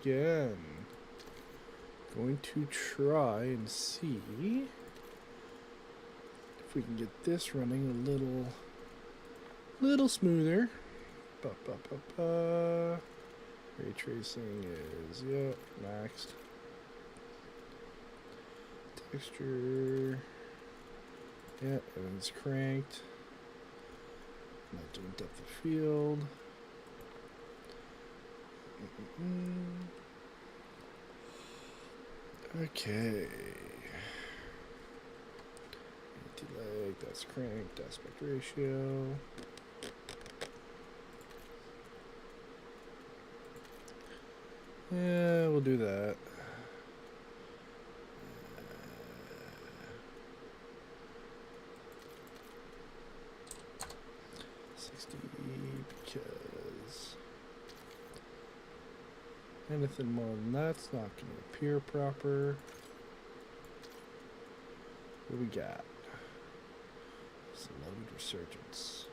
again. Going to try and see if we can get this running a little smoother. Ray tracing is, yep, maxed. Texture, yeah, everything's cranked. Not doing depth of field. Okay. Anti-lag, that's cranked. Aspect ratio. Yeah, we'll do that. 60 because anything more than that's not going to appear proper. What do we got? It's a loaded resurgence.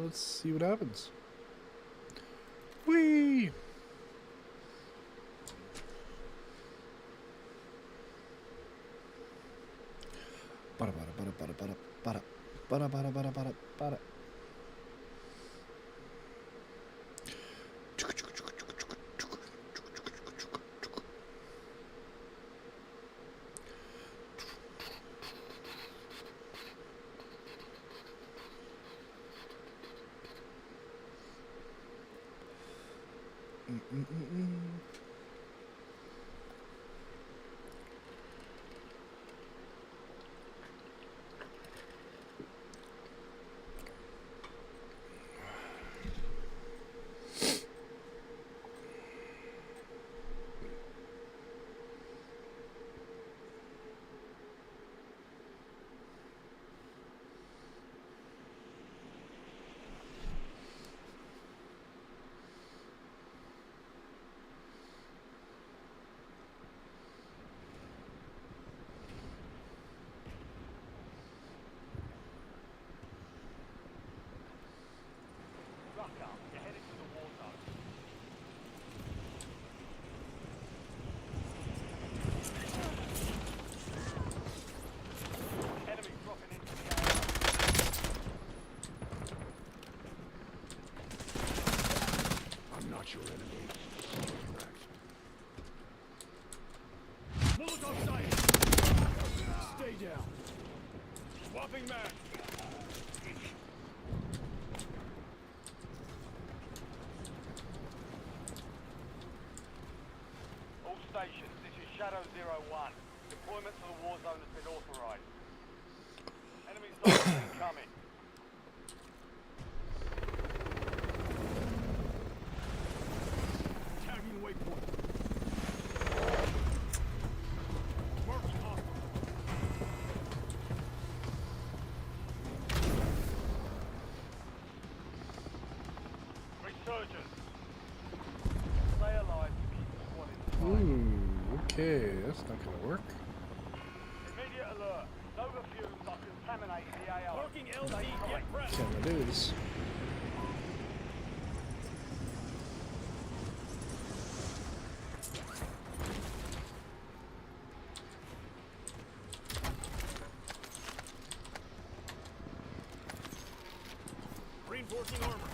Let's see what happens. Whee! Bada bada bada bada bada bada bada bada bada bada. Stations, this is Shadow 01. Deployment to the war zone has been authorized. Enemy soldiers incoming. Tagging waypoint. Marking hostile. Resurgence. Stay alive to keep the squad in sight. Ooh, okay, that's not gonna work. Immediate alert. Nova fumes are contaminating the AO. Marking LZ, get pressed. Can't do this. Reinforcing armor.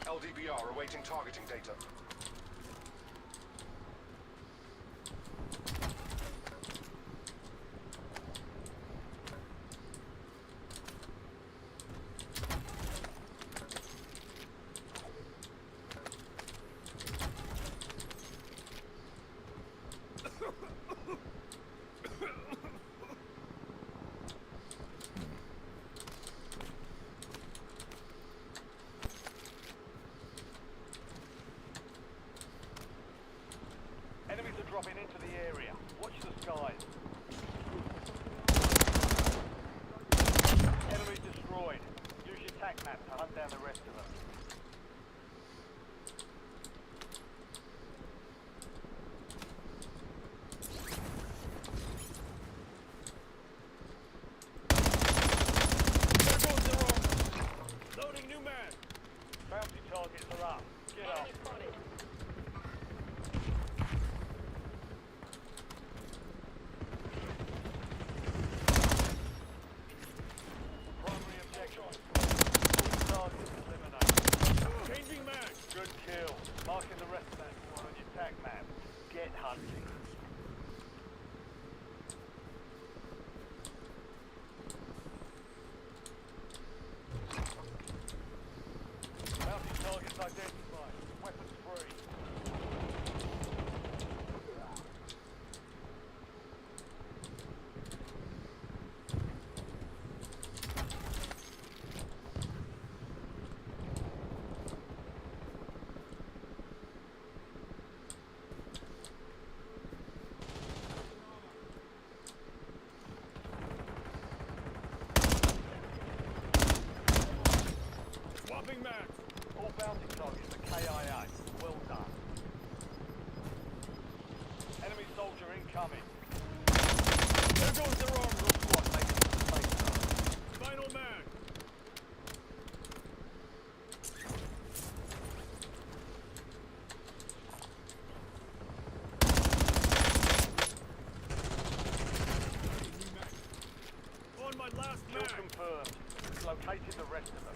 LDBR awaiting targeting data. Enemies are dropping into the area. Watch the skies. Enemy destroyed. Use your tac map to hunt down the rest of them. man. Bounty targets are up. Get up. Primary objective. Targets eliminated. Changing mag. Good kill. Marking the rest of that squad on your tac map. Get hunting. Bounty targets identified. Weapons free. Swapping mag. All bounty targets are KIA. Well done. Enemy soldier incoming. There goes their arm. Your squad making a safe zone. Final mag. On my last Kill mag. confirmed. Located the rest of them.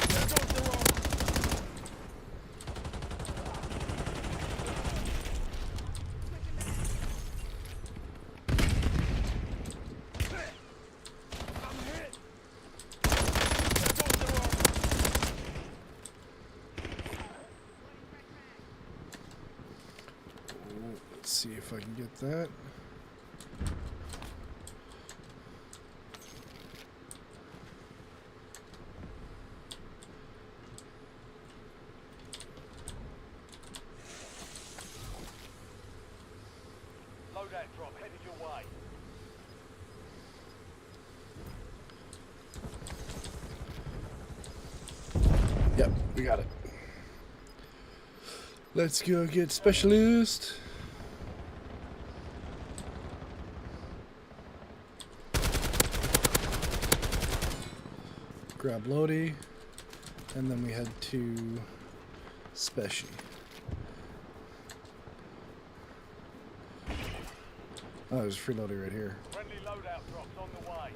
There goes their arm. I'm hit. There goes their arm. Let's see if I can get that. Loadout drop headed your way. Yep, we got it. Let's go get specialist. Grab Lodi, and then we head to Special. Oh, there's a free Lodi right here. Friendly loadout drops on the way.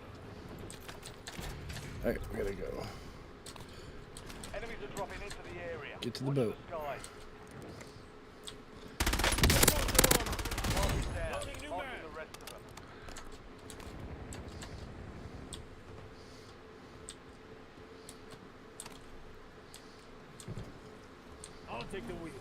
Alright, we gotta go. Enemies are dropping into the area. Get to the Watch boat. The sky. There goes their arm. Target down. Loading new Marking mag. the rest of them. I'll take the wheel.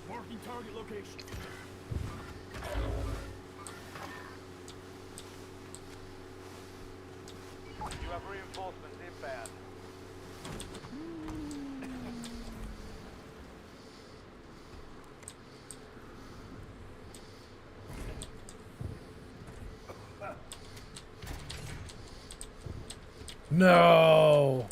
Marking target location. You have reinforcements inbound. No!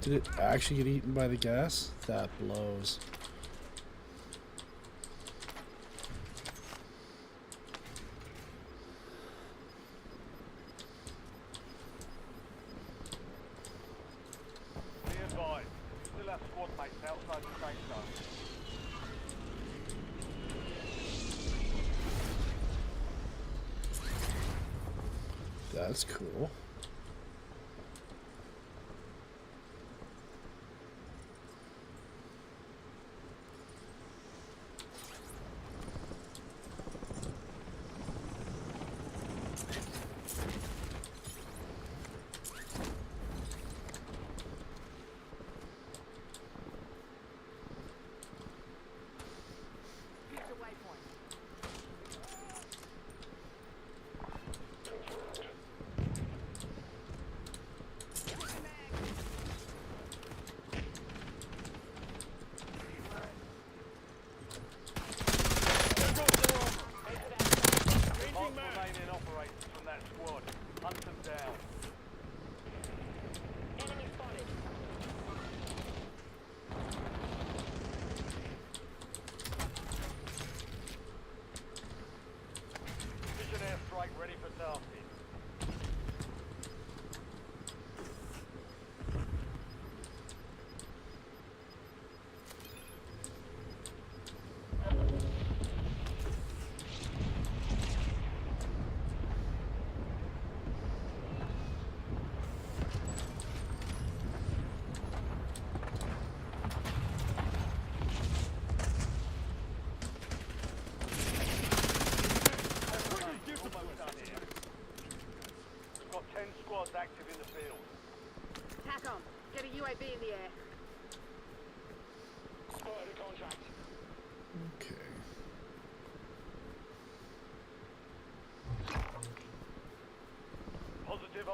Did it actually get eaten by the gas? That blows. Be advised. You still have squad mates outside the safe zone. That's cool.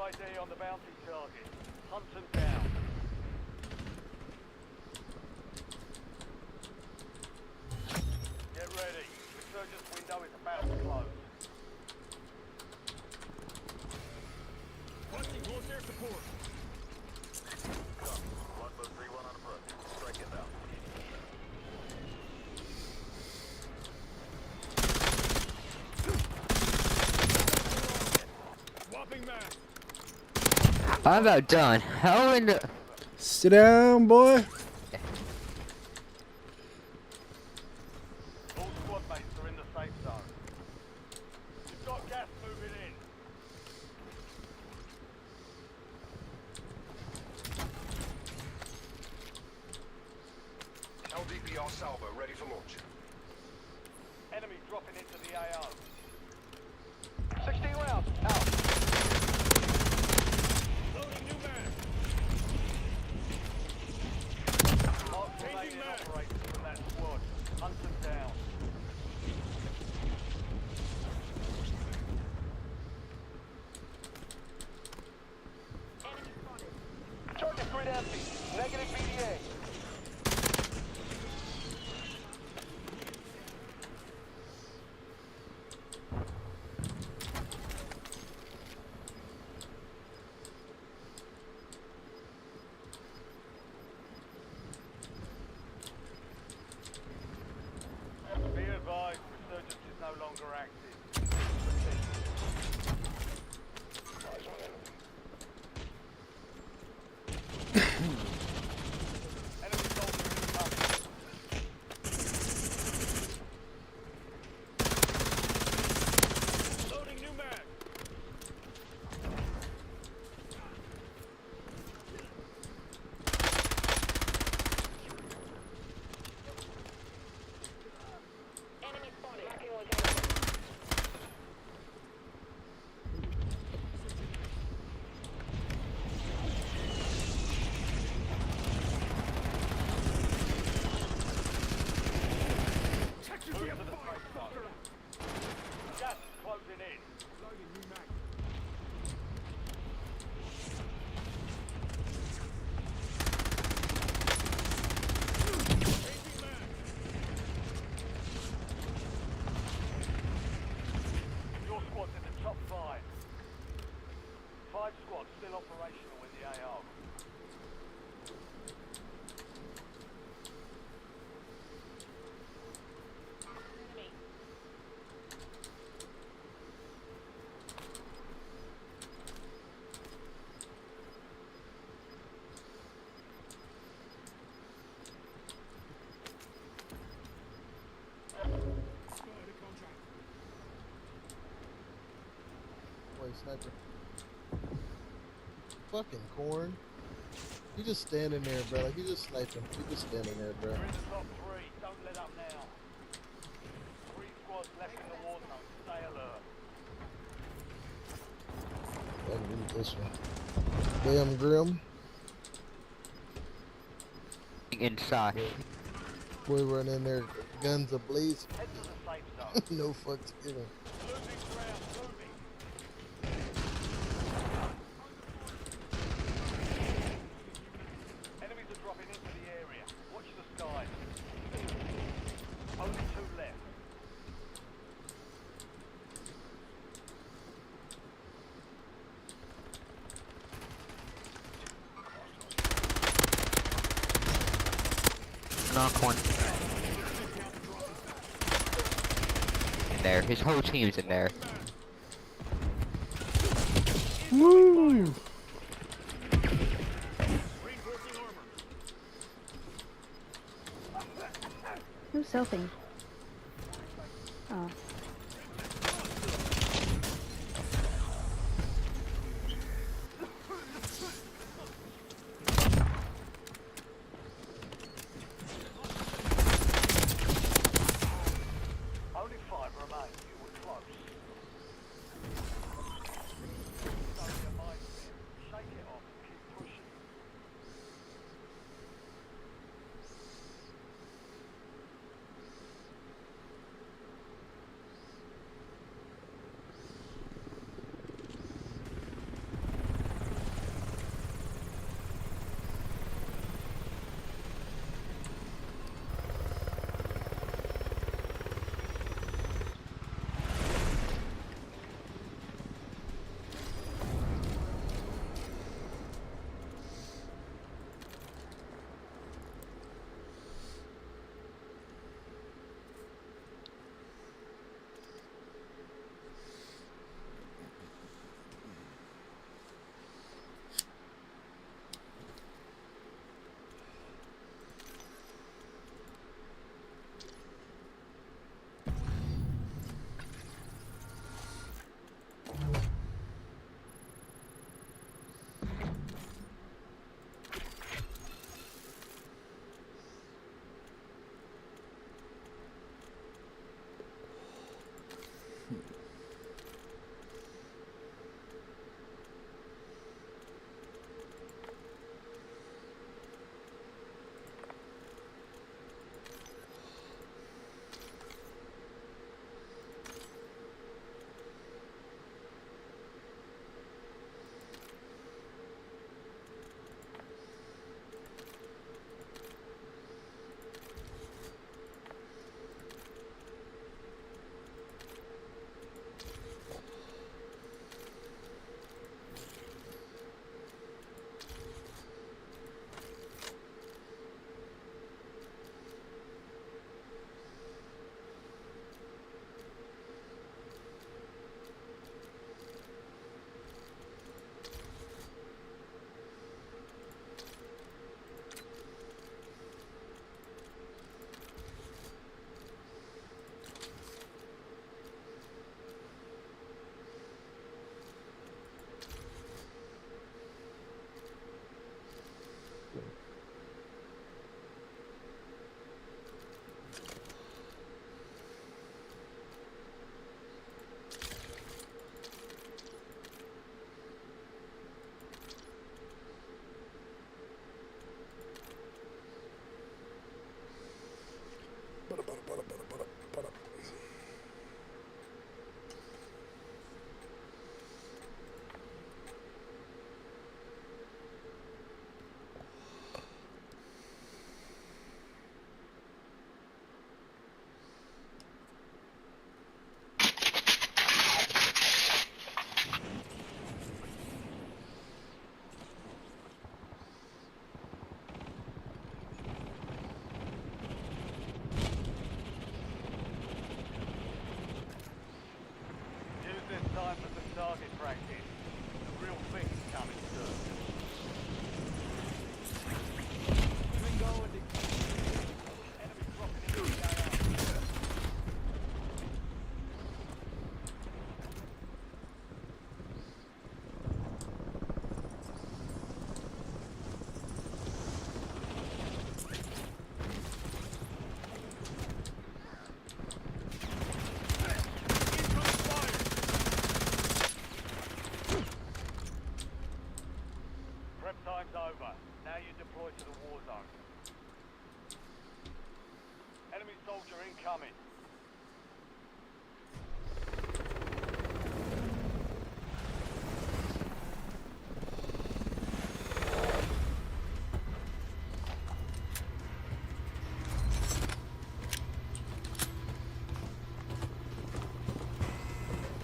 ID on the bounty target. Hunt them down. Get ready. Resurgence window is about to close. Requesting close air support. Longbow 3-1 on approach. Strike inbound. Swapping mag. I'm about done. How in the... Sit down, boy. All squad mates are in the safe zone. You've got gas moving in. LDPR salvo ready for launch. Enemy dropping into the AO. 16 rounds. Out. Loading new mag. Mark remaining operators from that squad. Hunt them down. Target grid empty. Negative BDA. Be advised, resurgence is no longer active. Enemy soldier incoming. Loading new mag. Texas, Move we have to the fire. safe zone. Gas is closing in. Loading new mag. Changing mag. Your squad's in the top 5. 5 squads still operational in the AO. Spider contract. Wait, sniper. Fucking corn. You just standing there, bro. Like you just sniping. You just standing there, bro. You're in the top 3. Don't let up now. 3 squads left in the war zone. Stay alert. Gotta read this one. Damn grim. Inside. Boy run in there, guns ablaze. Head to the safe zone. No fucks given. Moving ground. Moving. Enemies are dropping into the area. Watch the skies. Only 2 left. Knock one. In there. His whole team's in there. Woo! Reinforcing armor. Who's selfing? Oh. Only 5 remain. You were close. Don't your mind spin. Shake it off and keep pushing. incoming.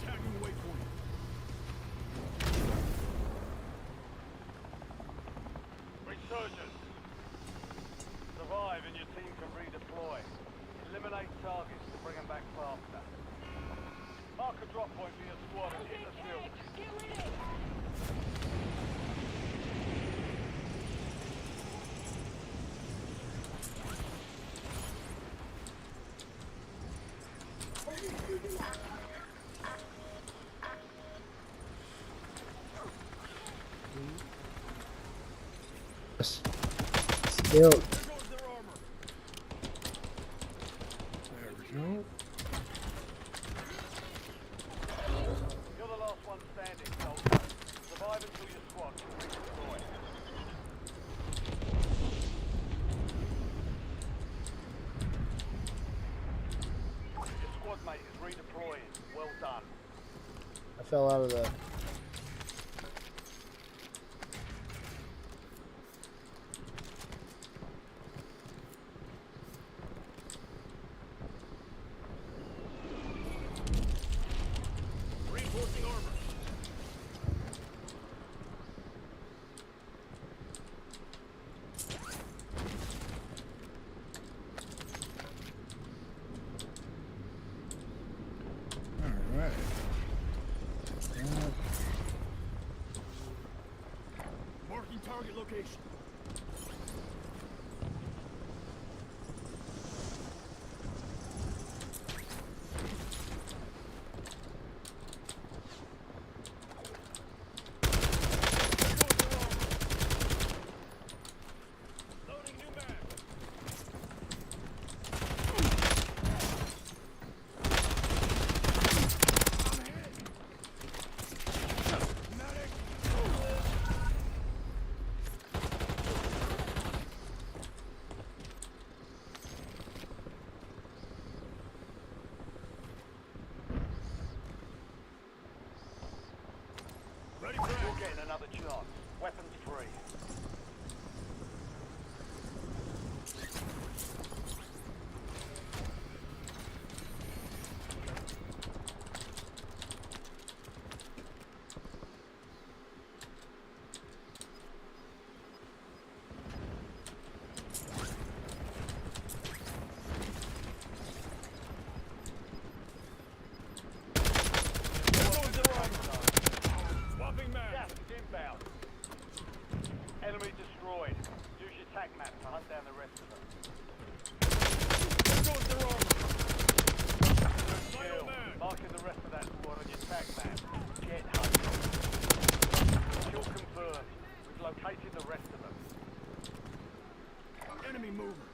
Tagging waypoint. Resurgence. Survive and your team can redeploy. Eliminate targets to bring them back faster. Mark a drop point for your squad and hit the field. Still. There goes their armor. There we go. You're the last one standing, soldier. Survive until your squad can redeploy. Your squad mate is redeploying. Well done. I fell out of the. Reinforcing armor. All right. Marking target location. Loading new mag. I'm hit. Medic. Ready for You're action. getting another chance. Weapons free. There goes their armor. Swapping mag. Gas is inbound. Enemy destroyed. Use your tac map to hunt down the rest of them. There goes their armor. Kill. mag. Marking the rest of that squad on your tac map. Get hunting. Kill confirmed. We've located the rest of them. Enemy mover.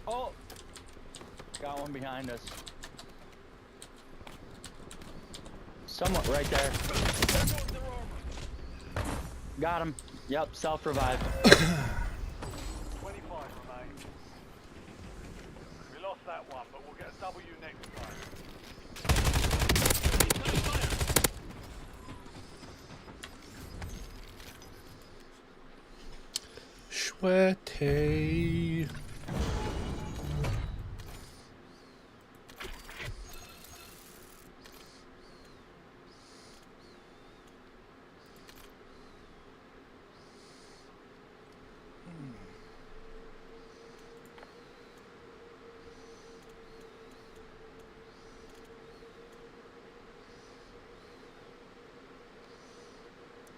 Oh! Got one behind us. Someone right there. There goes their armor. Got him. Yep, self-revive. 25 remain. We lost that one, but we'll get a W next time. Sweaty.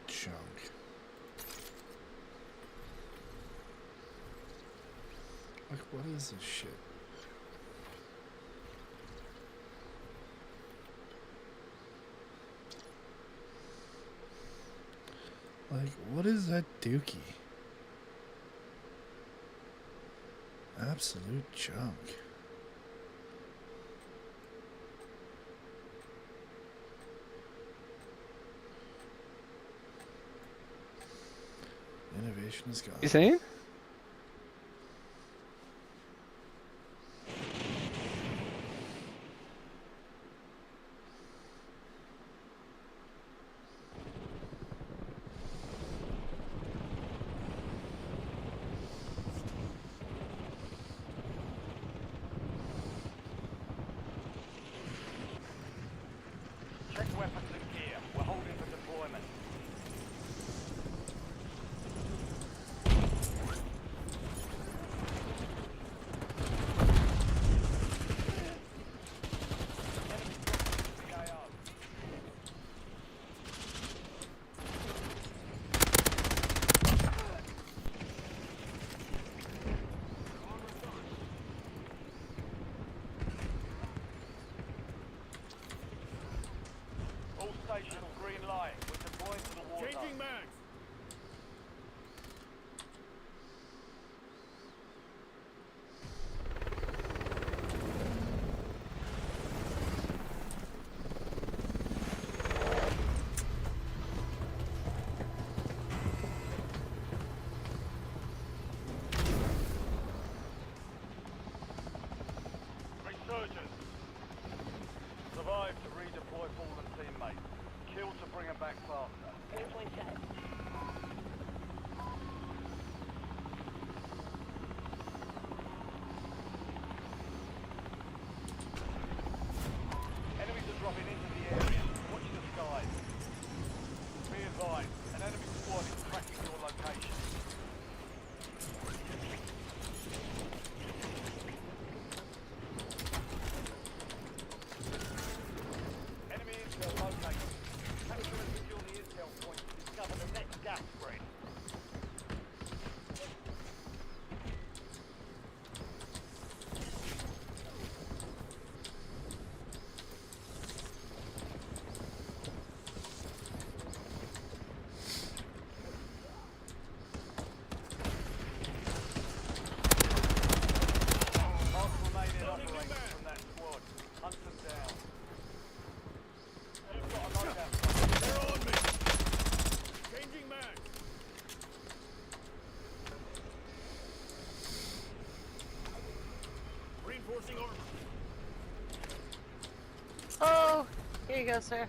Junk. Like, what is this shit? Like, what is that dookie? Absolute junk. Innovation is gone. You saying? Check weapons and gear. We're holding for deployment. All stations green light. We're deploying to the war zone. Changing mags. Resurgence. Survive to redeploy fallen teammates. Kill to bring them back faster. Enemies are dropping into the area. Watch the skies. Be advised, an enemy squad is tracking your location. Enemy intel located. Capture and secure the intel point to discover the next gas spread. Mark remaining operators from that squad. Hunt them down. You've got a loadout. They're on me. Changing mags. Reinforcing armor. Oh, here you go, sir.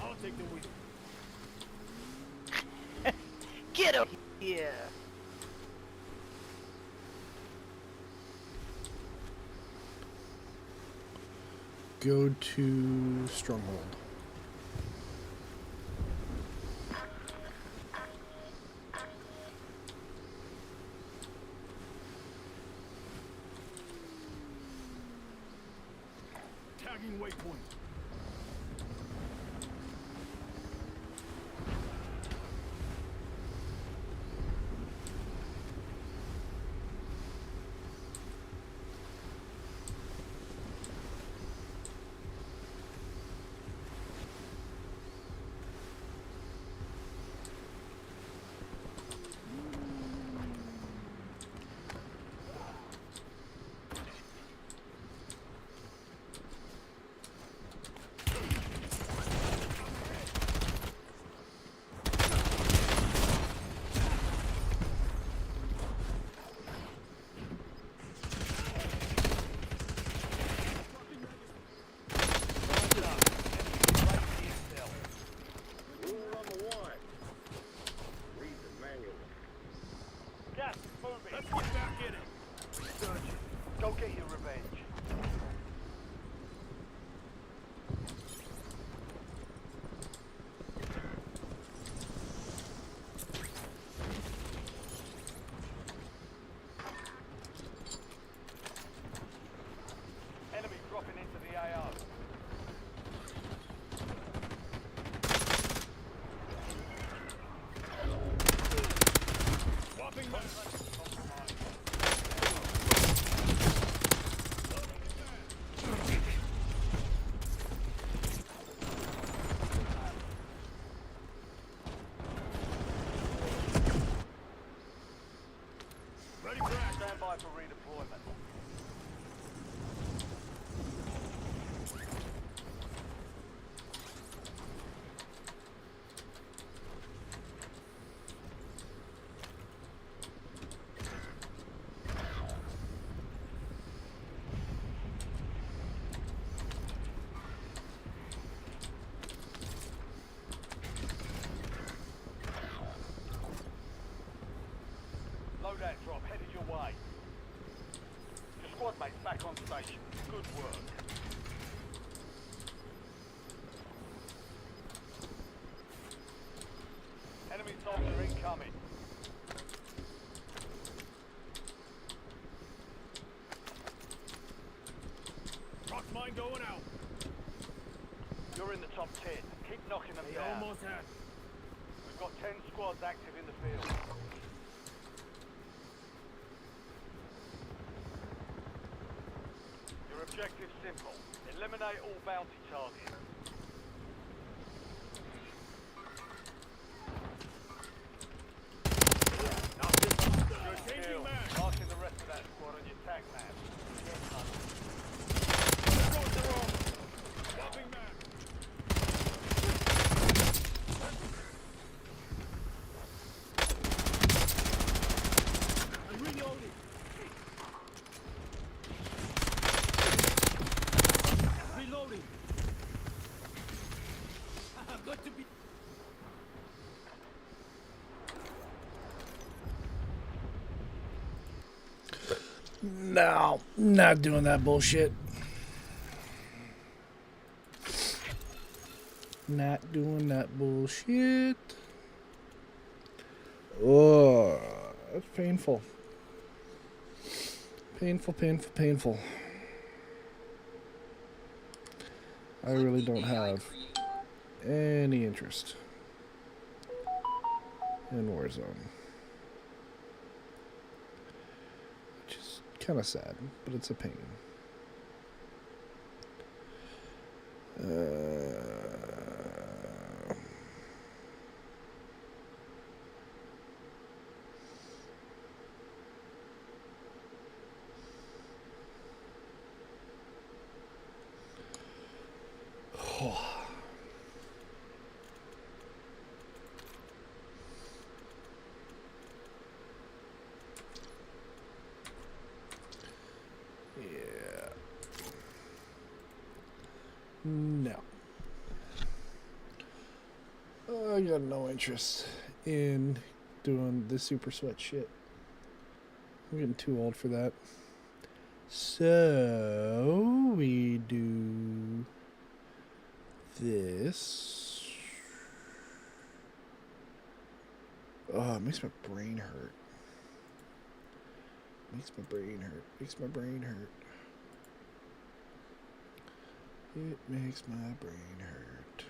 I'll take the wheel. Get him! Yeah. Go to Stronghold. Tagging waypoint. your way. Your squad mate's back on station. Good work. Enemy soldier incoming. Rock mine going out. You're in the top 10. Keep knocking them They down. almost had. We've got 10 squads active in the field. Your objective's simple. Eliminate all bounty targets. You're Good changing kill. man. Marking the rest of that squad on your tag map. Get hunted. Going the wrong. Swapping man. I'm reloading. Reloading. Good to be. No, not doing that bullshit. Not doing that bullshit. Oh, that's painful. Painful, painful, painful. I really don't have any interest in Warzone. Which is kind of sad, but it's a pain. Yeah. No. I got no interest in doing the super sweat shit. I'm getting too old for that. So we do this. Oh, it makes my brain hurt. Makes my brain hurt. Makes my brain hurt. It makes my brain hurt.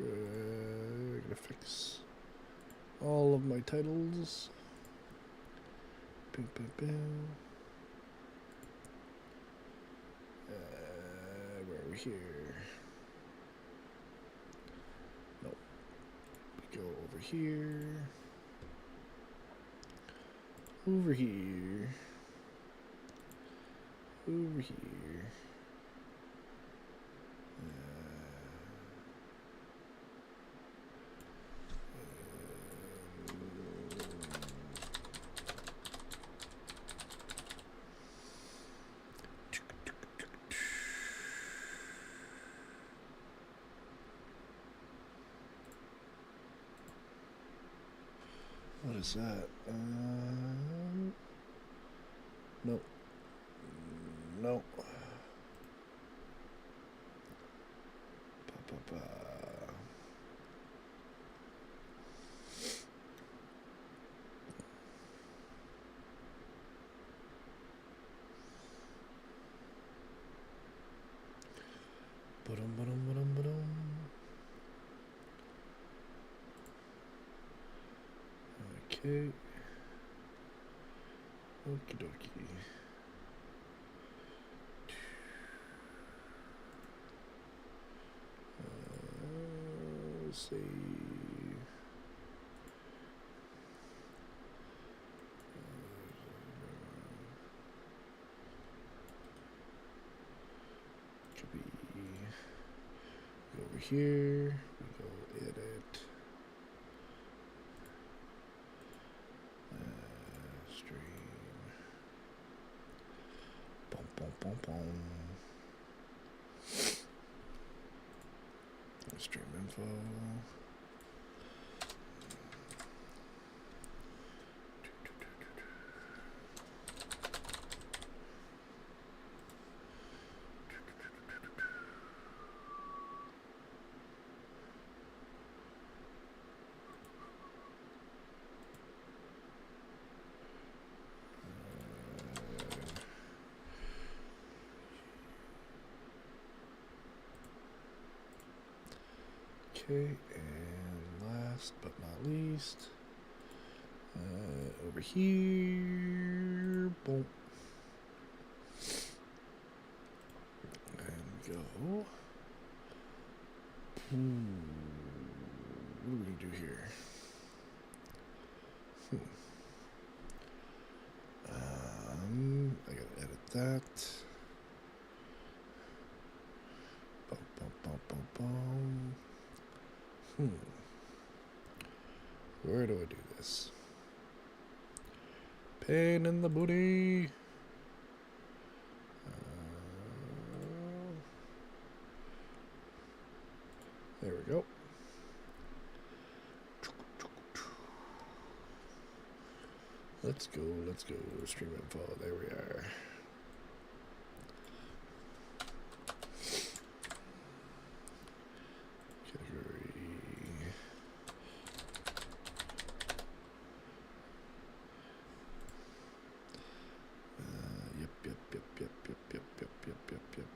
I'm gonna fix all of my titles. Boom, boom, boom. Where are we here? Nope. We go over here. Over here. Over here. What is that? Nope. Nope. Ba-dum. Okay. Okie dokie. Let's see. Could be over here. We go edit. Stream. Boom, boom, boom, boom. Stream info. Okay, and last but not least, over here, boom, and go. What are we gonna do here? I gotta edit that. Boom, boom, boom, boom, boom. Where do I do this? Pain in the booty. There we go. Let's go. Stream info. There we are. Category.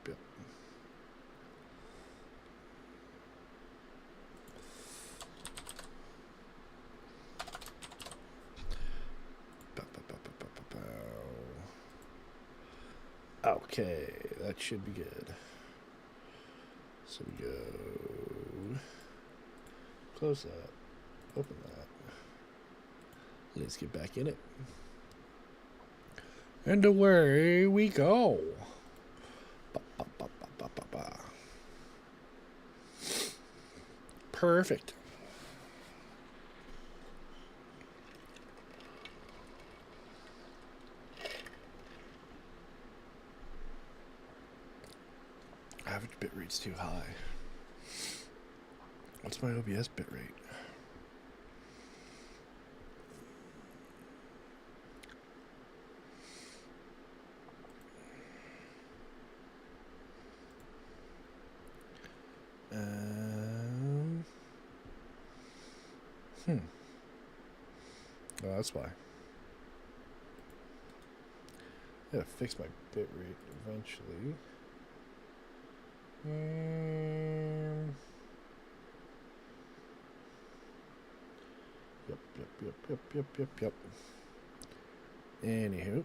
Yep. Okay, that should be good. So we go, close that, open that. Let's get back in it. And away we go. Perfect. Average bit rate's too high. What's my OBS bit rate? Oh, that's why. I gotta fix my bit rate eventually. Yep. Anywho.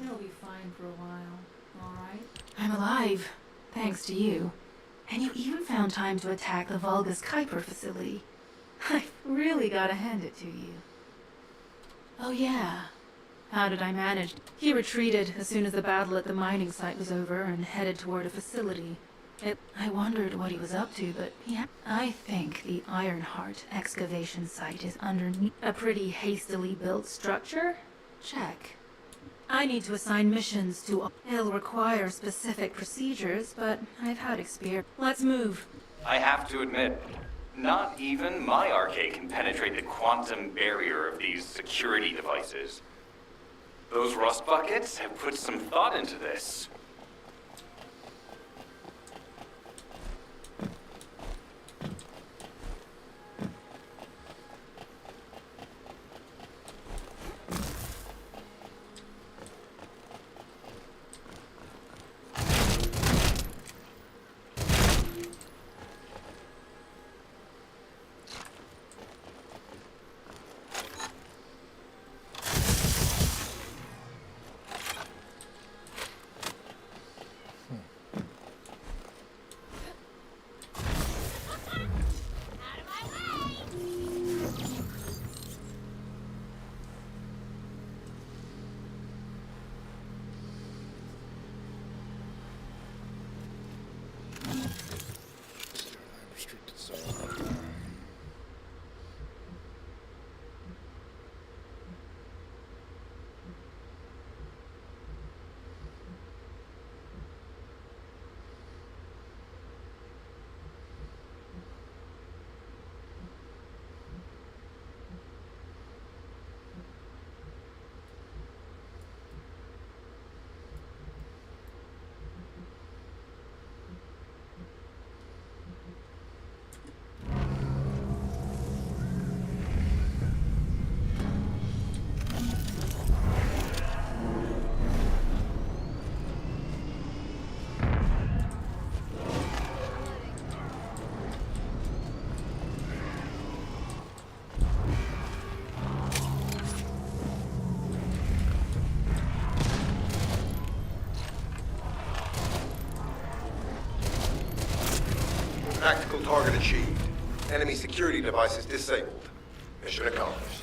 You'll be fine for a while, all right? I'm alive, thanks to you. And you even found time to attack the Vulgus Kuiper facility. I've really gotta hand it to you. Oh yeah. How did I manage? He retreated as soon as the battle at the mining site was over and headed toward a facility. I wondered what he was up to, but yeah. I think the Ironheart excavation site is underneath a pretty hastily built structure. Check. I need to assign missions to... It'll require specific procedures, but I've had experience. Let's move. I have to admit, not even my arcade can penetrate the quantum barrier of these security devices. Those rust buckets have put some thought into this. Target achieved. Enemy security devices disabled. Mission accomplished.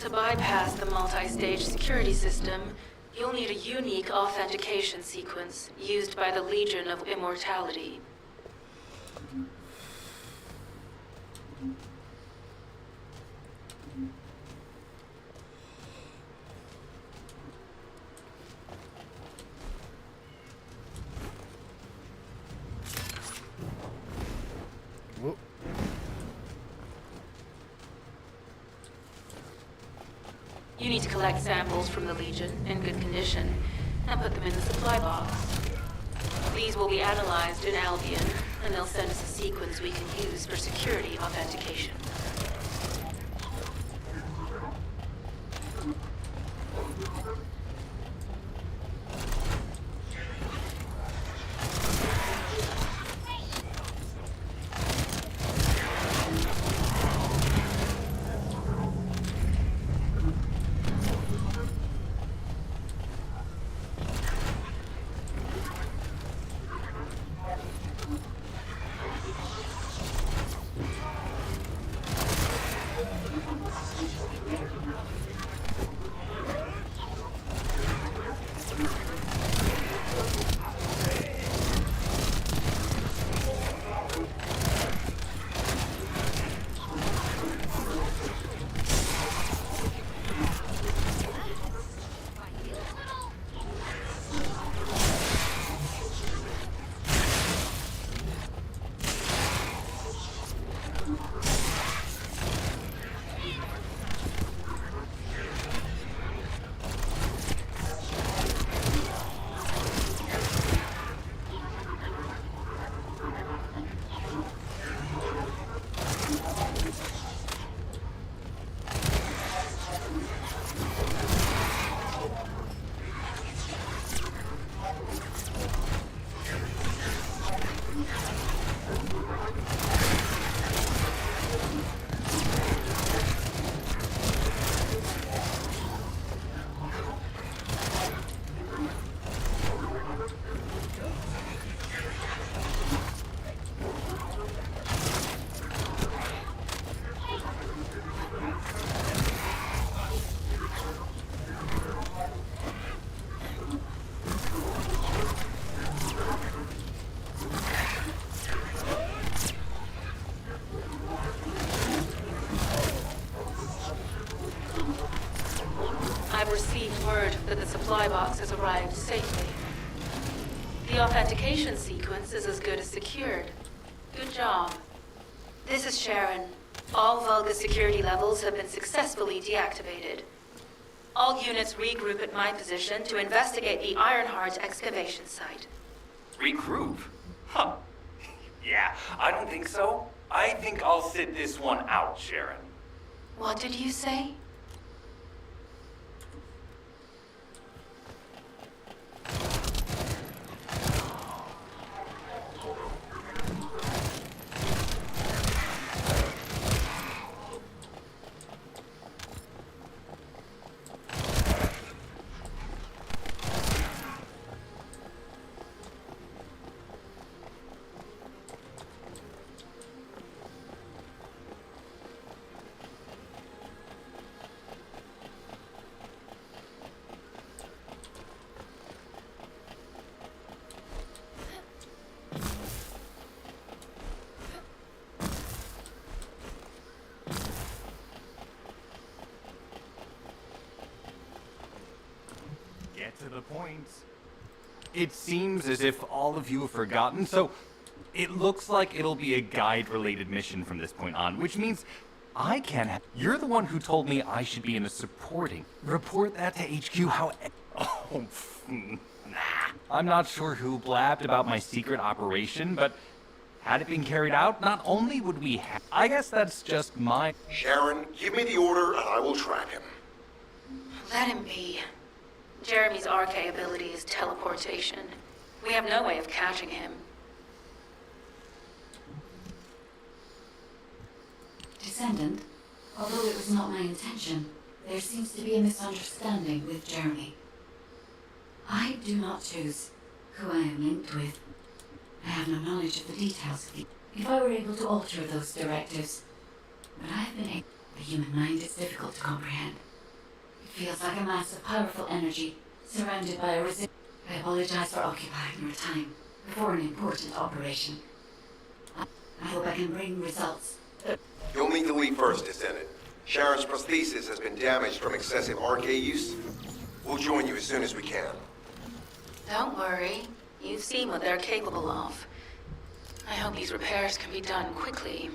To bypass the multi-stage security system, you'll need a unique authentication sequence used by the Legion of Immortality. Whoop. You need to collect samples from the Legion in good condition and put them in the supply box. These will be analyzed in Albion, and they'll send us a sequence we can use for security authentication. I've received word that the supply box has arrived safely. The authentication sequence is as good as secured. Good job. This is Sharon. All Vulgus security levels have been successfully deactivated. All units regroup at my position to investigate the Ironheart excavation site. Regroup? Huh. Yeah, I don't think so. I think I'll sit this one out, Sharon. What did you say? To the point. It seems as if all of you have forgotten, so it looks like it'll be a guide-related mission from this point on, which means I can't have. You're the one who told me I should be in a supporting. Report that to HQ how. Oh, nah. I'm not sure who blabbed about my secret operation, but had it been carried out, not only would we have. I guess that's just my. Sharon, give me the order and I will track him. Let him be. Jeremy's RK ability is teleportation. We have no way of catching him. Descendant, although it was not my intention, there seems to be a misunderstanding with Jeremy. I do not choose who I am linked with. I have no knowledge of the details. If I were able to alter those directives, but I have been able. The human mind is difficult to comprehend. It feels like a mass of powerful energy surrounded by a resistance. I apologize for occupying your time before an important operation. I hope I can bring results. You'll need to leave first, Descendant. Sharon's prosthesis has been damaged from excessive RK use. We'll join you as soon as we can. Don't worry. You've seen what they're capable of. I hope these repairs can be done quickly.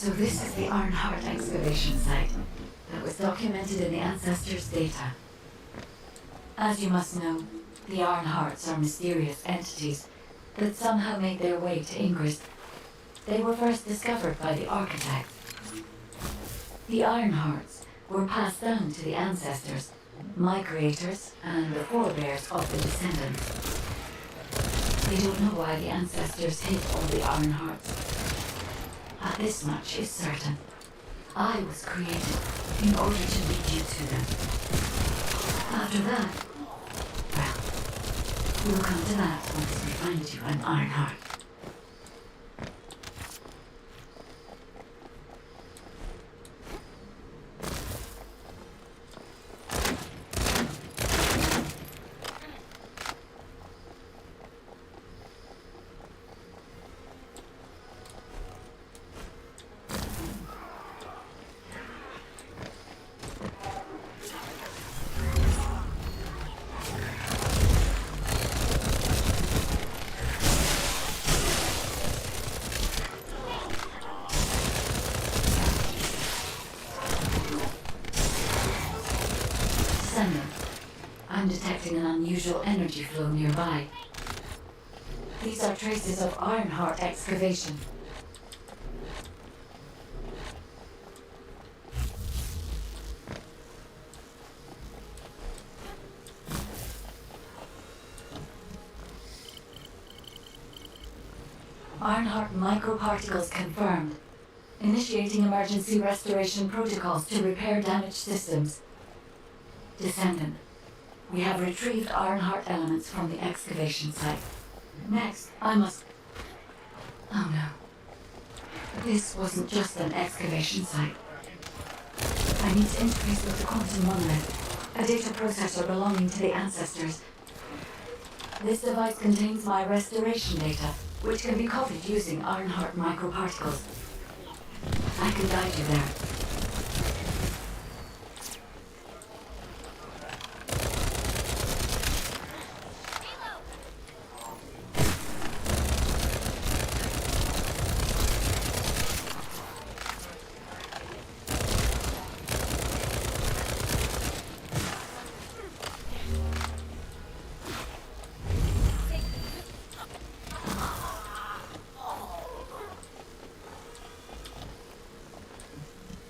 So this is the Ironheart excavation site that was documented in the Ancestors' data. As you must know, the Ironhearts are mysterious entities that somehow made their way to Ingress. They were first discovered by the architect. The Ironhearts were passed down to the Ancestors, my creators, and the forebears of the Descendants. They don't know why the Ancestors hid all the Ironhearts. But this much is certain. I was created in order to lead you to them. After that, well, we'll come to that once we find you an Ironheart. Descendent. I'm detecting an unusual energy flow nearby. These are traces of Ironheart excavation. Ironheart microparticles confirmed. Initiating emergency restoration protocols to repair damaged systems. Descendant. We have retrieved Ironheart elements from the excavation site. Next, I must... Oh no. This wasn't just an excavation site. I need to interface with the quantum monolith, a data processor belonging to the ancestors. This device contains my restoration data, which can be copied using Ironheart microparticles. I can guide you there.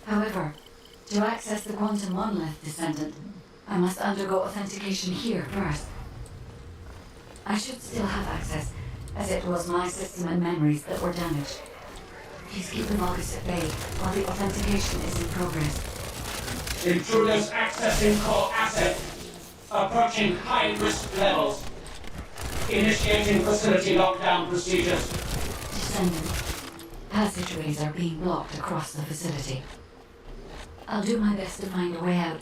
However, to access the quantum monolith, Descendant, I must undergo authentication here first. I should still have access, as it was my system and memories that were damaged. Please keep the Vulgus at bay while the authentication is in progress. Intruders accessing core asset. Approaching high-risk levels. Initiating facility lockdown procedures. Descendant, passageways are being blocked across the facility. I'll do my best to find a way out,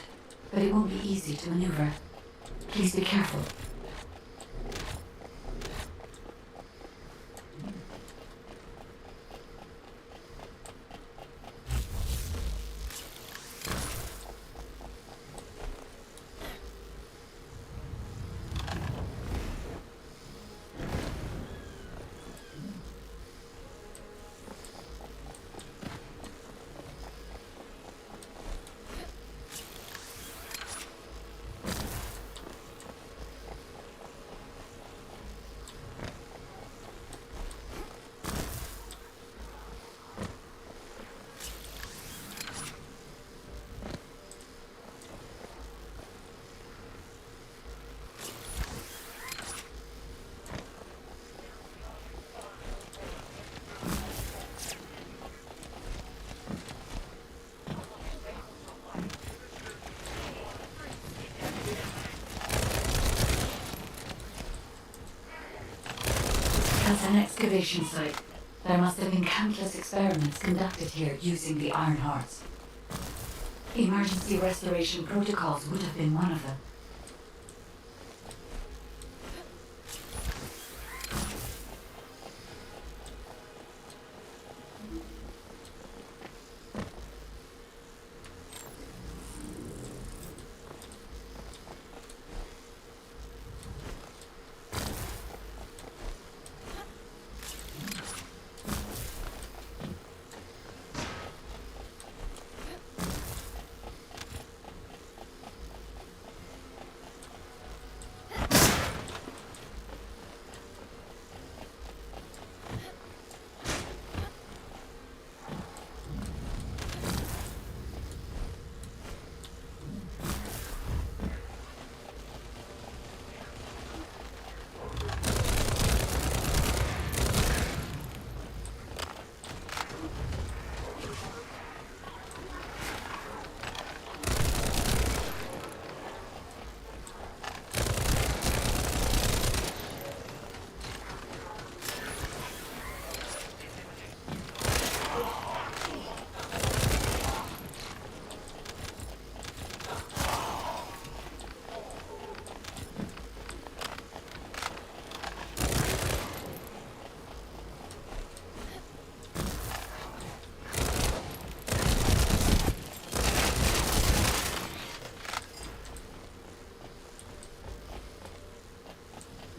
but it won't be easy to maneuver. Please be careful. That's an excavation site. There must have been countless experiments conducted here using the Ironhearts. Emergency restoration protocols would have been one of them.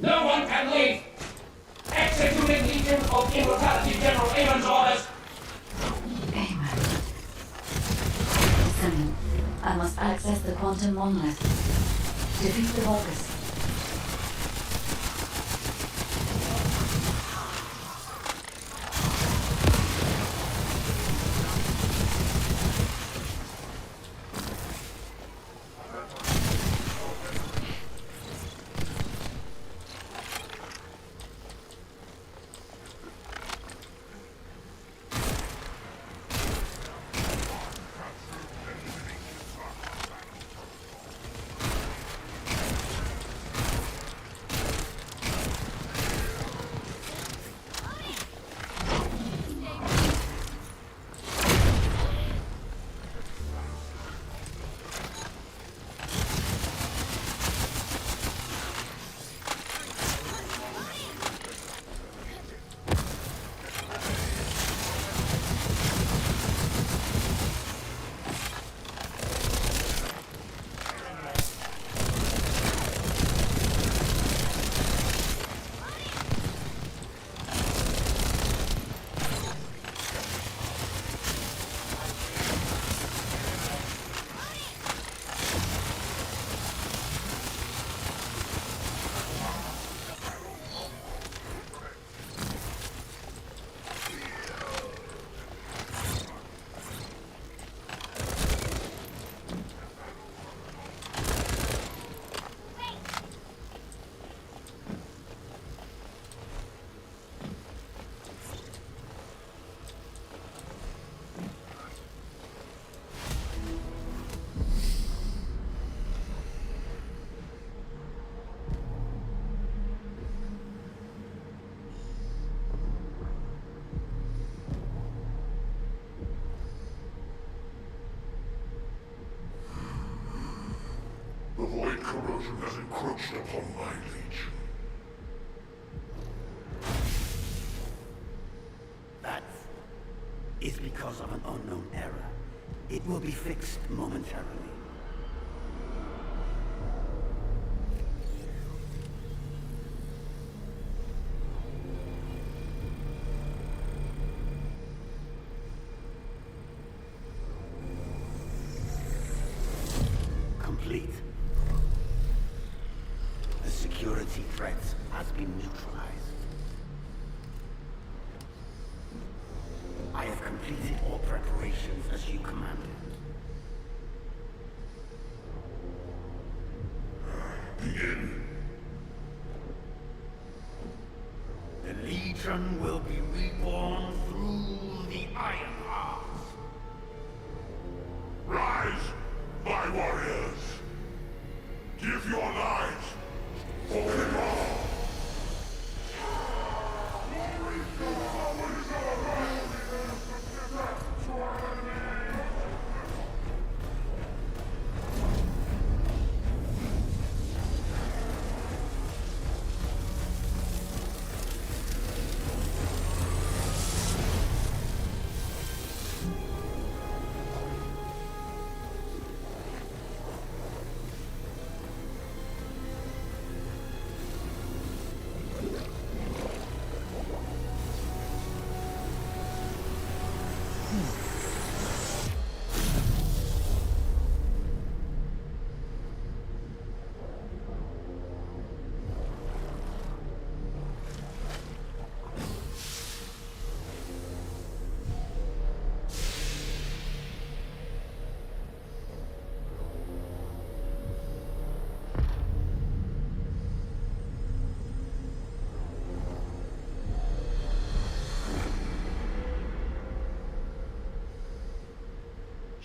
No one can leave! Executing Legion of Immortality General Amon's orders! Amen. Descendant, I must access the quantum monolith. Defeat the Vulgus. The void corrosion has encroached upon my legion. That is because of an unknown error. It will be fixed momentarily. Complete. The security threat has been neutralized. I have completed all preparations as you commanded. Begin. The Legion will be reborn through the Iron Heart. Rise, my warriors. Give your lives for Kemar.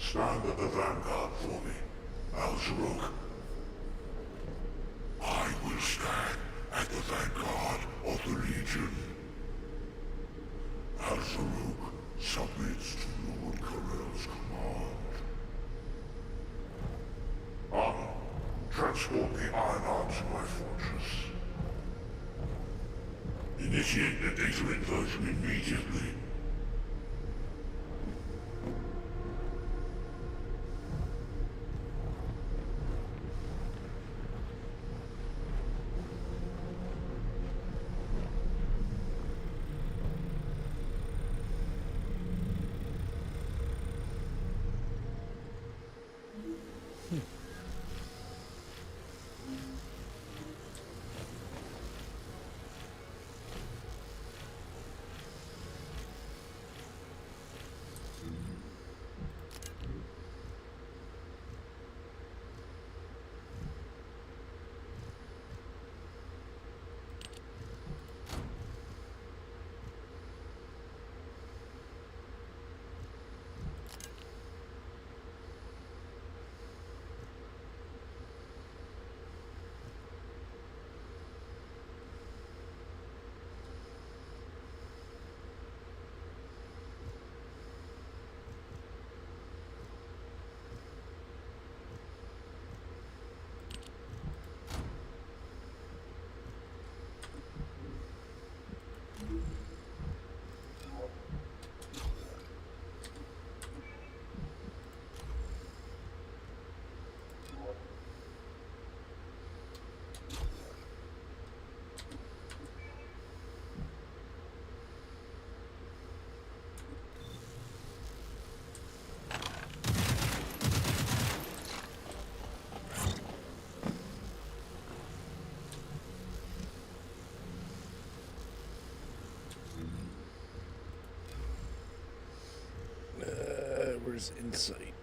Stand at the vanguard for me, Al-Zaruk. I will stand at the vanguard of the Legion. Al-Zaruk submits to Lord Karel's command. Armor, transport the Ironheart to my fortress. Initiate the data inversion immediately. There's insight.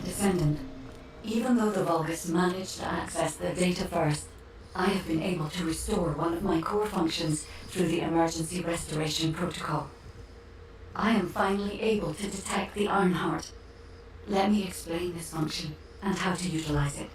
Descendant, even though the Vulgus managed to access the data first, I have been able to restore one of my core functions through the emergency restoration protocol. I am finally able to detect the Ironheart. Let me explain this function and how to utilize it.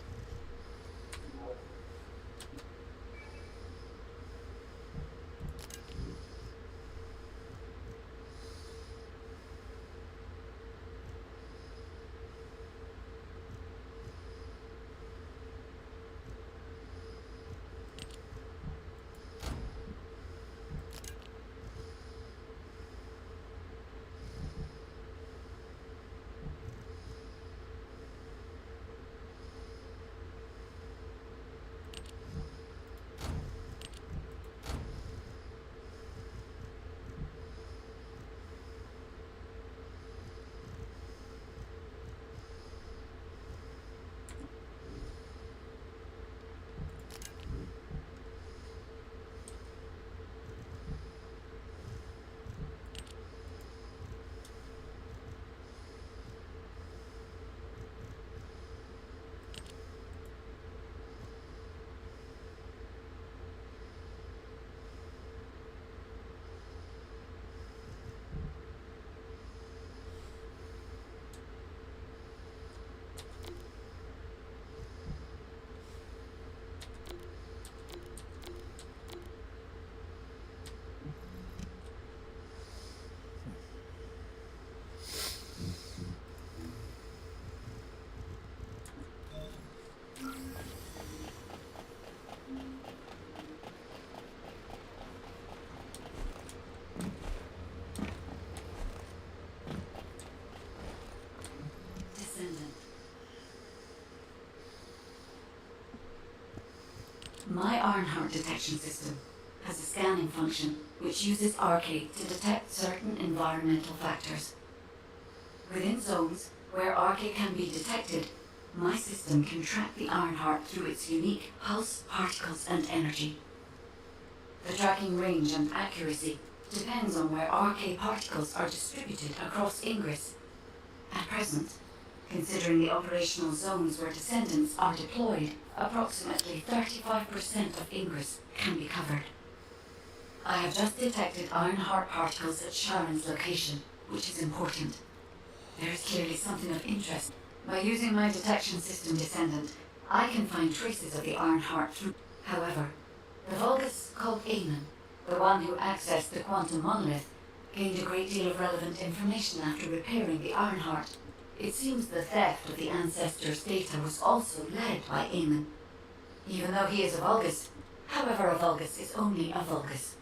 Descendant. My Ironheart detection system has a scanning function which uses Arcade to detect certain environmental factors. Within zones where Arcade can be detected, my system can track the Ironheart through its unique pulse, particles, and energy. The tracking range and accuracy depends on where Arcade particles are distributed across Ingress. At present, considering the operational zones where Descendants are deployed, approximately 35% of Ingress can be covered. I have just detected Ironheart particles at Sharon's location, which is important. There is clearly something of interest. By using my detection system Descendant, I can find traces of the Ironheart through. However, the Vulgus called Aemon, the one who accessed the quantum monolith, gained a great deal of relevant information after repairing the Ironheart. It seems the theft of the Ancestors' data was also led by Aemon. Even though he is a Vulgus, however, a Vulgus is only a Vulgus.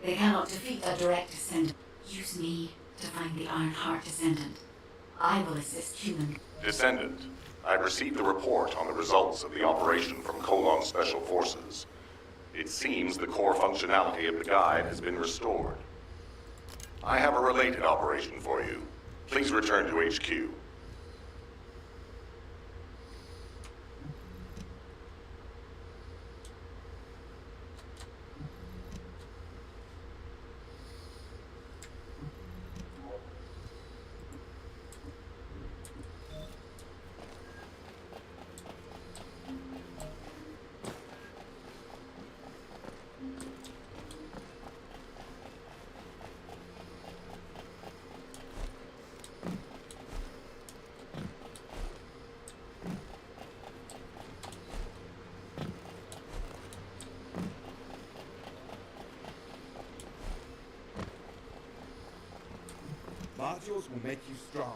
They cannot defeat a direct descendant. Use me to find the Ironheart Descendant. I will assist human. Descendant, I've received a report on the results of the operation from Colon's Special Forces. It seems the core functionality of the guide has been restored. I have a related operation for you. Please return to HQ. Modules will make you stronger.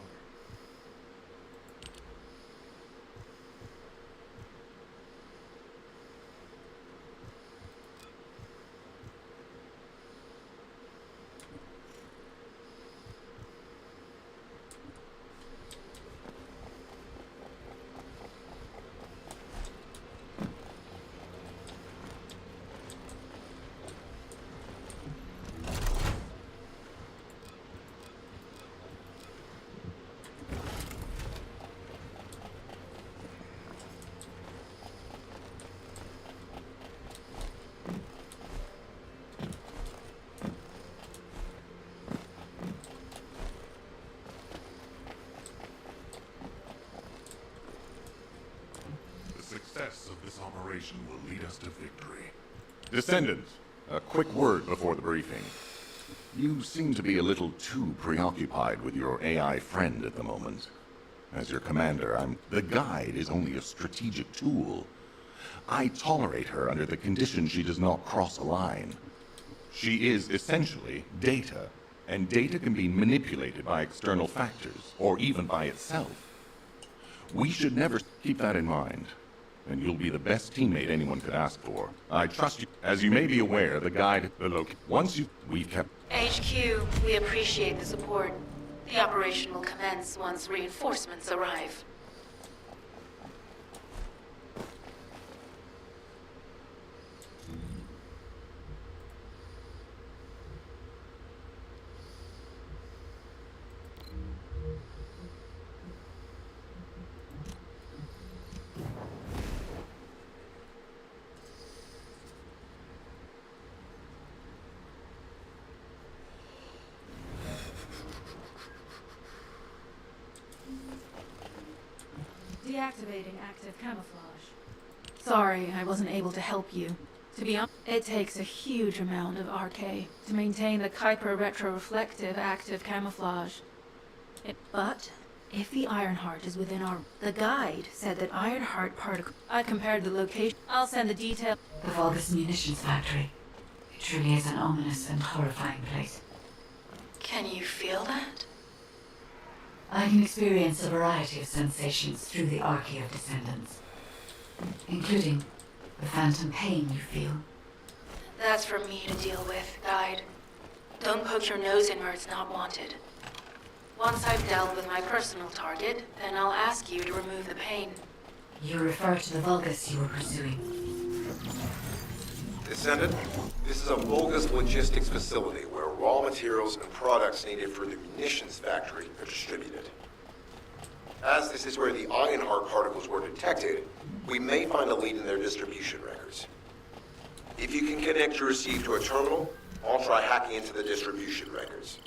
operation will lead us to victory. Descendant, a quick word before the briefing. You seem to be a little too preoccupied with your AI friend at the moment. As your commander, the guide is only a strategic tool. I tolerate her under the condition she does not cross a line. She is essentially data, and data can be manipulated by external factors, or even by itself. We should never keep that in mind, and you'll be the best teammate anyone could ask for. I trust you. As you may be aware, the guide, we've kept... HQ, we appreciate the support. The operation will commence once reinforcements arrive. Deactivating active camouflage. Sorry, I wasn't able to help you. To be honest, it takes a huge amount of RK to maintain the Kuiper retroreflective active camouflage. But if the Ironheart is within our... The guide said that Ironheart particle... I compared the location. I'll send the detail. The Vulgus munitions factory. It truly is an ominous and horrifying place. Can you feel that? I can experience a variety of sensations through the Archaea of Descendants, including the phantom pain you feel. That's for me to deal with, guide. Don't poke your nose in where it's not wanted. Once I've dealt with my personal target, then I'll ask you to remove the pain. You refer to the Vulgus you were pursuing. Descendant, this is a Vulgus logistics facility where raw materials and products needed for the munitions factory are distributed. As this is where the Ironheart particles were detected, we may find a lead in their distribution records. If you can connect your receive to a terminal, I'll try hacking into the distribution records.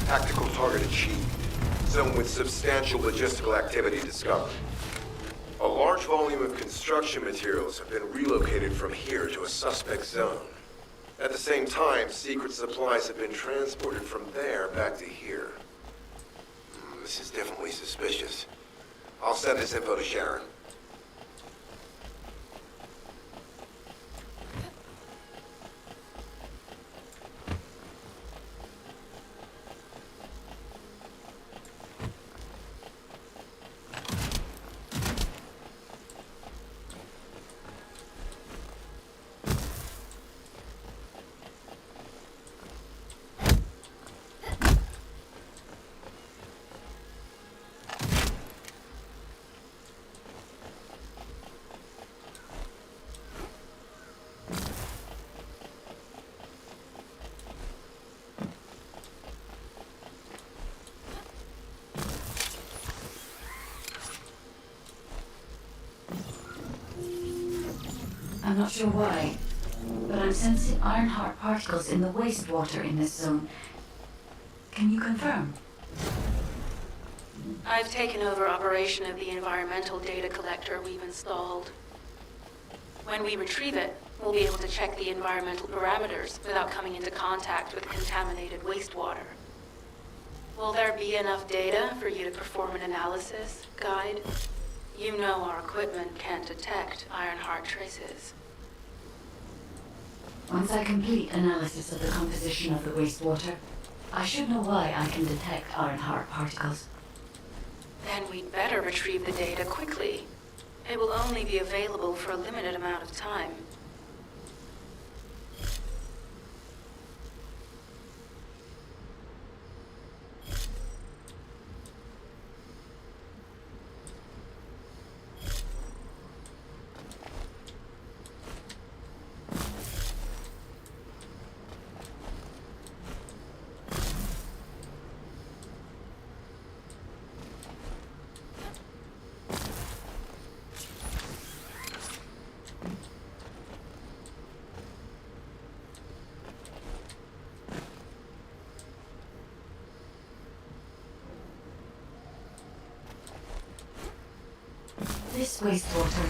Tactical target achieved. Zone with substantial logistical activity discovered. A large volume of construction materials have been relocated from here to a suspect zone. At the same time, secret supplies have been transported from there back to here. This is definitely suspicious. I'll send this info to Sharon. I'm not sure why, but I'm sensing Ironheart particles in the wastewater in this zone. Can you confirm? I've taken over operation of the environmental data collector we've installed. When we retrieve it, we'll be able to check the environmental parameters without coming into contact with contaminated wastewater. Will there be enough data for you to perform an analysis, Guide? You know our equipment can't detect Ironheart traces. Once I complete analysis of the composition of the wastewater, I should know why I can detect Ironheart particles. Then we'd better retrieve the data quickly. It will only be available for a limited amount of time. This wastewater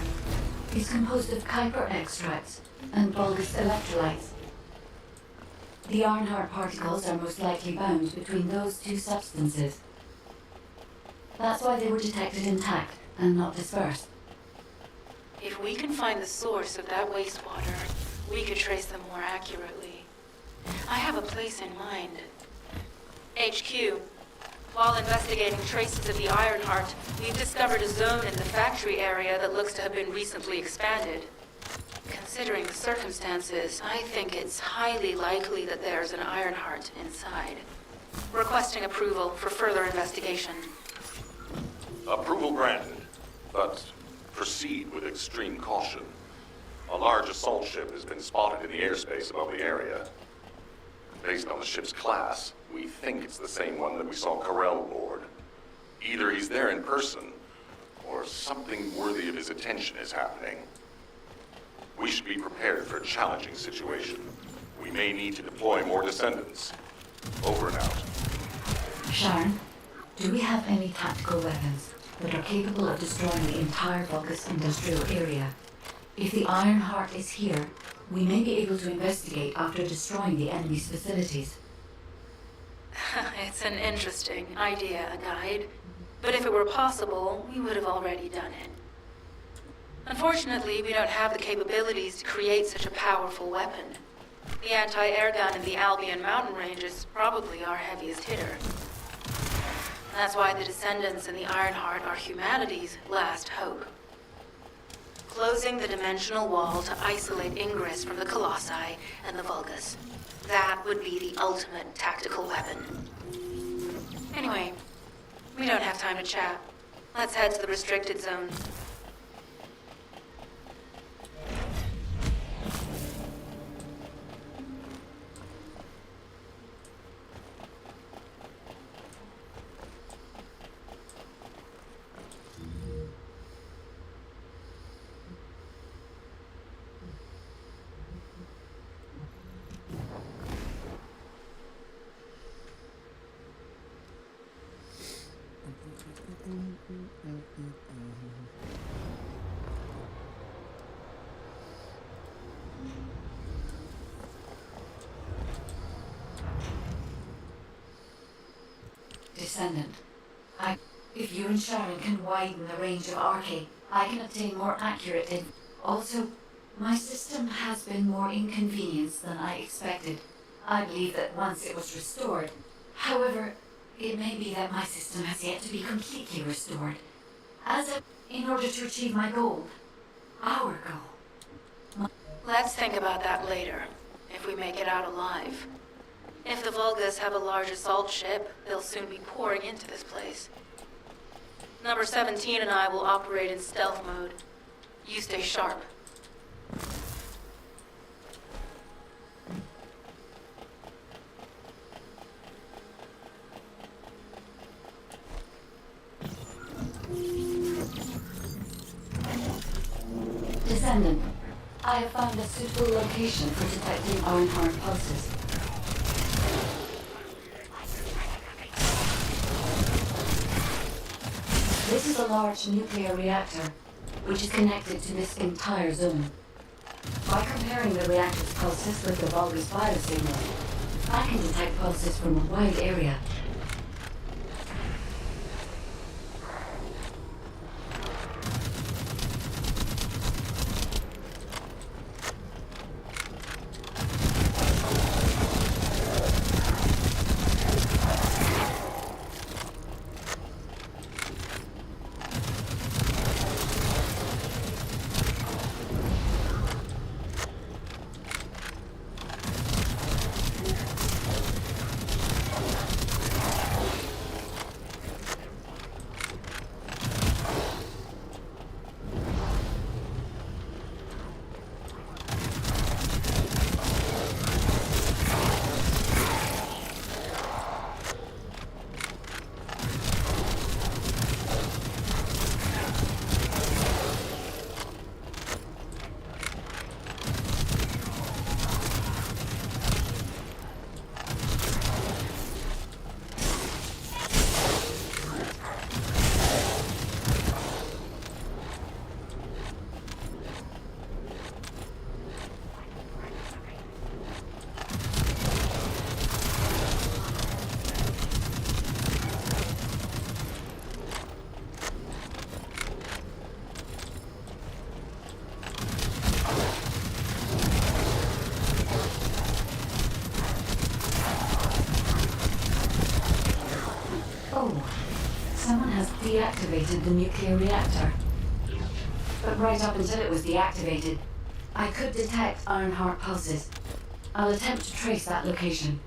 is composed of Kuiper extracts and Vulgus electrolytes. The Ironheart particles are most likely bound between those two substances. That's why they were detected intact and not dispersed. If we can find the source of that wastewater, we could trace them more accurately. I have a place in mind. HQ. While investigating traces of the Ironheart, we've discovered a zone in the factory area that looks to have been recently expanded. Considering the circumstances, I think it's highly likely that there's an Ironheart inside. Requesting approval for further investigation. Approval granted, but proceed with extreme caution. A large assault ship has been spotted in the airspace above the area. Based on the ship's class, we think it's the same one that we saw Carell aboard. Either he's there in person, or something worthy of his attention is happening. We should be prepared for a challenging situation. We may need to deploy more Descendants. Over and out. Sharon, do we have any tactical weapons that are capable of destroying the entire Vulgus industrial area? If the Ironheart is here, we may be able to investigate after destroying the enemy's facilities. It's an interesting idea, Guide. But if it were possible, we would have already done it. Unfortunately, we don't have the capabilities to create such a powerful weapon. The anti-air gun in the Albion mountain range is probably our heaviest hitter. That's why the Descendants and the Ironheart are humanity's last hope. Closing the dimensional wall to isolate ingress from the Colossi and the Vulgus. That would be the ultimate tactical weapon. Anyway, we don't have time to chat. Let's head to the restricted zone. Descendant. If you and Sharon can widen the range of Arche, I can obtain more accurate Also, my system has been more inconvenienced than I expected. I believe that once it was restored. However, it may be that my system has yet to be completely restored. In order to achieve my goal. Our goal. Let's think about that later, if we make it out alive. If the Vulgus have a large assault ship, they'll soon be pouring into this place. Number 17 and I will operate in stealth mode. You stay sharp. Descendant, I have found a suitable location for detecting Ironheart pulses. This is a large nuclear reactor, which is connected to this entire zone. By comparing the reactor's pulses with the Vulgus biosignal, I can detect pulses from a wide area. Someone has deactivated the nuclear reactor. But right up until it was deactivated, I could detect Ironheart pulses. I'll attempt to trace that location.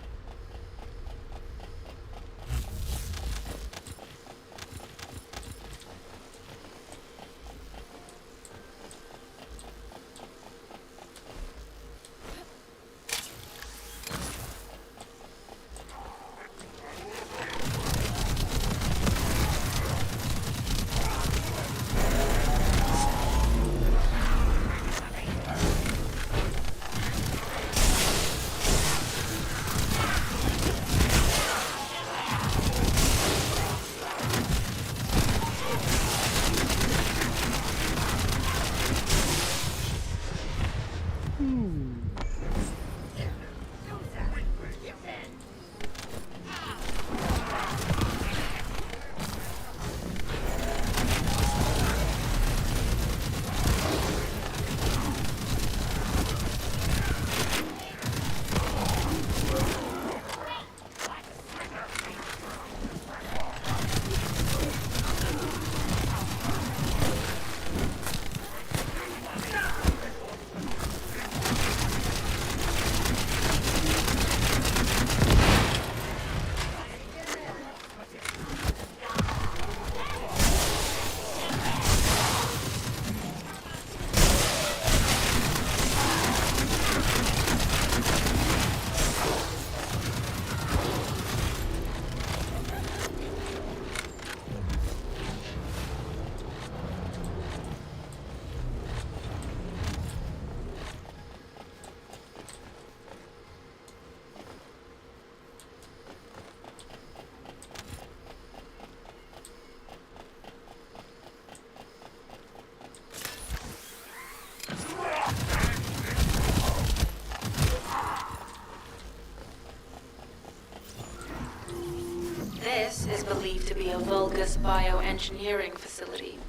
This is believed to be a Vulgus bioengineering facility.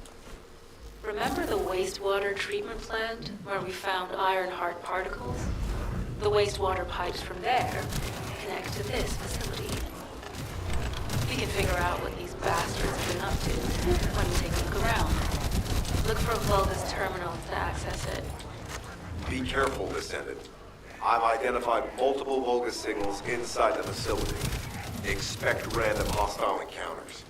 Remember the wastewater treatment plant where we found Ironheart particles? The wastewater pipes from there connect to this facility. We can figure out what these bastards have been up to when we take a look around. Look for a Vulgus terminal to access it. Be careful, Descendant. I've identified multiple Vulgus signals inside the facility. Expect random hostile encounters.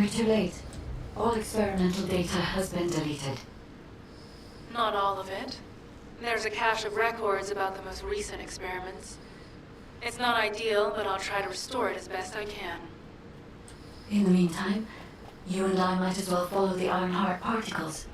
We're too late. All experimental data has been deleted. Not all of it. There's a cache of records about the most recent experiments. It's not ideal, but I'll try to restore it as best I can. In the meantime, you and I might as well follow the Ironheart particles.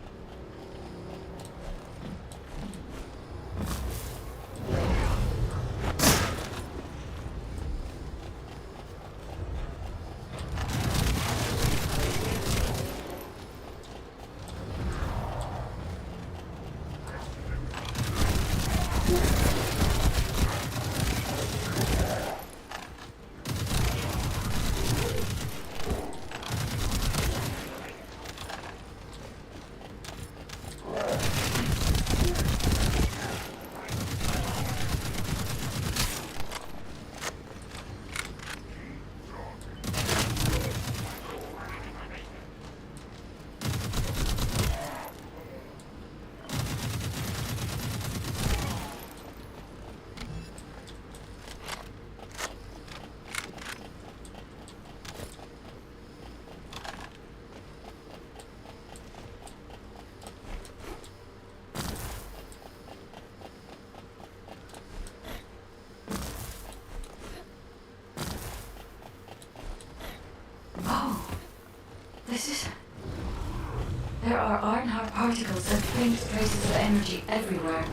There are Ironheart particles and faint traces of energy everywhere.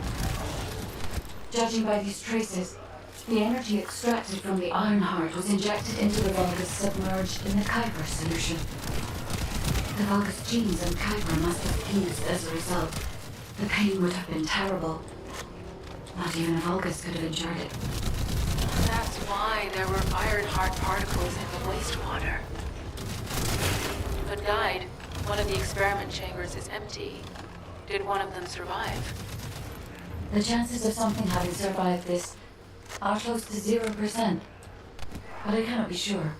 Judging by these traces, the energy extracted from the Ironheart was injected into the Vulgus submerged in the Kuiper solution. The Vulgus genes and Kuiper must have fused as a result. The pain would have been terrible. Not even a Vulgus could have endured it. That's why there were Ironheart particles in the wastewater. But Guide, one of the experiment chambers is empty. Did one of them survive? The chances of something having survived this are close to 0%, but I cannot be sure.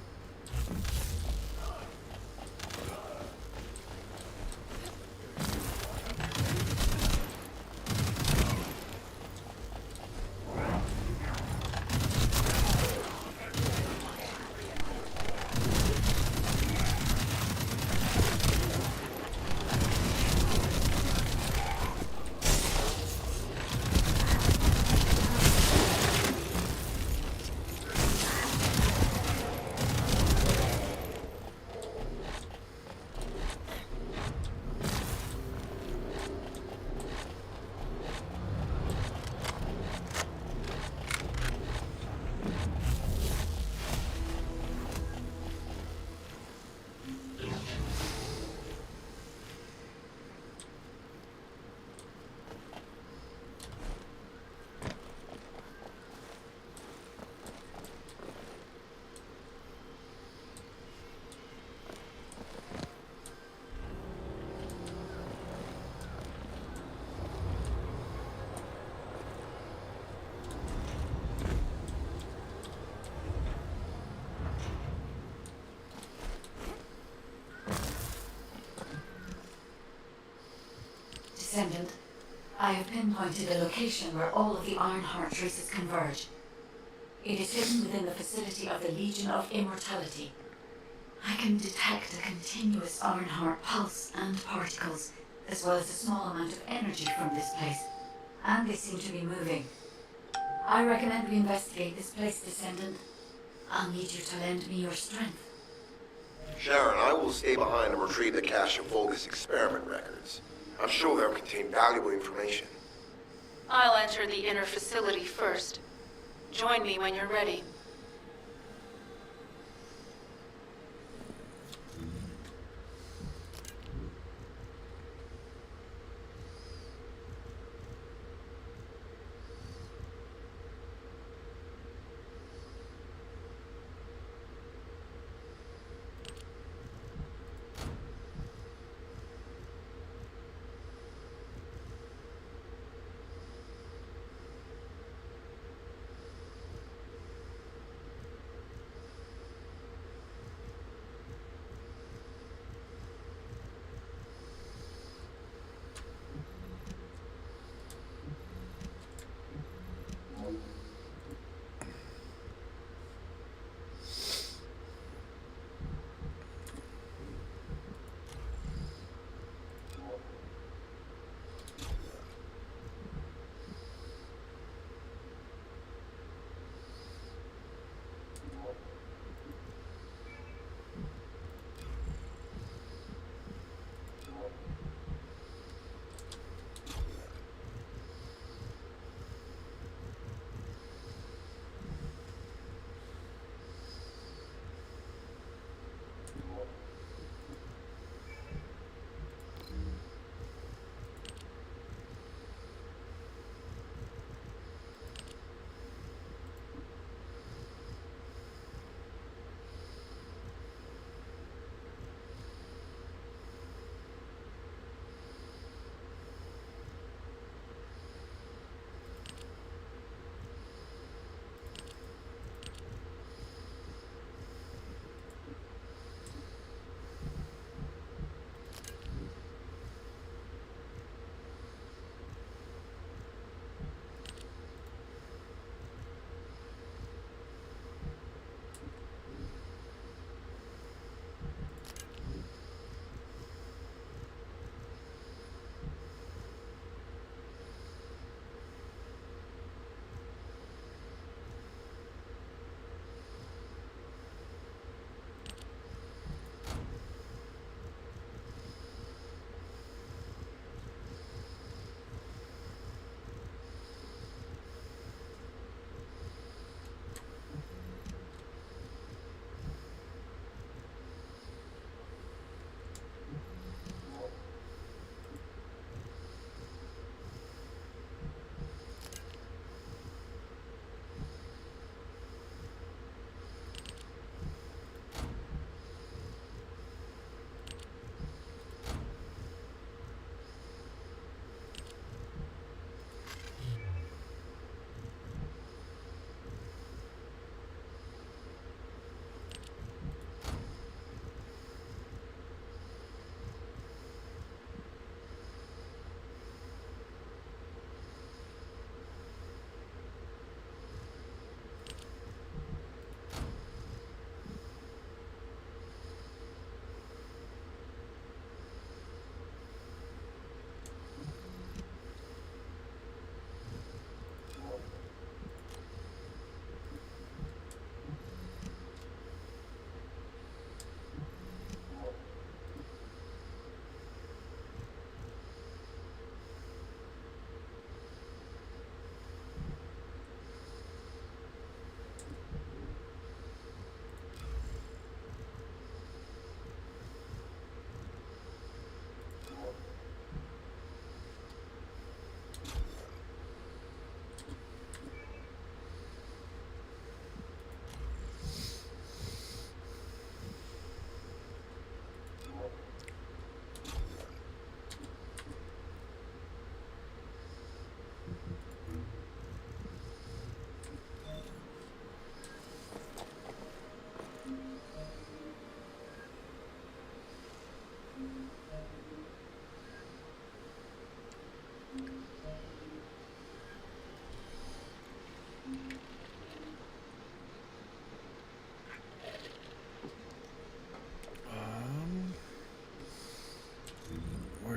Descendant, I have pinpointed a location where all of the Ironheart traces converge. It is hidden within the facility of the Legion of Immortality. I can detect a continuous Ironheart pulse and particles, as well as a small amount of energy from this place. And they seem to be moving. I recommend we investigate this place, Descendant. I'll need you to lend me your strength. Sharon, I will stay behind and retrieve the cache of Vulgus experiment records. I'm sure they'll contain valuable information. I'll enter the inner facility first. Join me when you're ready.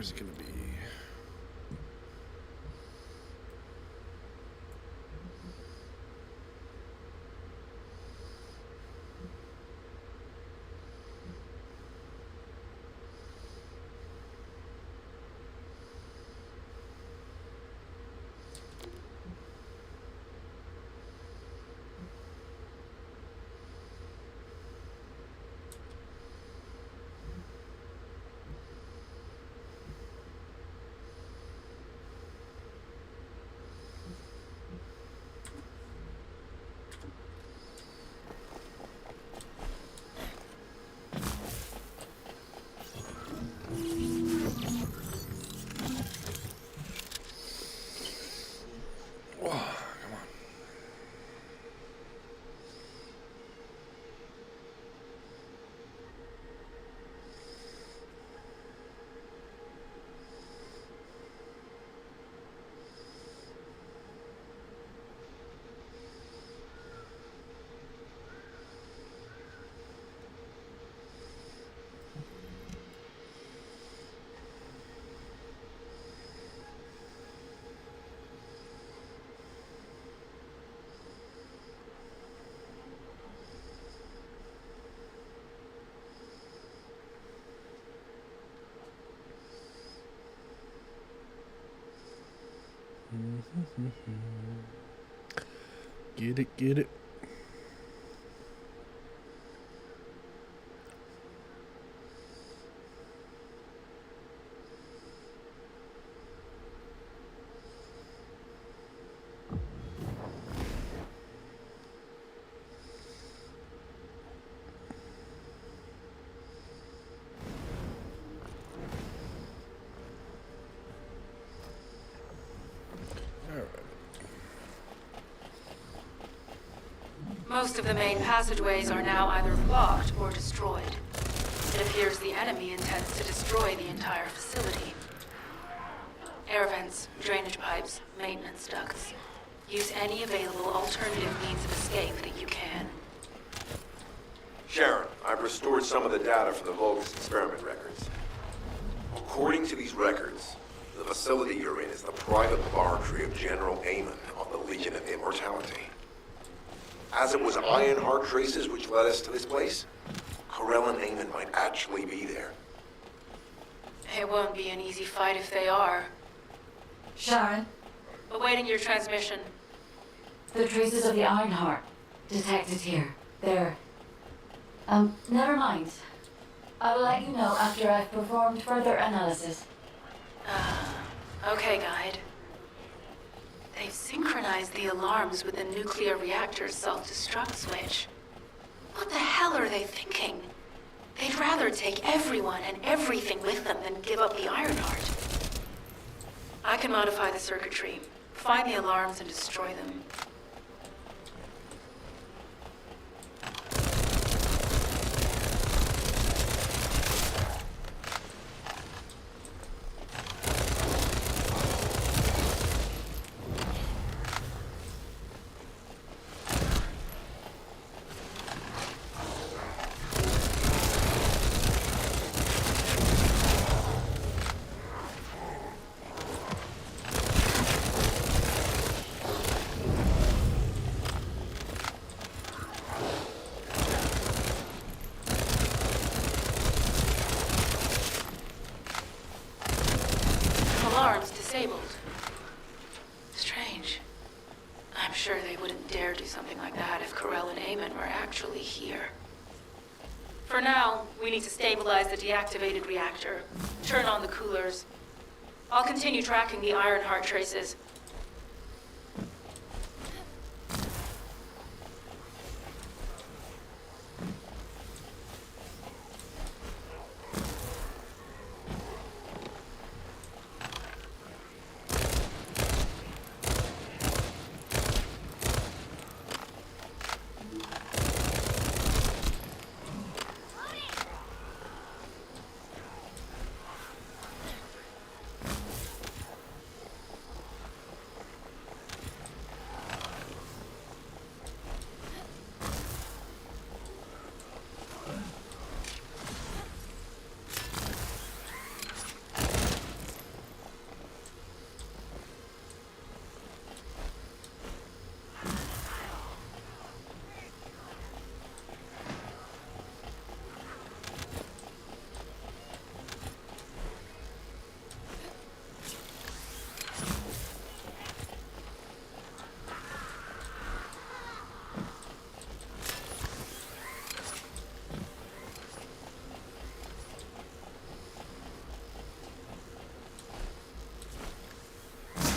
Where's it gonna be? Get it, get it. Most of the main passageways are now either blocked or destroyed. It appears the enemy intends to destroy the entire facility. Air vents, drainage pipes, maintenance ducts. Use any available alternative means of escape that you can. Sharon, I've restored some of the data from the Vulgus experiment records. According to these records, the facility you're in is the private laboratory of General Amon of the Legion of Immortality. As it was Ironheart traces which led us to this place, Corell and Amon might actually be there. It won't be an easy fight if they are. Sharon, Awaiting your transmission. the traces of the Ironheart detected here. They're... never mind. I will let you know after I've performed further analysis. Okay, Guide. They've synchronized the alarms with the nuclear reactor's self-destruct switch. What the hell are they thinking? They'd rather take everyone and everything with them than give up the Ironheart. I can modify the circuitry, find the alarms and destroy them. Alarms disabled. Strange. I'm sure they wouldn't dare do something like that if Corell and Amon were actually here. For now, we need to stabilize the deactivated reactor, turn on the coolers. I'll continue tracking the Ironheart traces.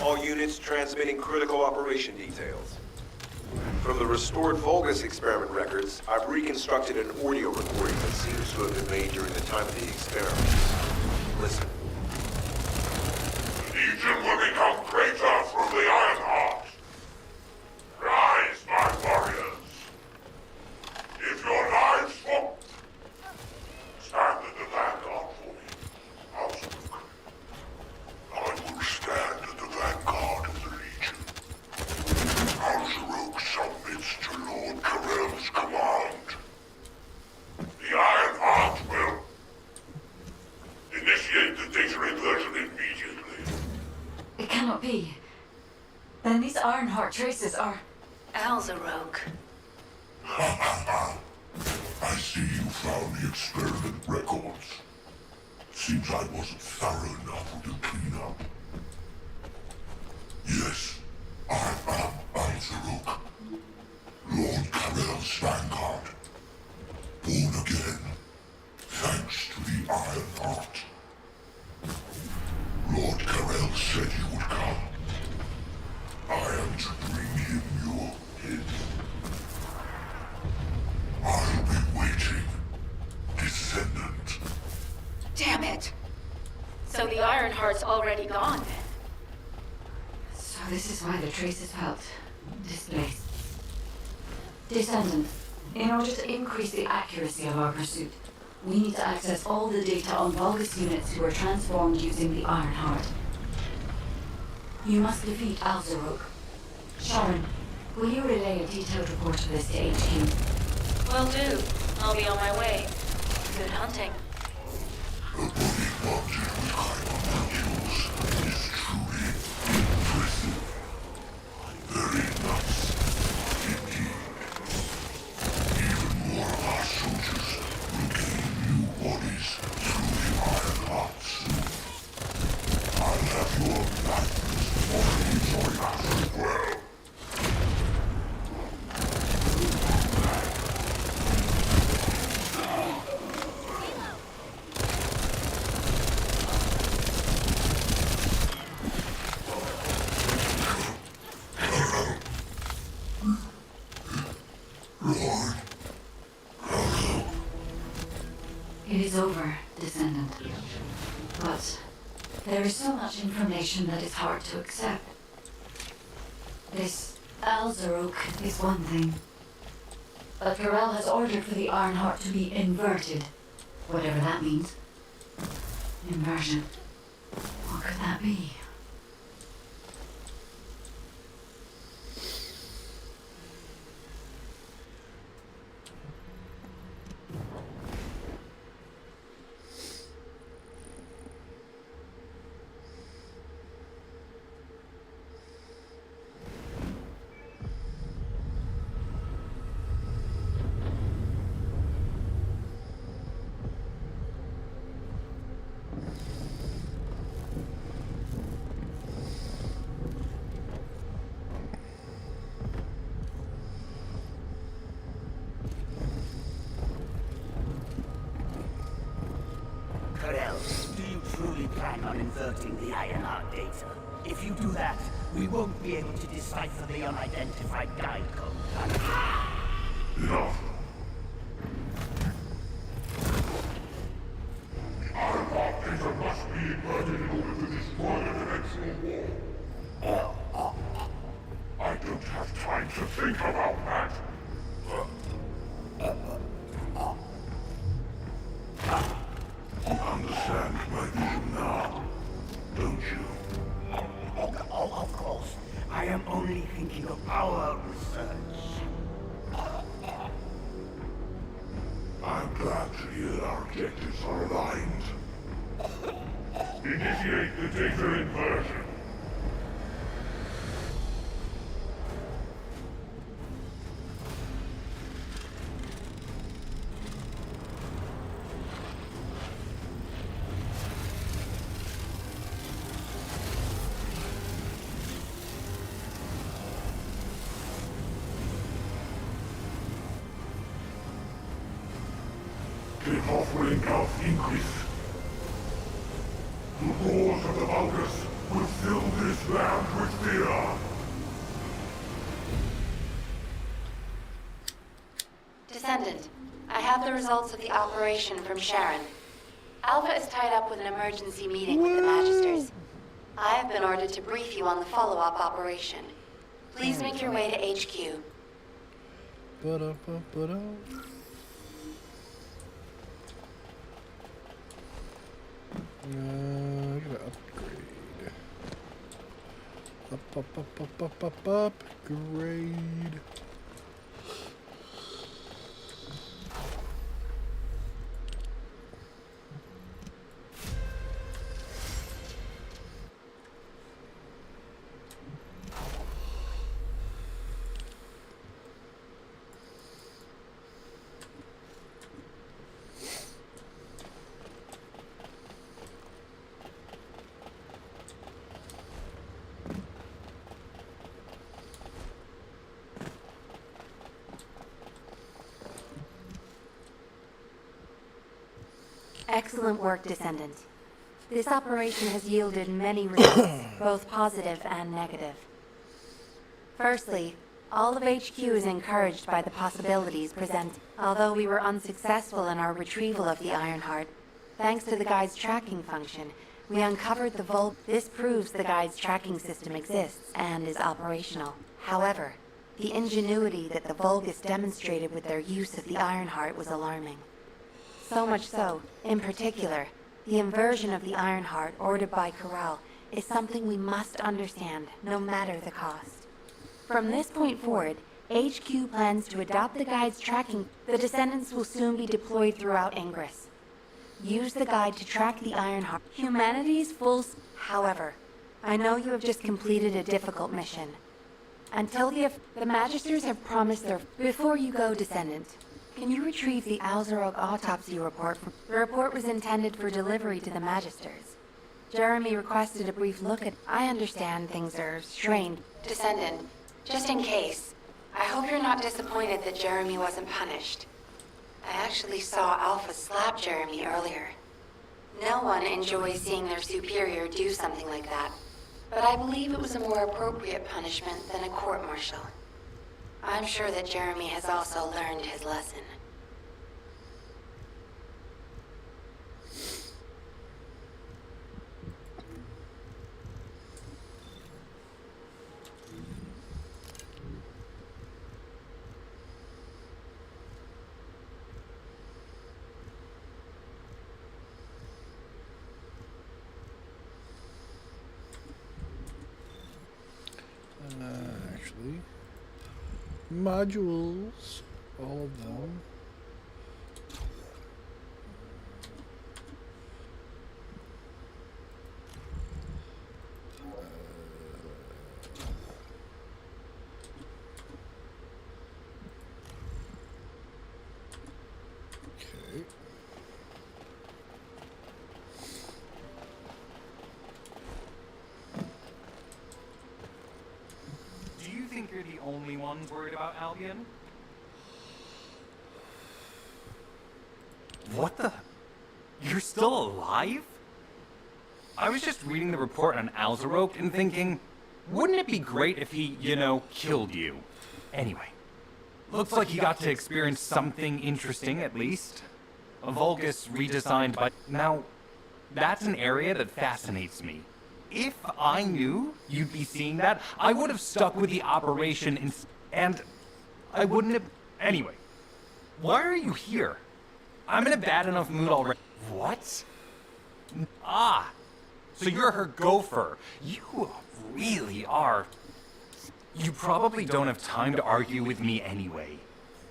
All units transmitting critical operation details. From the restored Vulgus experiment records, I've reconstructed an audio recording that seems to have been made during the time of the experiments. Listen. The Legion will become greater through the Iron Heart. Rise, my warriors. If your lives fall, stand at the vanguard for me, Alzaruk. I will stand at the vanguard of the Legion. Alzaruk submits to Lord Karel's command. The Iron Heart will initiate the data inversion immediately. It cannot be. Then these Ironheart traces are... Alzarok. I see you found the experiment records. Seems I wasn't thorough enough with the cleanup. Yes, I am Alzaruk, Lord Karel's vanguard. Born again, thanks to the Iron Heart. Lord Karel said you would come. I am to bring him your hit. I'll be waiting, Descendant. Damn it! So the Ironheart's already gone. So this is why the traces felt displaced. Descendant, in order to increase the accuracy of our pursuit, we need to access all the data on Vulgus units who were transformed using the Ironheart. You must defeat Alzaruk. Sharon, will you relay a detailed report of this to HQ? Will do. I'll be on my way. Good hunting. A body bonded with Chiron molecules is truly impressive. Very nuts, indeed. Even more of our soldiers will gain new bodies through the Iron Heart soon. I'll have your likeness already join us as well. It is over, Descendant. But there is so much information that is hard to accept. This Alzaruk is one thing. But Karel has ordered for the Ironheart to be inverted. Whatever that means. Inversion. What could that be? Karel, do you truly plan on inverting the Ironheart data? If you do that, we won't be able to decipher the unidentified guide code. Enough. The Ironheart data must be inverted in order to destroy the dimensional wall. I don't have time to think about that. You understand my vision now, don't you? Oh, of course. I am only thinking of our research. I'm glad to hear our objectives are aligned. Initiate the data inversion. Takeoff will engulf increase. The roars of the Vulgus will fill this land with fear. Descendant, I have the results of the operation from Sharon. Alpha is tied up with an emergency meeting with the Magisters. I have been ordered to brief you on the follow-up operation. Please make your way to HQ. Ba-da-ba-ba-da. I gotta upgrade. Upgrade. Excellent work, Descendant. This operation has yielded many results, both positive and negative. Firstly, all of HQ is encouraged by the possibilities presented. Although we were unsuccessful in our retrieval of the Ironheart, thanks to the guide's tracking function, we uncovered the Vulg. This proves the guide's tracking system exists and is operational. However, the ingenuity that the Vulgus demonstrated with their use of the Ironheart was alarming. So much so, in particular, the inversion of the Ironheart ordered by Corral is something we must understand, no matter the cost. From this point forward, HQ plans to adopt the guide's tracking. The Descendants will soon be deployed throughout Ingress. Use the guide to track the Ironheart. Humanity's However, I know you have just completed a difficult mission. Until the Magisters have promised their... Before you go, Descendant, can you retrieve the Alzarog autopsy report? The report was intended for delivery to the Magisters. Jeremy requested a brief look at... I understand things are strained. Descendant, just in case, I hope you're not disappointed that Jeremy wasn't punished. I actually saw Alpha slap Jeremy earlier. No one enjoys seeing their superior do something like that, but I believe it was a more appropriate punishment than a court-martial. I'm sure that Jeremy has also learned his lesson. Actually, modules, all of them. Okay. Do you think you're the only one worried about Albion? What the? You're still alive? I was just reading the report on Alzarok and thinking, wouldn't it be great if he, killed you? Anyway, looks like you got to experience something interesting at least. A Vulgus redesigned by... Now, that's an area that fascinates me. If I knew you'd be seeing that, I would have stuck with the operation and I wouldn't have... Anyway, why are you here? I'm in a bad enough mood already. What? Ah, so you're her gopher. You really are... You probably don't have time to argue with me anyway.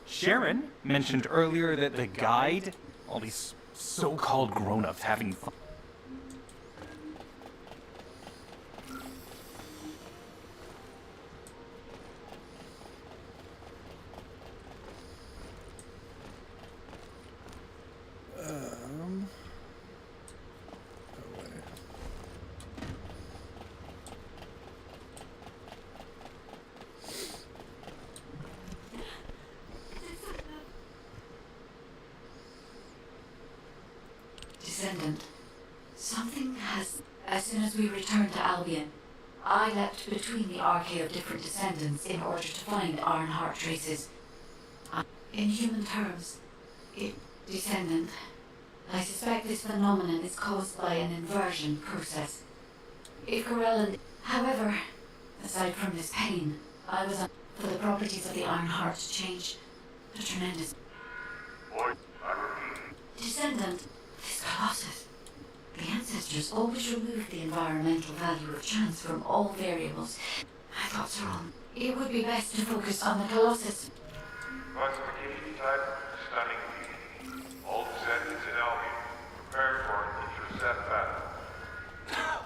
Sharon mentioned earlier that the guide, all these so-called grown-ups having fun. Descendant, something has As soon as we returned to Albion, I leapt between the arcade of different descendants in order to find Ironheart traces. In human terms, Descendant. I suspect this phenomenon is caused by an inversion process. If Corellan... However, aside from this pain, I was for the properties of the Ironheart to change. A tremendous... Descendant, this Colossus. The ancestors always removed the environmental value of chance from all variables. I thought so wrong. It would be best to focus on the Colossus. Classification type, stunning. All descendants in Albion. Prepare for an intercept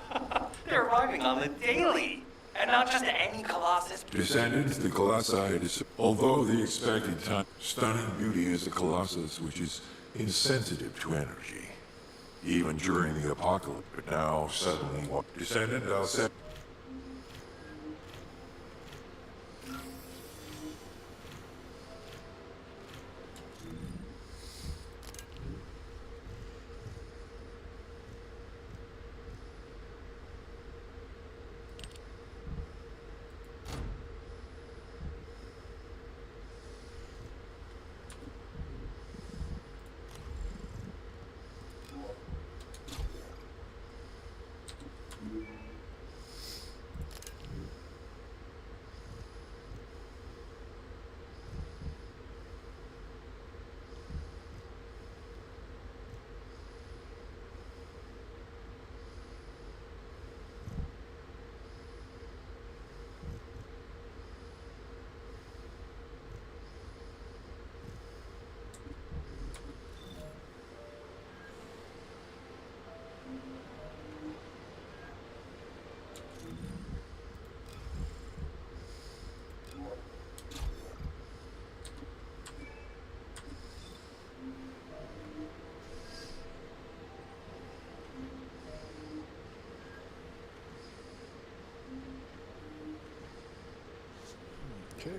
battle. They're arriving on the daily, and not just any Colossus. Descendants, the Colossi, although the expected time, stunning beauty is a Colossus which is insensitive to energy. Even during the apocalypse, but now suddenly what? Descendant, I'll set. Okay.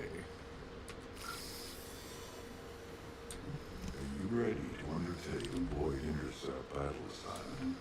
Are you ready to undertake a void intercept battle assignment?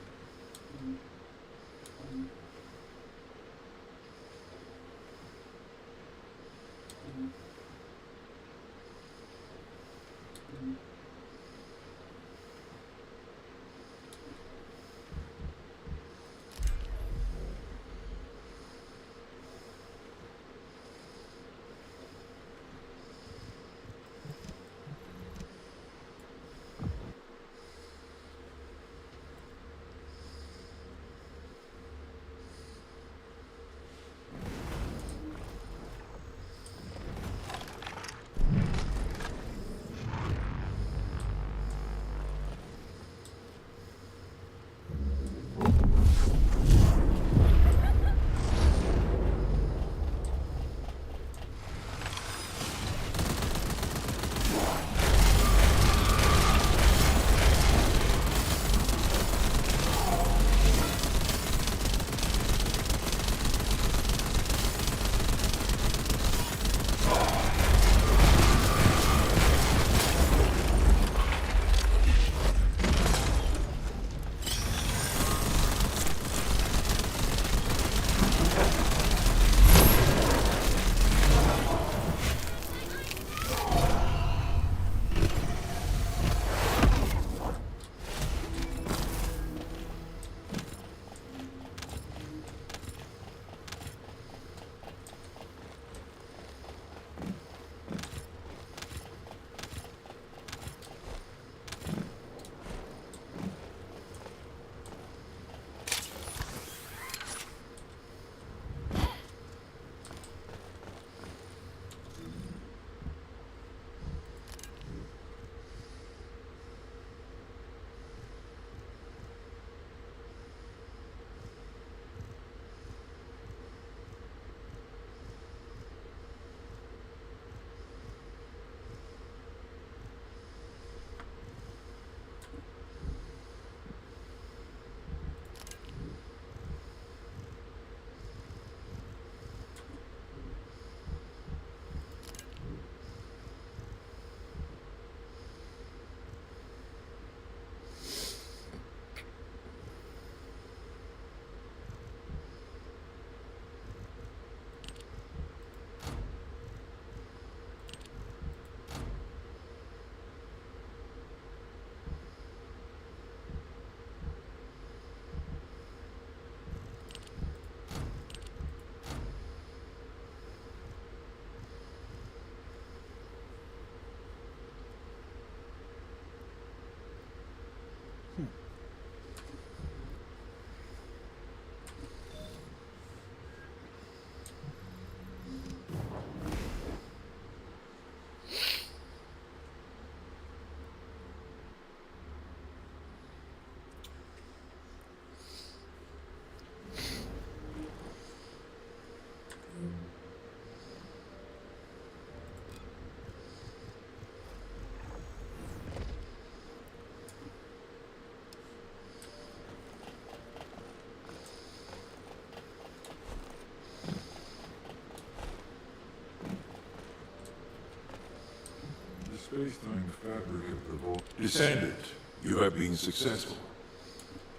space-time fabric of the vault. Descendant, you have been successful.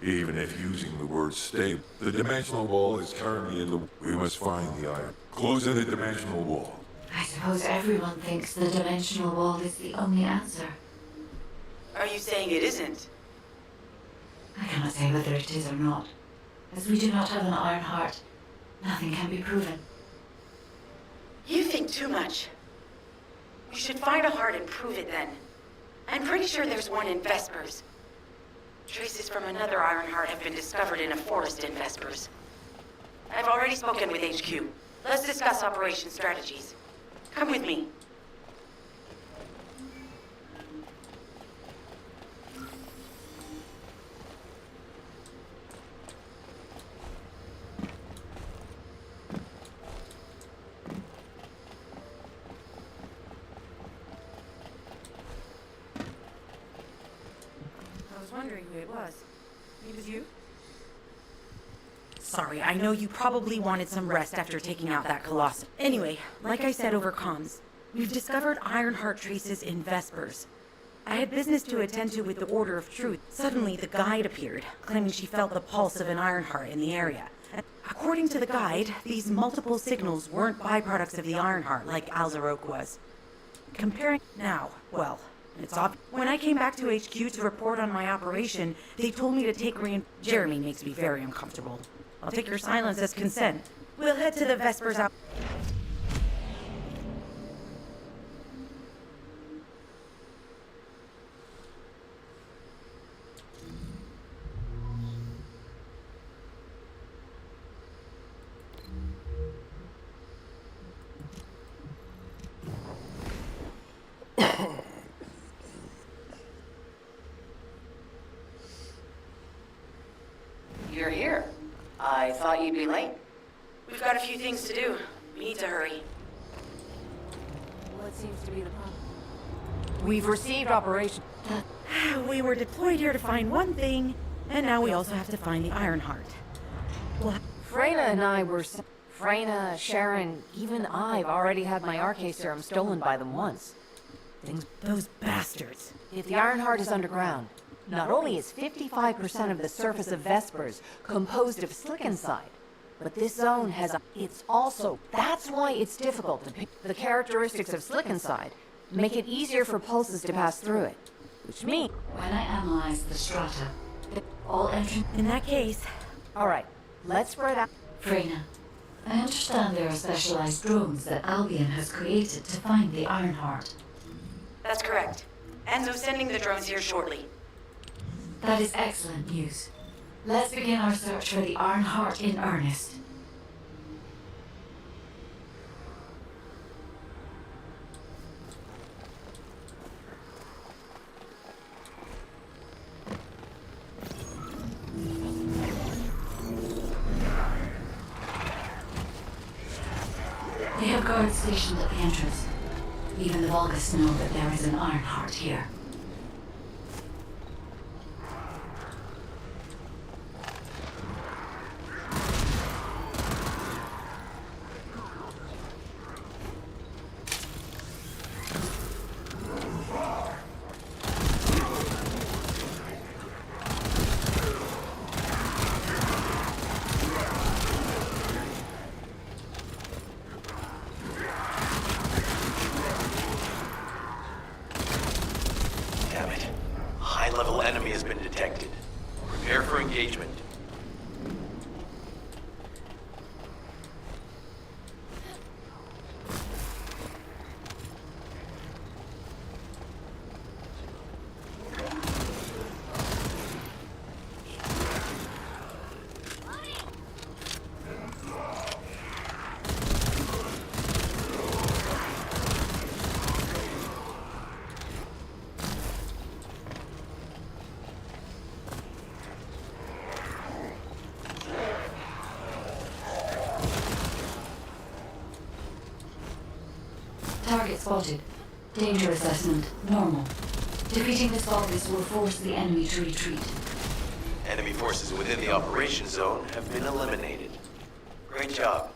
Even if using the word stable, the dimensional wall is currently in the... We must find the iron. Closing the dimensional wall. I suppose everyone thinks the dimensional wall is the only answer. Are you saying it isn't? I cannot say whether it is or not. As we do not have an iron heart, nothing can be proven. You think too much. We should find a heart and prove it then. I'm pretty sure there's one in Vespers. Traces from another iron heart have been discovered in a forest in Vespers. I've already spoken with HQ. Let's discuss operation strategies. Come with me. I was wondering who it was. It was you? Sorry, I know you probably wanted some rest after taking out that Colossus. Anyway, like I said over comms, we've discovered Ironheart traces in Vespers. I had business to attend to with the Order of Truth. Suddenly, the guide appeared, claiming she felt the pulse of an Ironheart in the area. According to the guide, these multiple signals weren't byproducts of the Ironheart like Alzarok was. Comparing now, well, it's obvious. When I came back to HQ to report on my operation, they told me to take Jeremy makes me very uncomfortable. I'll take your silence as consent. We'll head to the Vespers out. You're here. I thought you'd be late. We've got a few things to do. We need to hurry. What seems to be the problem? We've received operation. We were deployed here to find one thing, and now we also have to find the Ironheart. Freyna and I were... Freyna, Sharon, even I've already had my RK serum stolen by them once. Those bastards. If the Ironheart is underground, not only is 55% of the surface of Vespers composed of slickenside, but this zone has it's also... That's why it's difficult to pick the characteristics of slickenside, make it easier for pulses to pass through it. Which means... When I analyze the strata, all entrance... In that case... Alright, let's spread out... Freyna, I understand there are specialized drones that Albion has created to find the Ironheart. That's correct. Enzo's sending the drones here shortly. That is excellent news. Let's begin our search for the Ironheart in earnest. They have guards stationed at the entrance. Even the Vulgus know that there is an Ironheart here. High-level enemy has been detected. Prepare for engagement. Target spotted. Danger assessment, normal. Defeating this Vulgus will force the enemy to retreat. Enemy forces within the operation zone have been eliminated. Great job.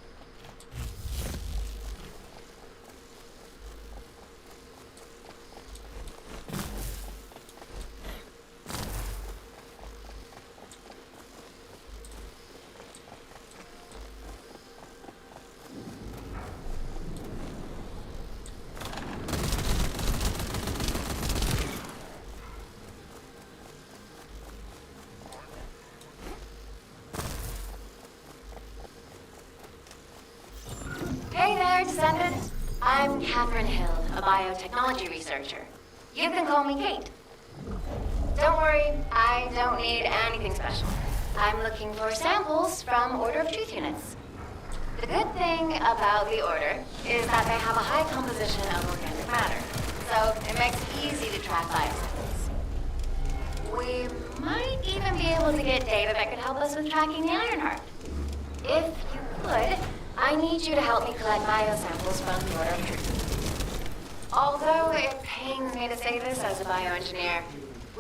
there, Descendant. I'm Catherine Hill, a biotechnology researcher. You can call me Kate. Don't worry, I don't need anything special. I'm looking for samples from Order of Truth units. The good thing about the Order is that they have a high composition of organic matter, so it makes it easy to track biosamples. We might even be able to get data that could help us with tracking the Ironheart. If you could, I need you to help me collect biosamples from the Order of Truth. Although it pains me to say this as a bioengineer,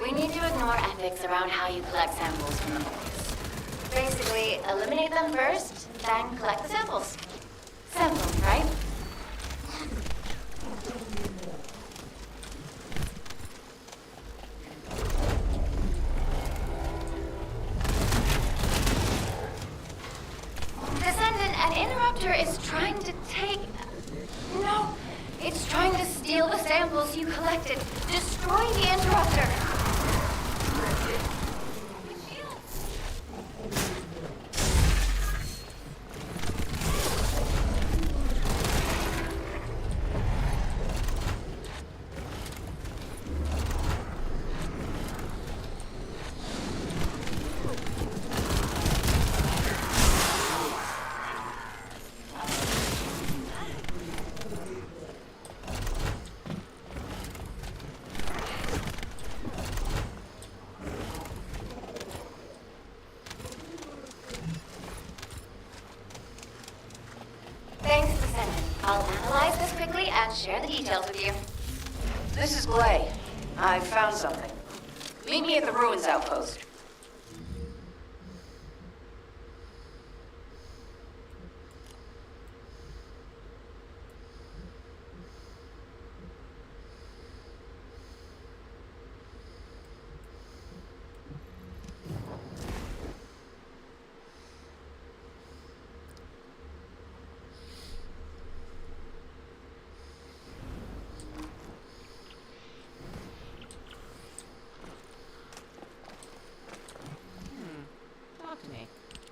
we need to ignore ethics around how you collect samples from the Vulgus. Basically, eliminate them first, then collect the samples. Simple, right? Descendant, an interrupter is trying to take... No, it's trying to steal the samples you collected. Destroy the interrupter. Thanks, Descendant. I'll analyze this quickly and share the details with you. This is Glay. I've found something. Meet me at the Ruins Outpost.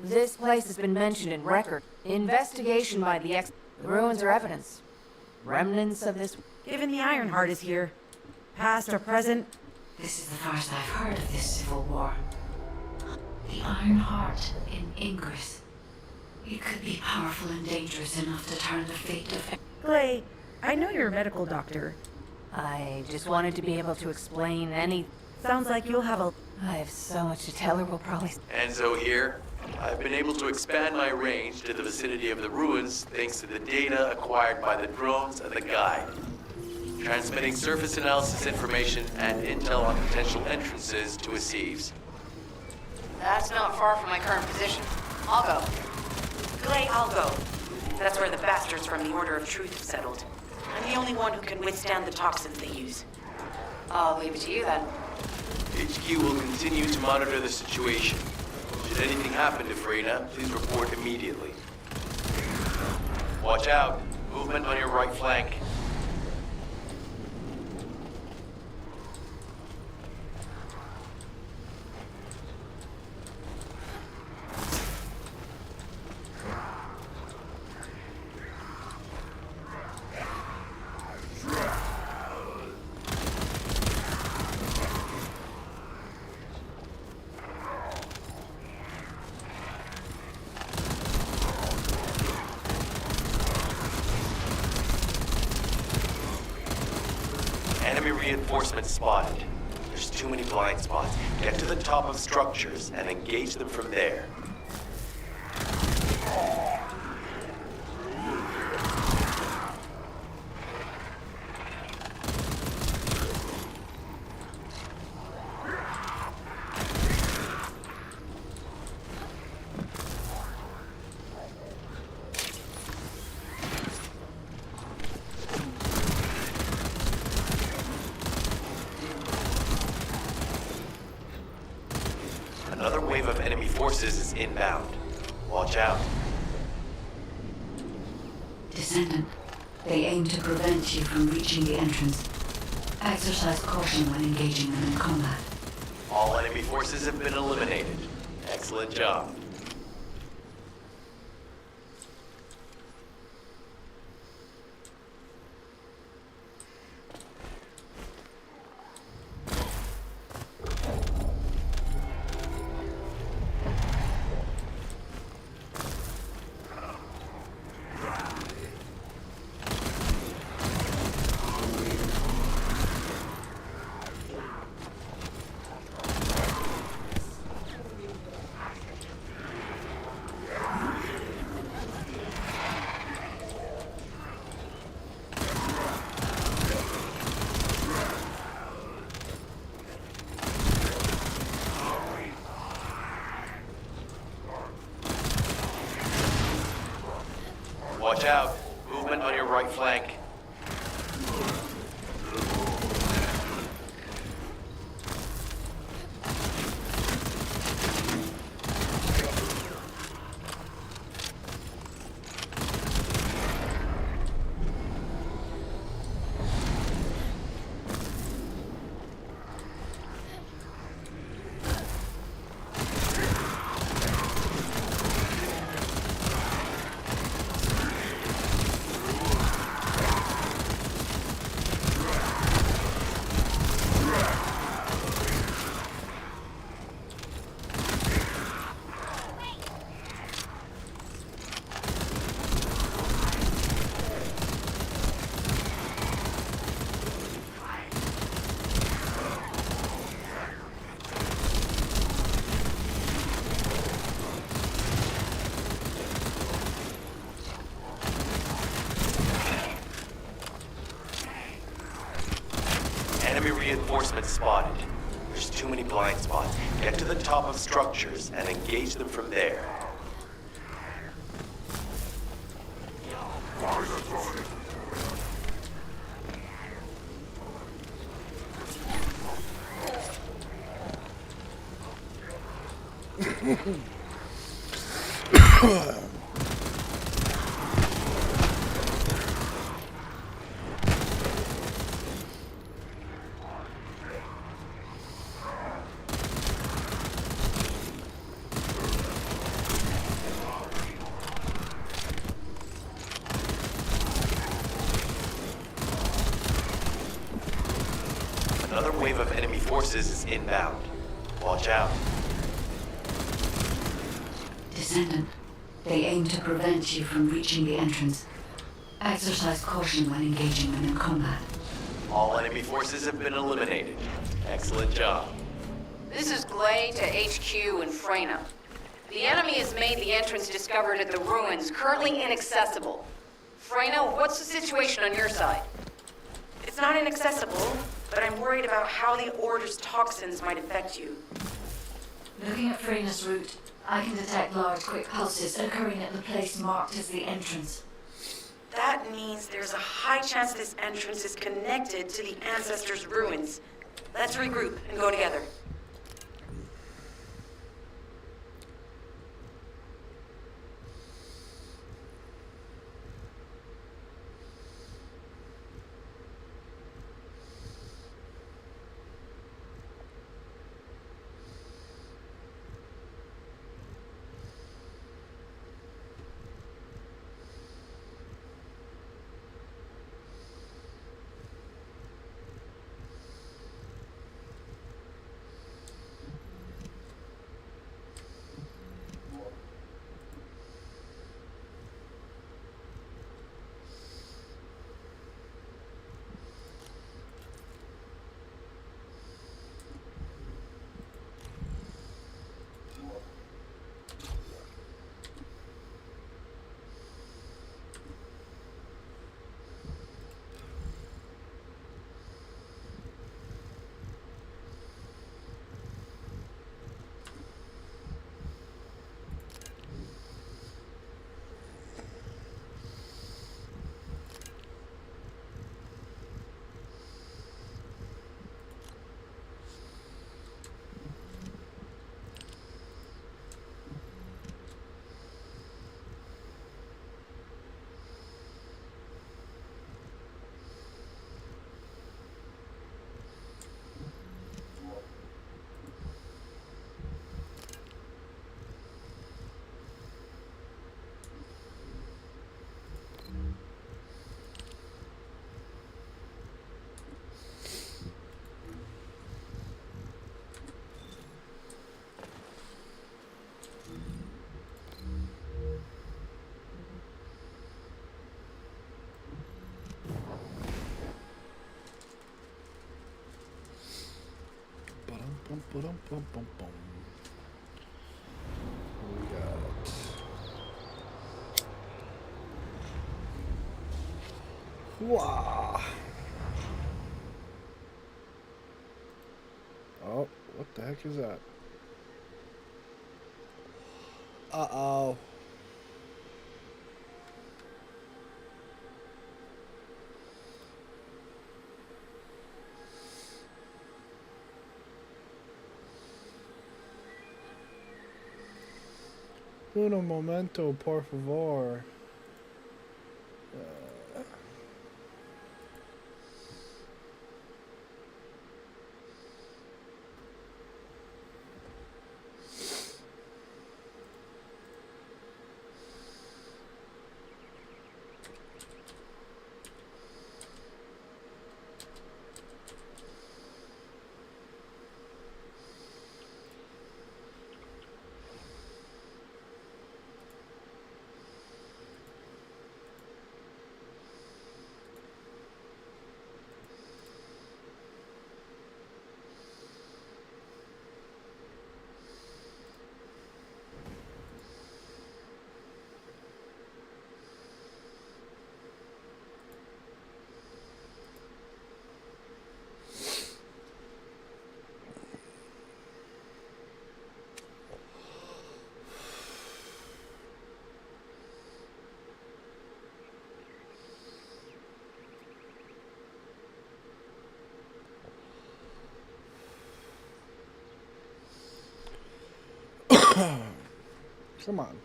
This place has been mentioned in record. Investigation by the The ruins are evidence. Remnants of this... Given the Ironheart is here, past or present... This is the first I've heard of this civil war. The Ironheart in Ingress. It could be powerful and dangerous enough to turn the fate of... Glay, I know you're a medical doctor. I just wanted to be able to explain any... Sounds like you'll have a... I have so much to tell her, we'll probably... Enzo here. I've been able to expand my range to the vicinity of the ruins thanks to the data acquired by the drones and the guide. Transmitting surface analysis information and intel on potential entrances to Aceves. That's not far from my current position. I'll go. Glay, I'll go. That's where the bastards from the Order of Truth have settled. I'm the only one who can withstand the toxins they use. I'll leave it to you then. HQ will continue to monitor the situation. Should anything happen to Freyna, please report immediately. Watch out. Movement on your right flank. Enemy reinforcements spotted. There's too many blind spots. Get to the top of structures and engage them from there. Another wave of enemy forces is inbound. Watch out. Descendant, they aim to prevent you from reaching the entrance. Exercise caution when engaging them in combat. All enemy forces have been eliminated. Excellent job. Watch out. Movement on your right flank. Enemy reinforcements spotted. There's too many blind spots. Get to the top of structures and engage them from there. Another wave of enemy forces is inbound. Watch out. Descendant, they aim to prevent you from reaching the entrance. Exercise caution when engaging them in combat. All enemy forces have been eliminated. Excellent job. This is Glade to HQ in Freyna. The enemy has made the entrance discovered at the ruins currently inaccessible. Freyna, what's the situation on your side? It's not inaccessible, but I'm worried about how the Order's toxins might affect you. Looking at Freyna's route, I can detect large quick pulses occurring at the place marked as the entrance. That means there's a high chance this entrance is connected to the Ancestors' ruins. Let's regroup and go together. Ba-dum-bum-ba-dum-bum-bum-bum. We got... Wah! Oh, what the heck is that? Uh-oh. Uno momento, por favor. Come on.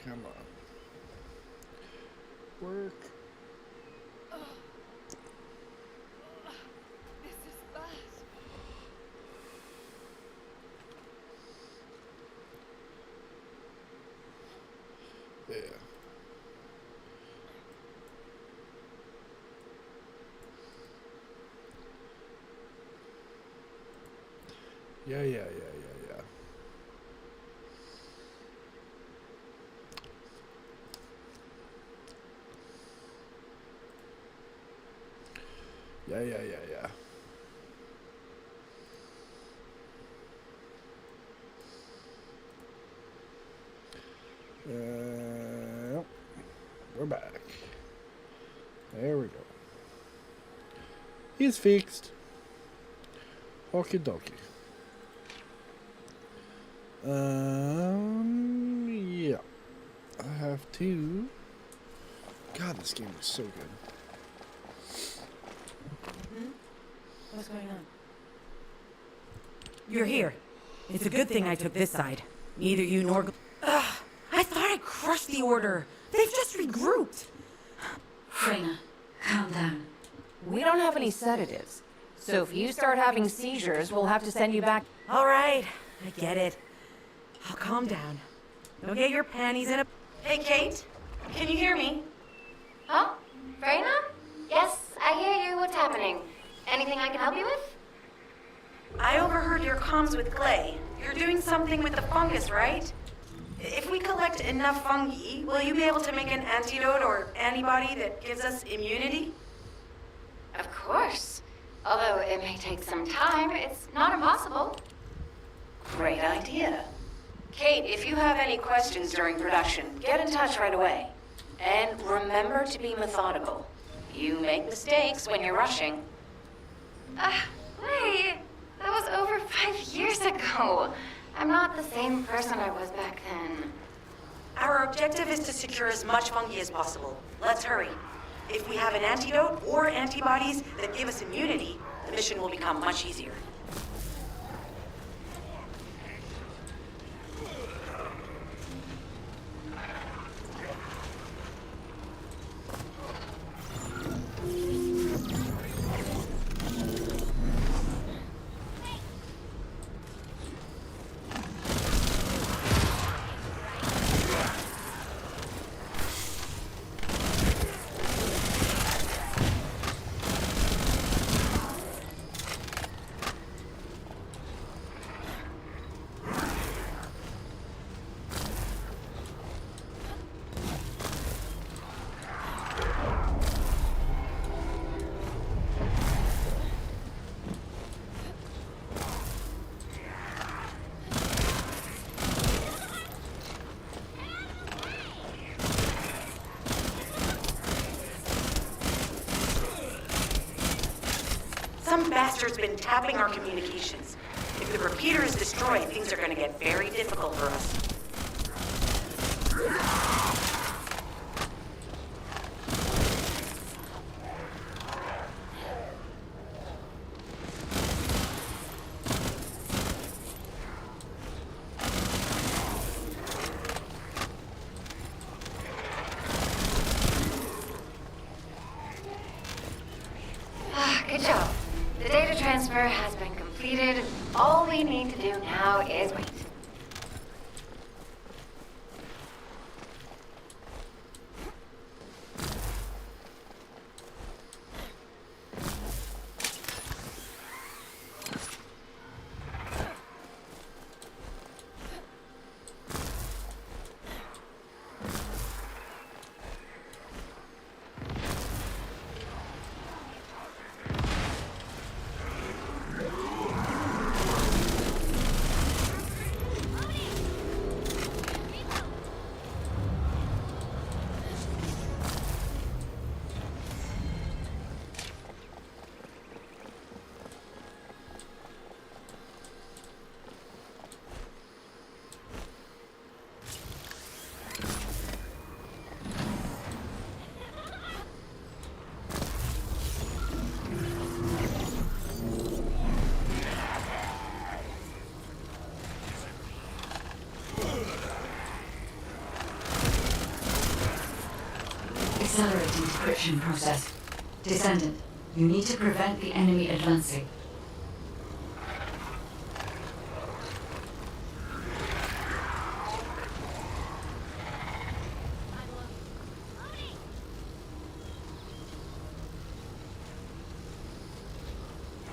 Come on. Work. This is bad. Yeah. Yeah. Yeah. We're back. There we go. He's fixed. Okie dokie. Yeah. I have to. God, this game is so good. What's going on? You're here. It's a good thing I took this side. Neither you nor... Ugh! I thought I crushed the Order. They've just regrouped. Freyna, calm down. We don't have any sedatives. So if you start having seizures, we'll have to send you back. All right. I get it. I'll calm down. Don't get your panties in a... Hey, Kate? Can you hear me? Huh? Freyna? Yes, I hear you. What's happening? Anything I can help you with? I overheard your comms with Glay. You're doing something with the fungus, right? If we collect enough fungi, will you be able to make an antidote or antibody that gives us immunity? Of course. Although it may take some time, it's not impossible. Great idea. Kate, if you have any questions during production, get in touch right away. And remember to be methodical. You make mistakes when you're rushing. Wait, that was over 5 years ago. I'm not the same person I was back then. Our objective is to secure as much fungi as possible. Let's hurry. If we have an antidote or antibodies that give us immunity, the mission will become much easier. Some bastard's been tapping our communications. If the repeater is destroyed, things are gonna get very difficult for us. Good job. The data transfer has been completed. All we need to do now is wait. Accelerating decryption process. Descendant, you need to prevent the enemy advancing.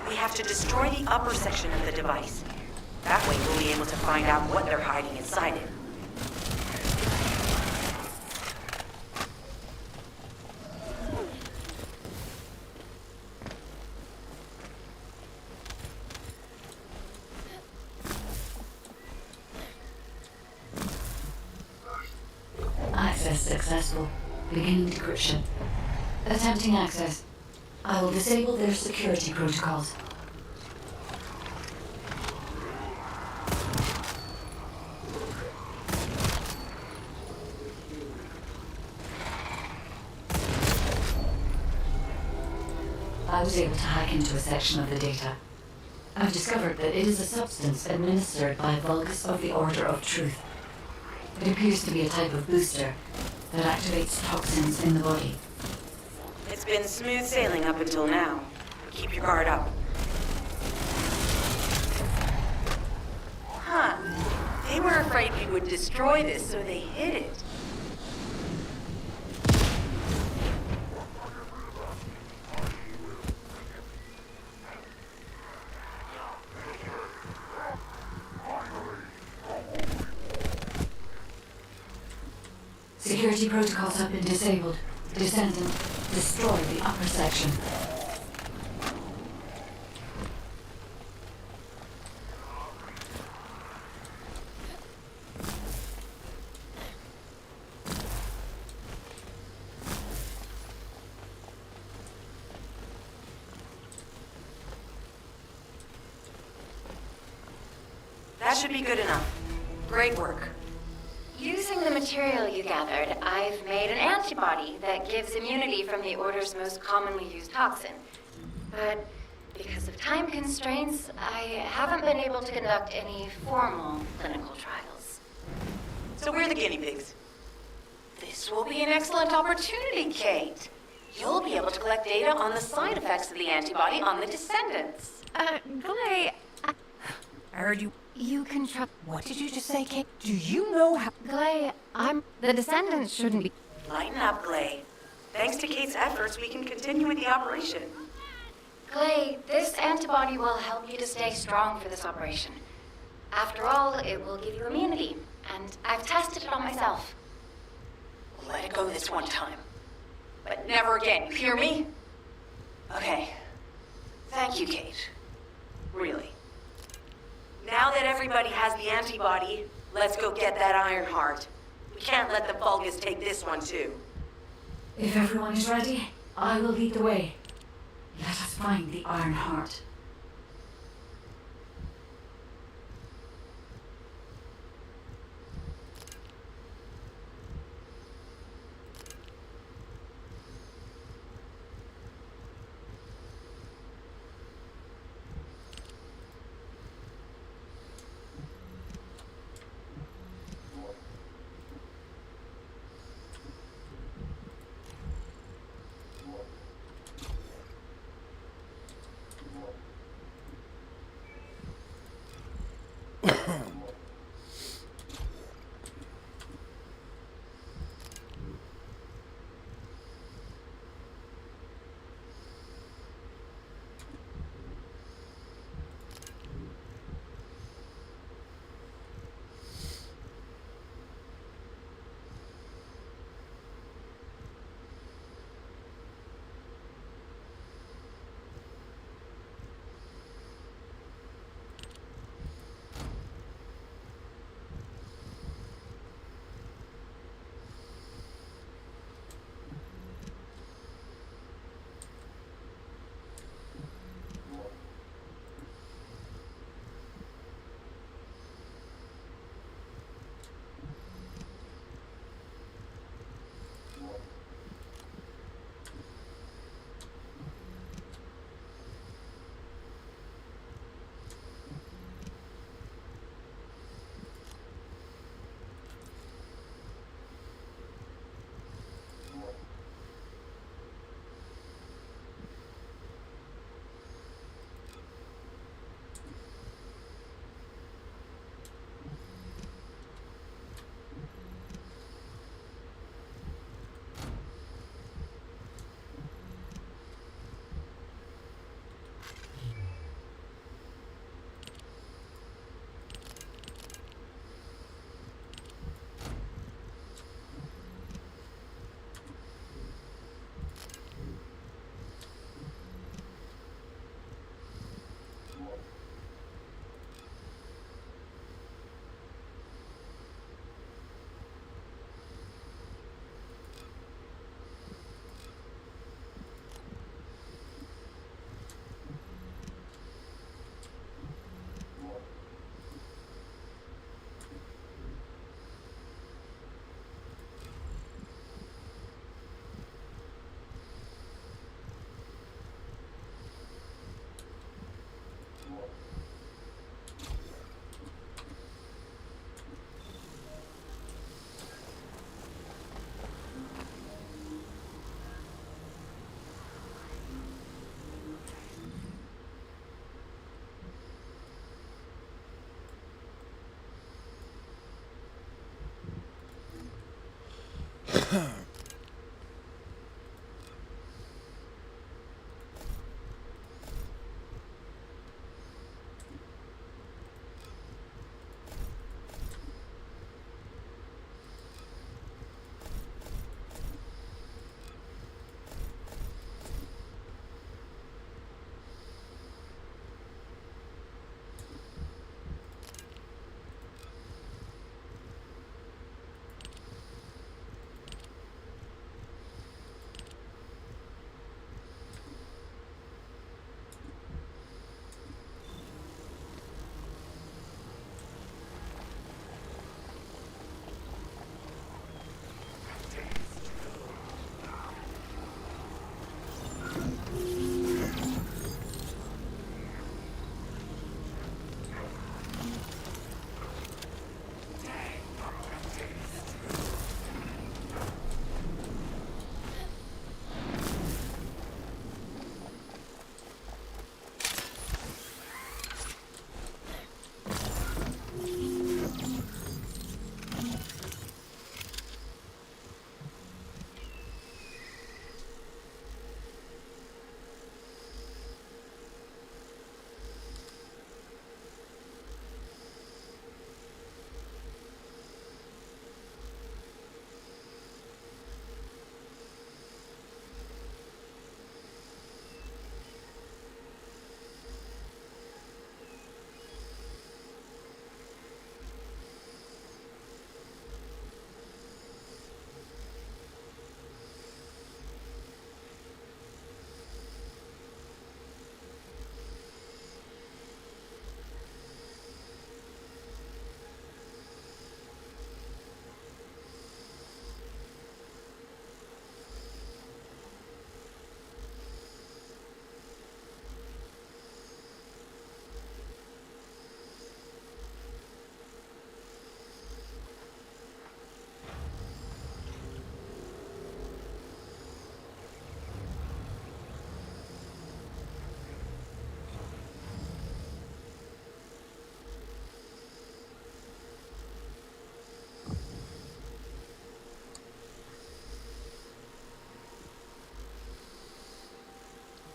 We have to destroy the upper section of the device. That way we'll be able to find out what they're hiding inside it. Access successful. Beginning decryption. Attempting access. I will disable their security protocols. I was able to hack into a section of the data. I've discovered that it is a substance administered by Vulgus of the Order of Truth. It appears to be a type of booster that activates toxins in the body. It's been smooth sailing up until now. Keep your guard up. Huh. They were afraid we would destroy this, so they hid it. Security protocols have been disabled. Descendant, destroy the upper section. That should be good enough. Great work. Using the material you gathered, I've made an antibody that gives immunity from the Order's most commonly used toxin. But because of time constraints, I haven't been able to conduct any formal clinical trials. So we're the guinea pigs. This will be an excellent opportunity, Kate. You'll be able to collect data on the side effects of the antibody on the Descendants. Glay, I heard you. you can trust. What did you just say, Kate? Do you know how... Glay, the Descendants shouldn't be. Lighten up, Glay. Thanks to Kate's efforts, we can continue with the operation. Glay, this antibody will help you to stay strong for this operation. After all, it will give you immunity, and I've tested it on myself. Let it go this one time. But never again, you hear me? Okay. Thank you, Kate. Really. Now that everybody has the antibody, let's go get that Iron Heart. We can't let the Vulgus take this one, too. If everyone is ready, I will lead the way. Let us find the Iron Heart.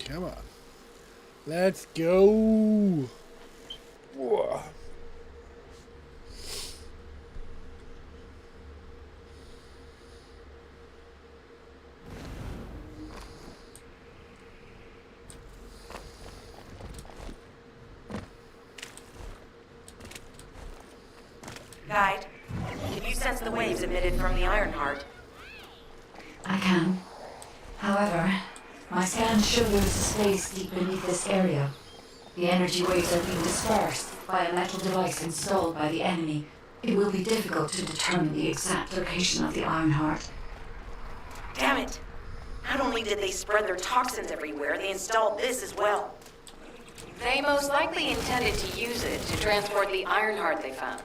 Come on. Let's go. Whoa. Guide, can you sense the waves emitted from the Ironheart? I can. However, my scans show there is a space deep beneath this area. The energy waves are being dispersed by a metal device installed by the enemy. It will be difficult to determine the exact location of the Ironheart. Damn it! Not only did they spread their toxins everywhere, they installed this as well. They most likely intended to use it to transport the Ironheart they found.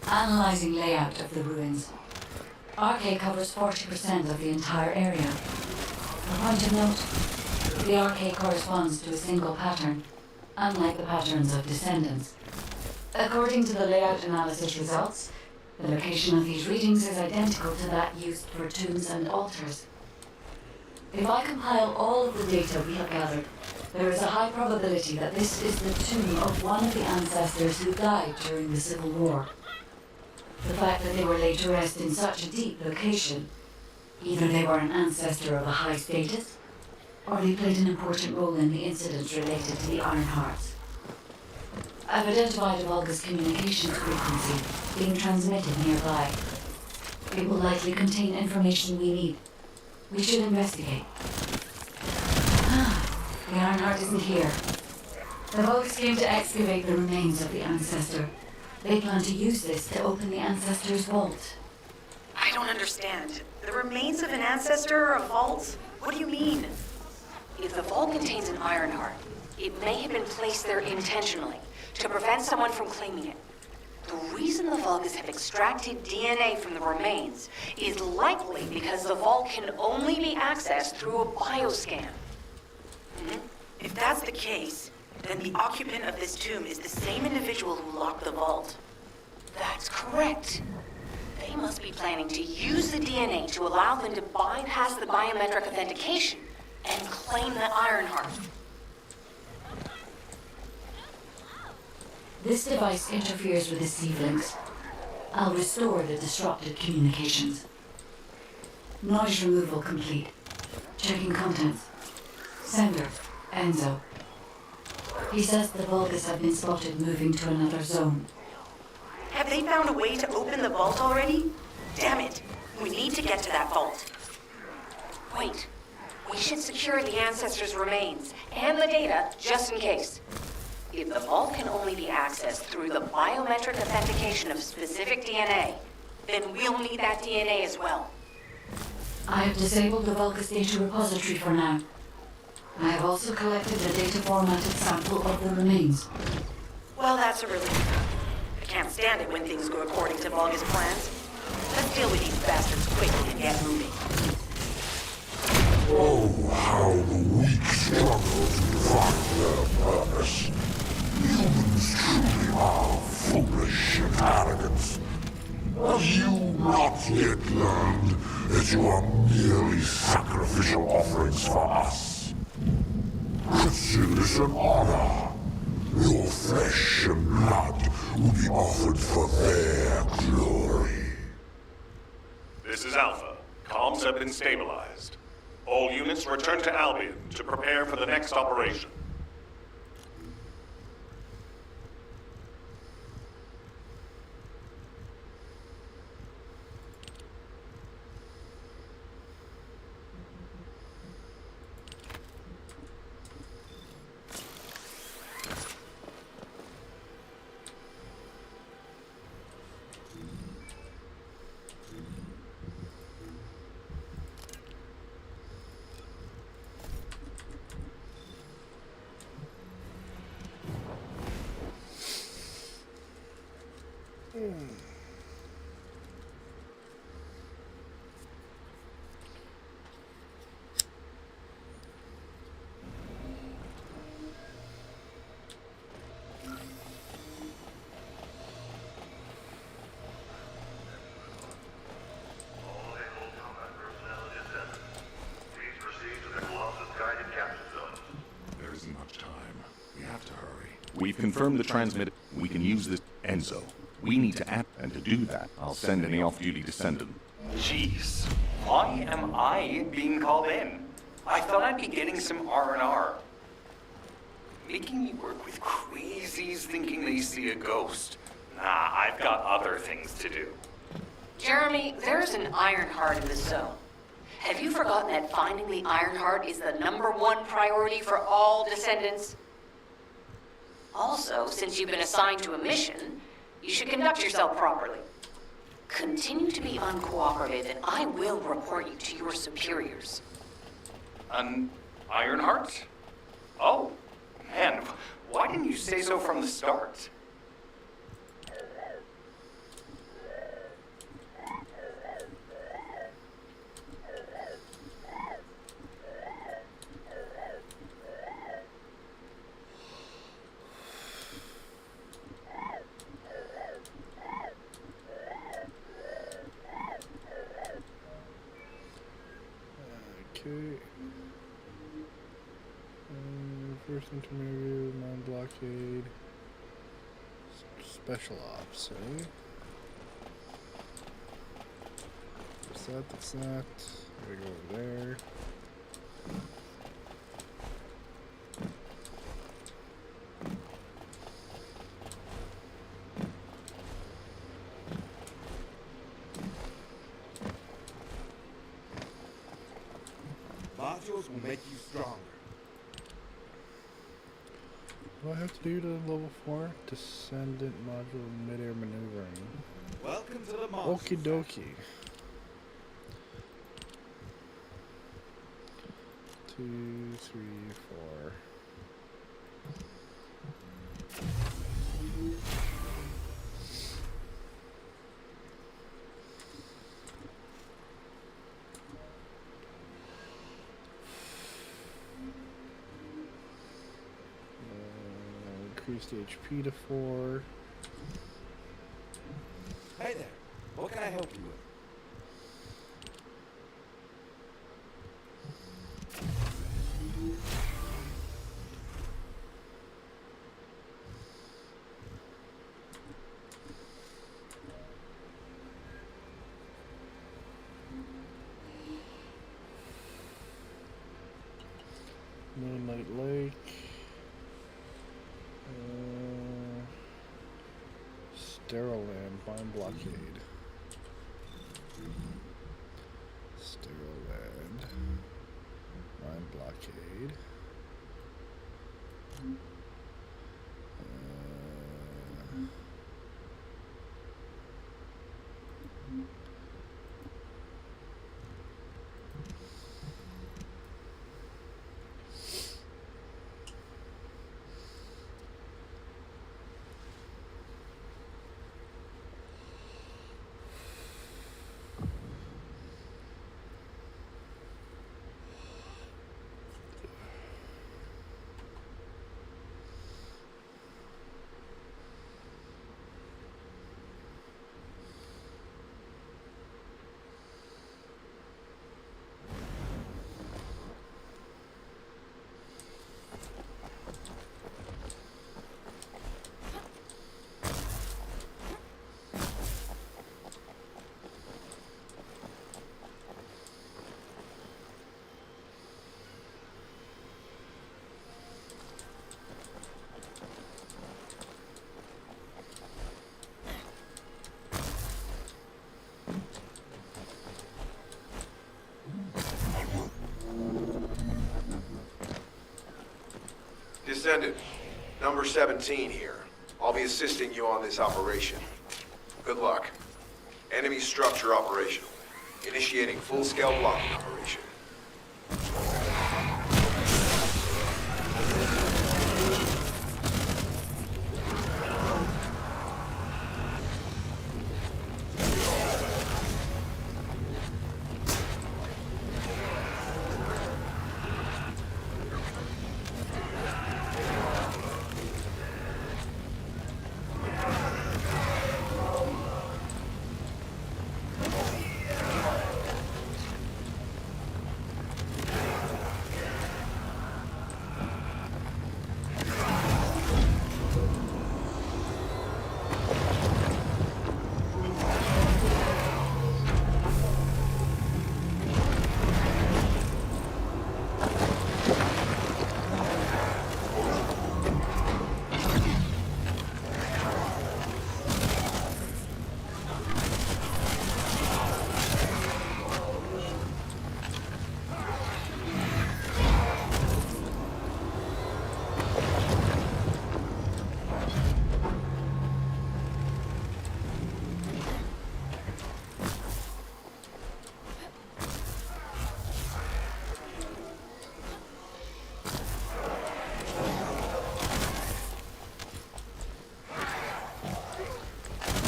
Analyzing layout of the ruins. RK covers 40% of the entire area. A point of note, the RK corresponds to a single pattern, unlike the patterns of Descendants. According to the layout analysis results, the location of these readings is identical to that used for tombs and altars. If I compile all of the data we have gathered, there is a high probability that this is the tomb of one of the ancestors who died during the Civil War. The fact that they were laid to rest in such a deep location, either they were an ancestor of a high status, or they played an important role in the incidents related to the Ironhearts. I've identified a Vulgus communications frequency being transmitted nearby. It will likely contain information we need. We should investigate. The Ironheart isn't here. The Vulgus came to excavate the remains of the ancestor. They plan to use this to open the ancestor's vault. I don't understand. The remains of an ancestor or a vault? What do you mean? If the vault contains an Ironheart, it may have been placed there intentionally to prevent someone from claiming it. The reason the Vulgus have extracted DNA from the remains is likely because the vault can only be accessed through a bioscan. If that's the case, then the occupant of this tomb is the same individual who locked the vault. That's correct. They must be planning to use the DNA to allow them to bypass the biometric authentication and claim the Ironheart. This device interferes with the C-links. I'll restore the disrupted communications. Noise removal complete. Checking contents. Sender, Enzo. He says the Vulgus have been spotted moving to another zone. Have they found a way to open the vault already? Damn it! We need to get to that vault. Wait. We should secure the ancestors' remains and the data just in case. If the vault can only be accessed through the biometric authentication of specific DNA, then we'll need that DNA as well. I have disabled the Vulgus data repository for now. I have also collected the data formatted sample of the remains. Well, that's a relief. I can't stand it when things go according to Vulgus plans. Let's deal with these bastards quickly and get moving. Oh, how the weak struggle to find their purpose. Humans truly are foolish and arrogant. Have you not yet learned that you are merely sacrificial offerings for us? This is an honor. Your flesh and blood will be offered for their glory. This is Alpha. Comms have been stabilized. All units return to Albion to prepare for the next operation. All able combat personnel in Descendant. Please proceed to the Colossus guided capture zone. confirmed the transmitter. We can use this. Enzo, we need to act, and to do that, I'll send any off-duty Descendant. Jeez, why am I being called in? I thought I'd be getting some R&R. Making me work with crazies thinking they see a ghost. Nah, I've got other things to do. Jeremy, there's an Ironheart in the zone. Have you forgotten that finding the Ironheart is the #1 priority for all Descendants? Also, since you've been assigned to a mission, you should conduct yourself properly. Continue to be uncooperative, and I will report you to your superiors. An Ironheart? Oh, man, why didn't you say so from the start? Okay. First interview, mine blockade, special ops, eh? That's that. Gotta go over there. Modules will make you stronger. What do I have to do to level 4? Descendant module midair maneuvering. Welcome to the monster. Okie dokie. 2, 3, 4. Increased HP to 4. Hey there. What can I help you with? Moonlight Lake. Sterile Land, Mine Blockade. Sterile Land, Mine Blockade. Descendant, number 17 here. I'll be assisting you on this operation. Good luck. Enemy structure operational. Initiating full-scale blocking operation.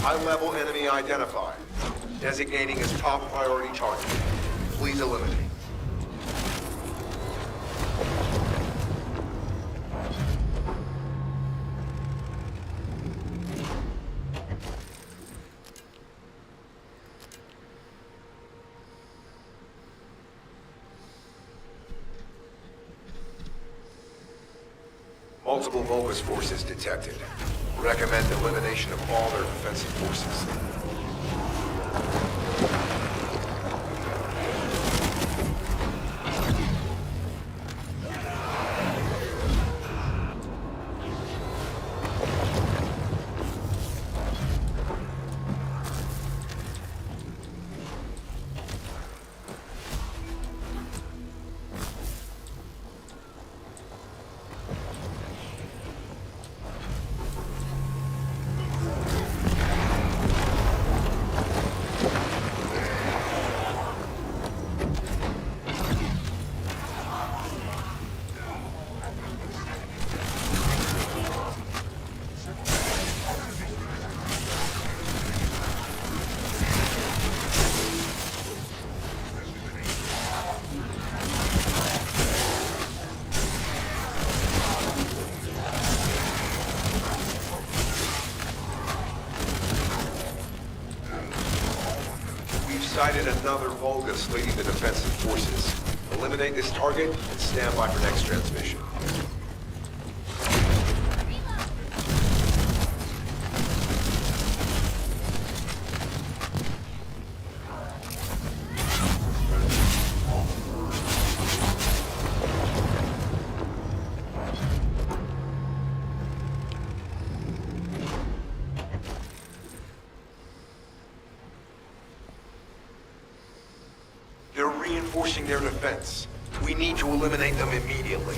High-level enemy identified. Designating as top priority target. Please eliminate. Multiple Vulgus forces detected. Recommend elimination of all their defensive forces. Sighted another Vulgus leading the defensive forces. Eliminate this target and stand by for next transmission. They're reinforcing their defense. We need to eliminate them immediately.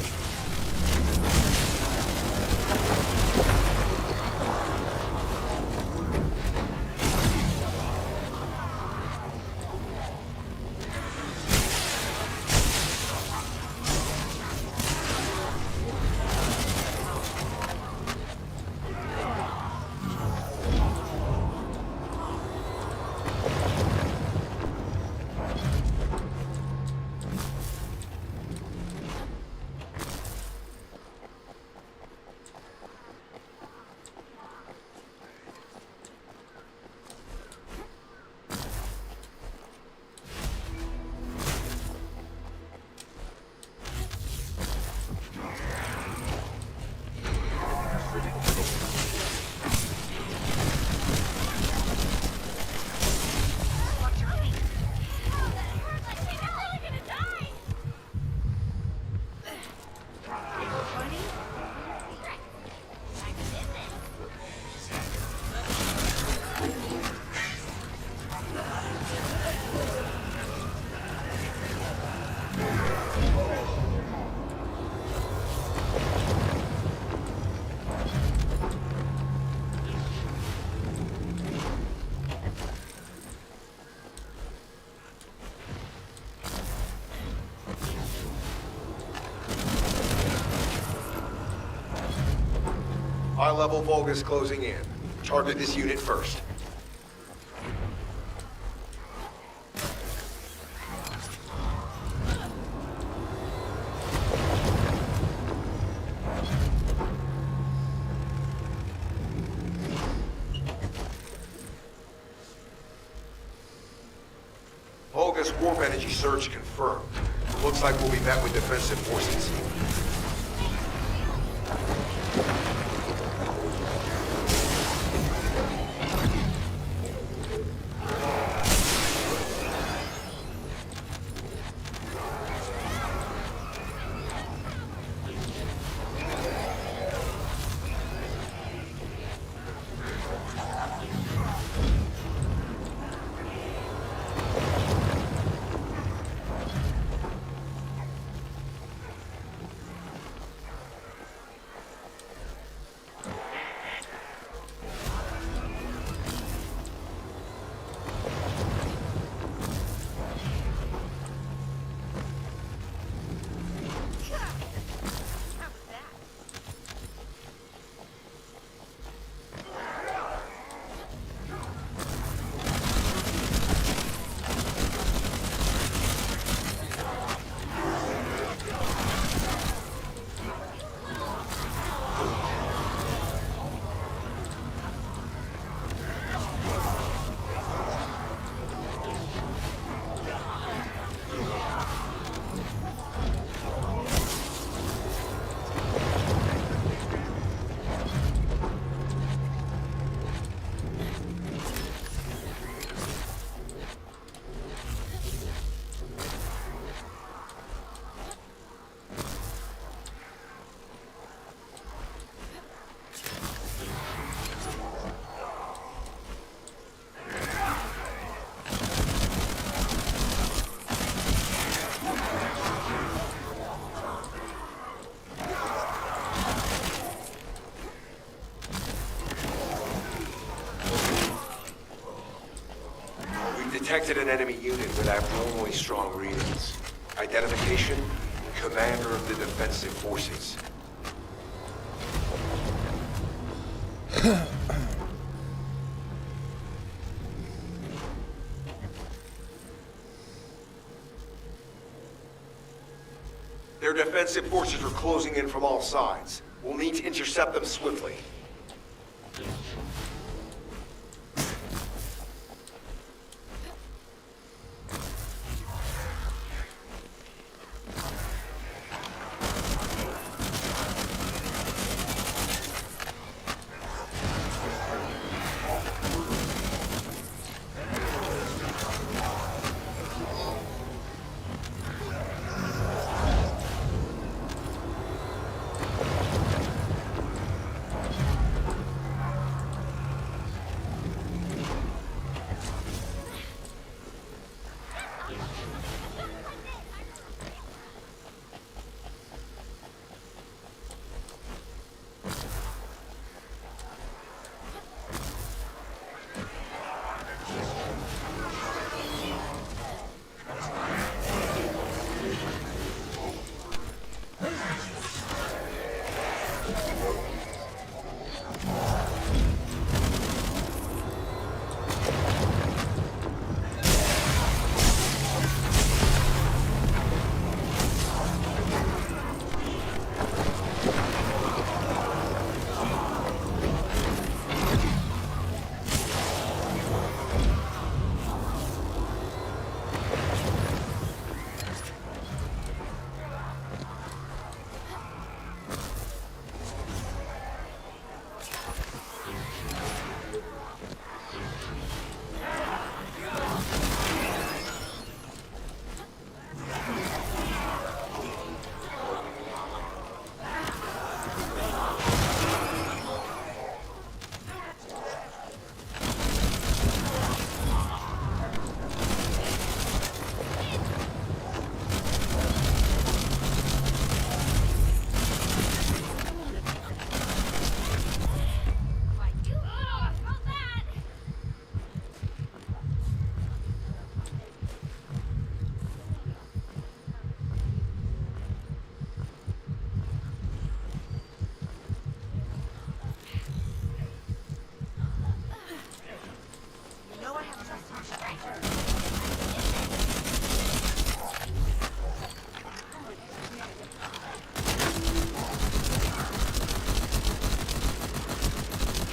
High-level Vulgus closing in. Target this unit first. Vulgus warp energy surge confirmed. Looks like we'll be met with defensive forces. detected an enemy unit with abnormally strong readings. Identification, commander of the defensive forces. Their defensive forces are closing in from all sides. We'll need to intercept them swiftly.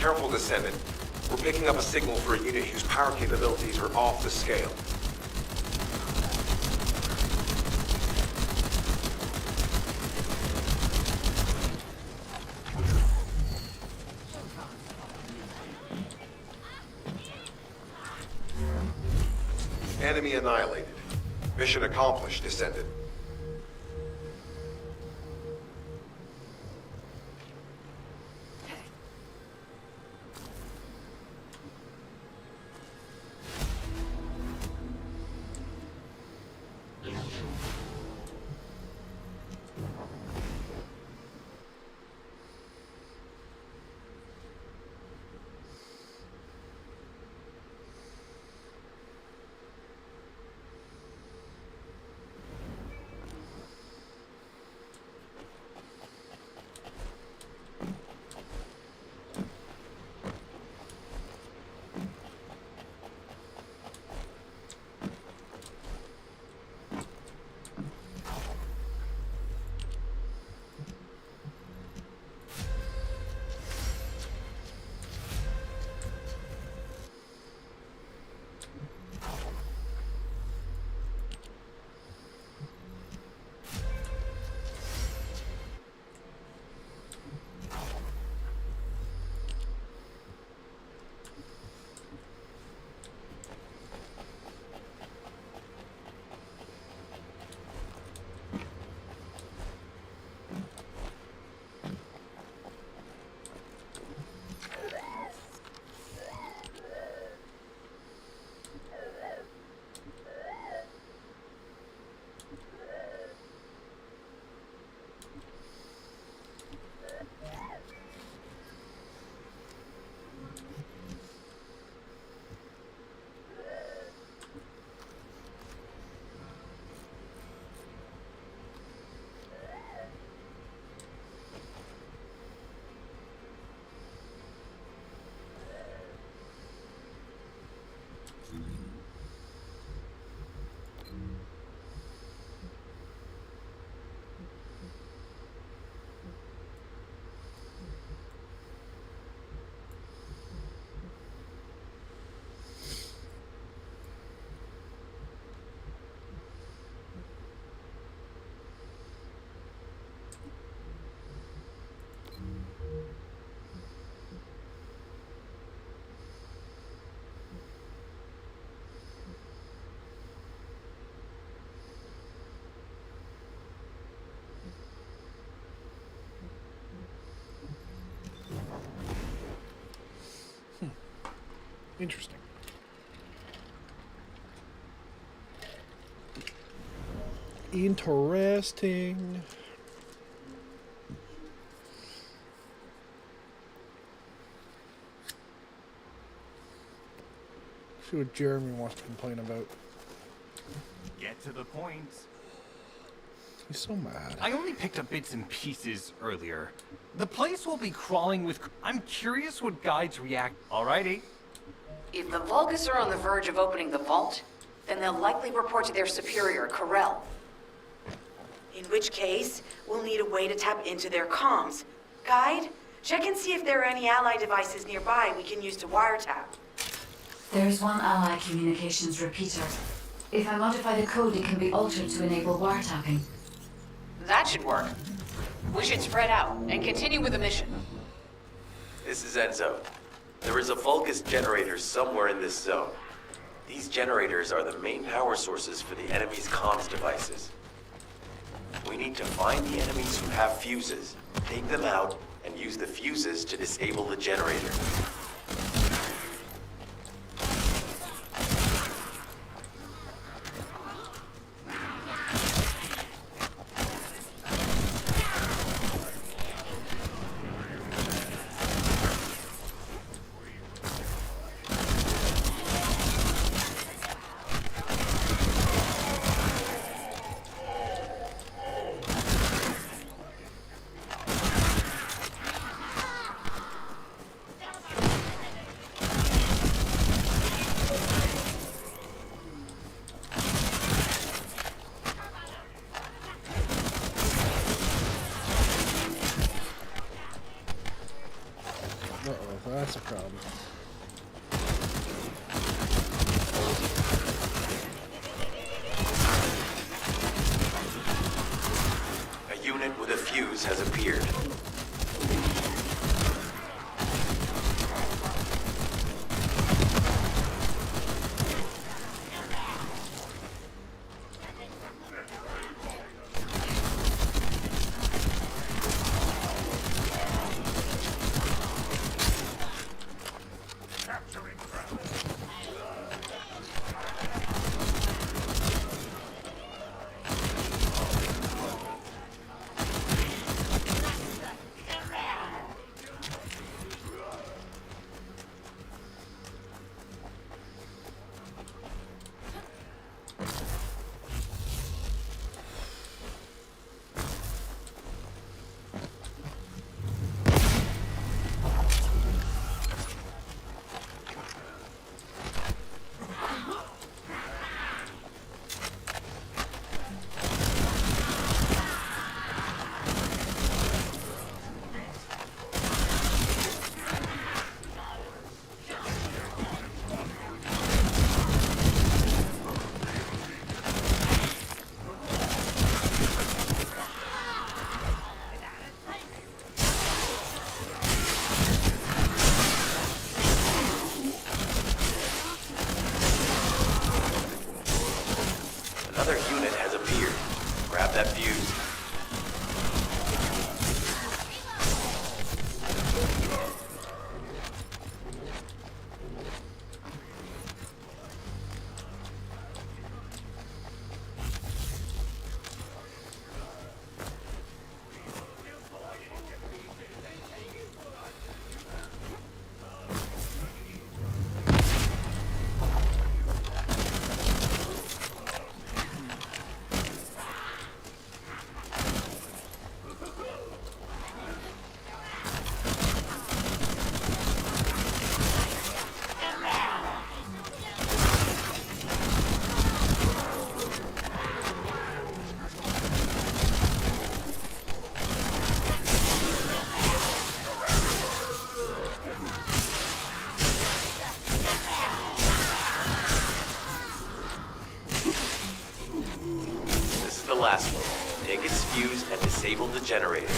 Careful, Descendant. We're picking up a signal for a unit whose power capabilities are off the scale. Enemy annihilated. Mission accomplished, Descendant. Interesting. Interesting. See what Jeremy wants to complain about. Get to the point. He's so mad. I only picked up bits and pieces earlier. The place will be crawling with... I'm curious what guides react. Alrighty. If the Vulgus are on the verge of opening the vault, then they'll likely report to their superior, Corell. In which case, we'll need a way to tap into their comms. Guide, check and see if there are any ally devices nearby we can use to wiretap. There is one ally communications repeater. If I modify the code, it can be altered to enable wiretapping. That should work. We should spread out and continue with the mission. This is Enzo. There is a Vulgus generator somewhere in this zone. These generators are the main power sources for the enemy's comms devices. We need to find the enemies who have fuses, take them out, and use the fuses to disable the generator. Uh-oh, that's a problem. A unit with a fuse has appeared. Another unit has appeared. Grab that fuse. Last one. Take its fuse and disable the generator.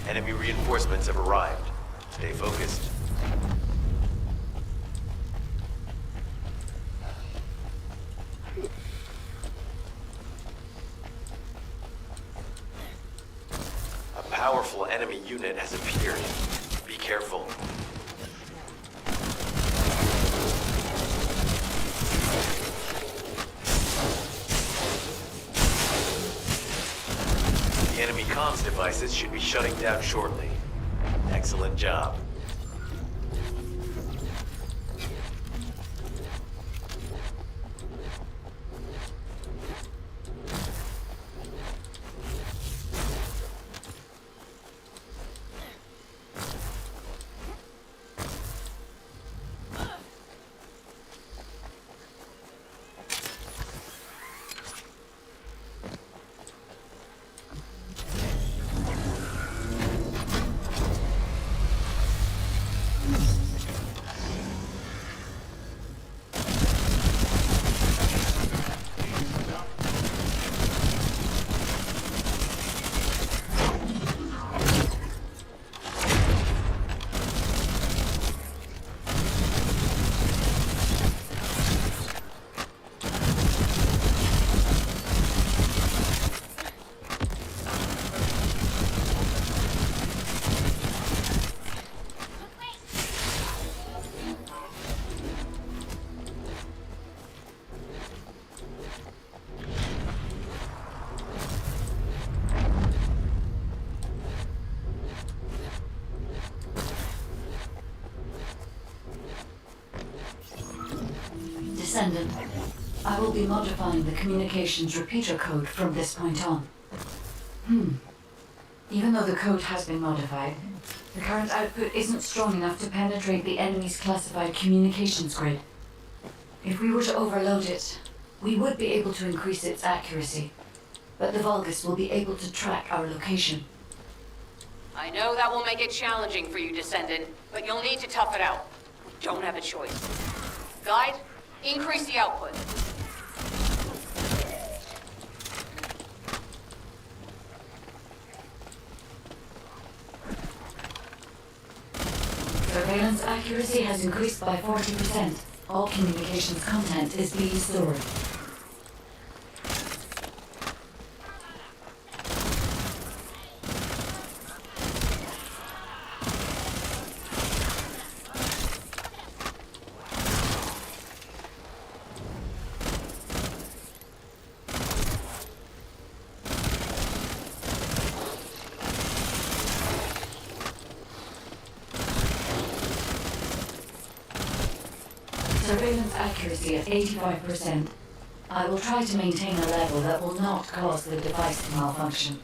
Enemy Enemy reinforcements have arrived. Stay focused. A powerful enemy unit has appeared. Be careful. The enemy comms devices should be shutting down shortly. Excellent job. Descendant, I will be modifying the communications repeater code from this point on. Even though the code has been modified, the current output isn't strong enough to penetrate the enemy's classified communications grid. If we were to overload it, we would be able to increase its accuracy, but the Vulgus will be able to track our location. I know that will make it challenging for you, Descendant, but you'll need to tough it out. We don't have a choice. Guide, increase the output. Surveillance accuracy has increased by 40%. All communications content is being stored. Surveillance accuracy at 85%. I will try to maintain a level that will not cause the device to malfunction.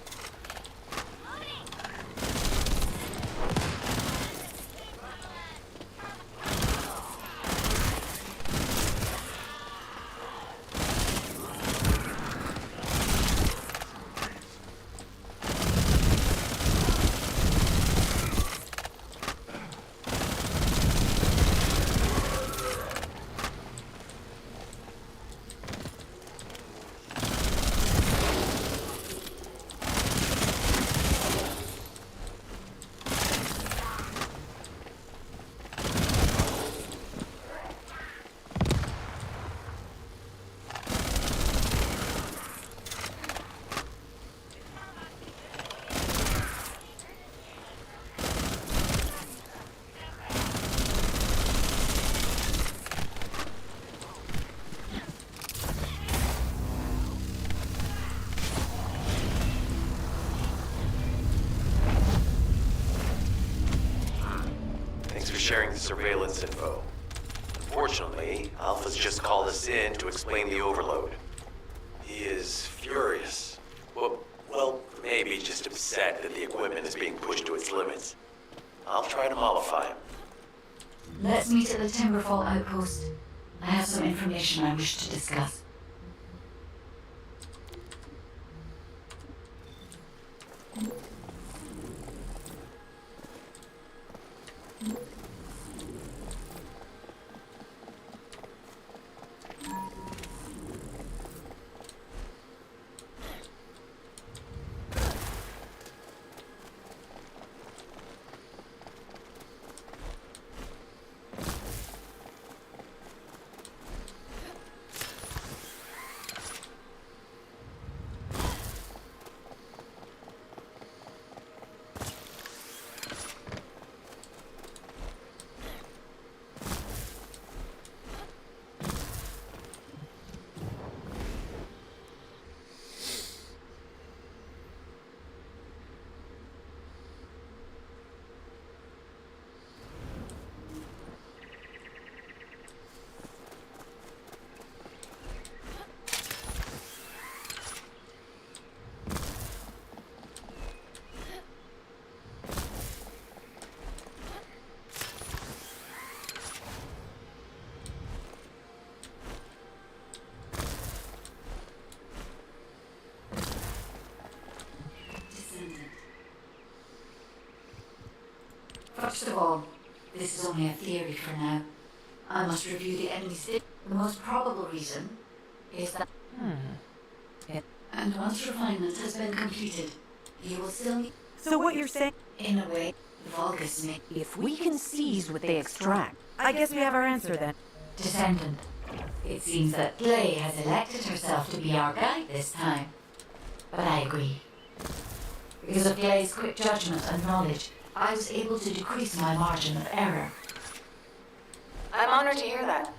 Sharing the surveillance info. Unfortunately, Alpha's just called us in to explain the overload. He is furious. Well, maybe just upset that the equipment is being pushed to its limits. I'll try to mollify him. Let's meet at the Timberfall outpost. I have some information I wish to discuss. First of all, this is only a theory for now. I must review the enemy state. The most probable reason is that... And once refinement has been completed, you will still need... So what you're saying... In a way, the Vulgus may... If we can seize what they extract... I guess we have our answer then. Descendant. It seems that Glay has elected herself to be our guide this time. But I agree. Because of Glay's quick judgment and knowledge, I was able to decrease my margin of error. I'm honored to hear that.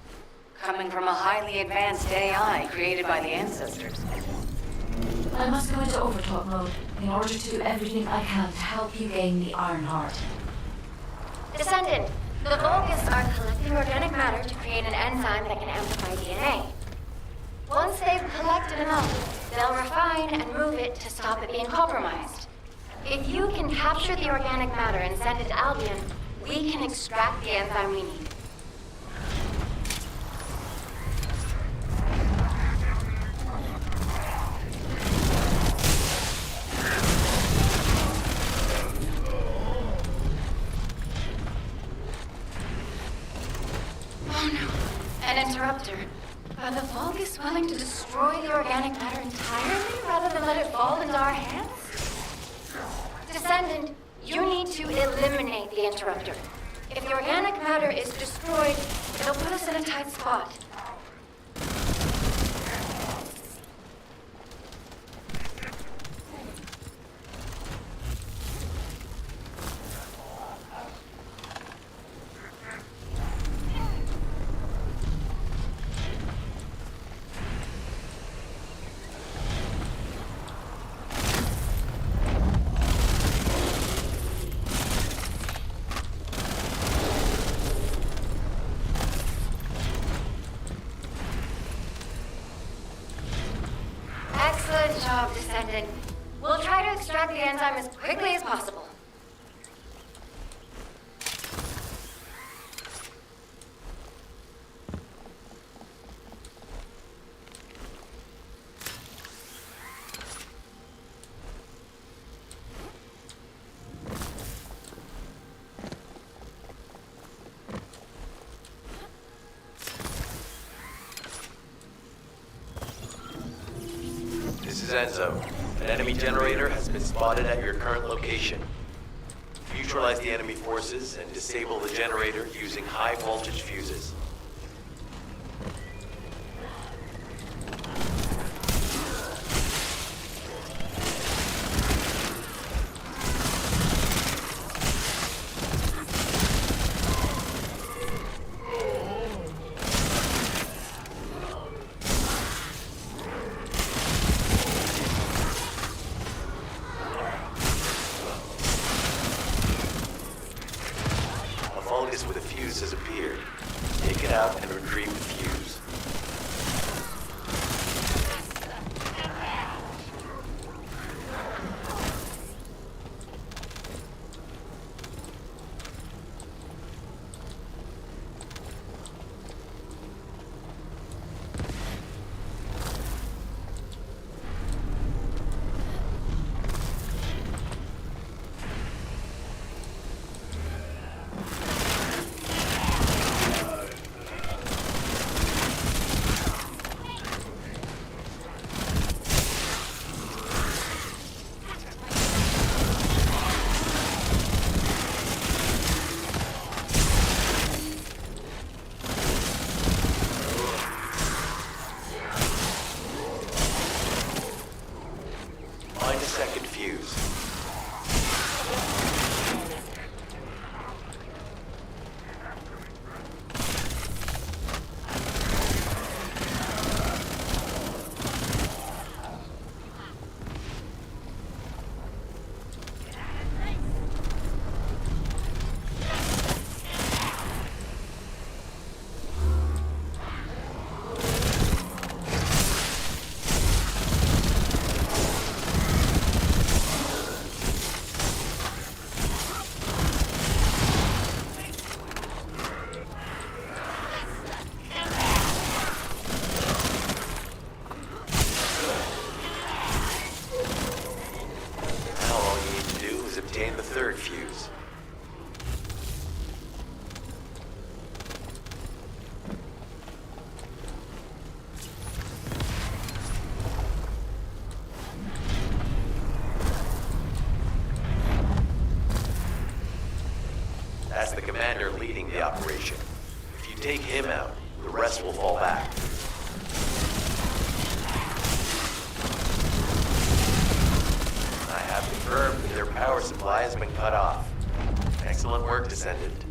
Coming from a highly advanced AI created by the ancestors. I must go into overtalk mode in order to do everything I can to help you gain the Iron Heart. Descendant, the Vulgus are collecting organic matter to create an enzyme that can amplify DNA. Once they've collected enough, they'll refine and move it to stop it being compromised. If you can capture the organic matter and send it to Albion, we can extract the enzyme we need. Oh no, an interrupter. Are the Vulgus willing to destroy the organic matter entirely rather than let it fall into our hands? Descendant, you need to eliminate the interrupter. If the organic matter is destroyed, it'll put us in a tight spot. Excellent job, Descendant. We'll try to extract the enzyme as quickly as possible. This is Enzo. An enemy generator has been spotted at your current location. Neutralize the enemy forces and disable the generator using high voltage fuses. Vulgus with a fuse has appeared. Take it out and retrieve the fuse. the commander leading the operation. If you take him out, the rest will fall back. I have confirmed that their power supply has been cut off. Excellent work, Descendant.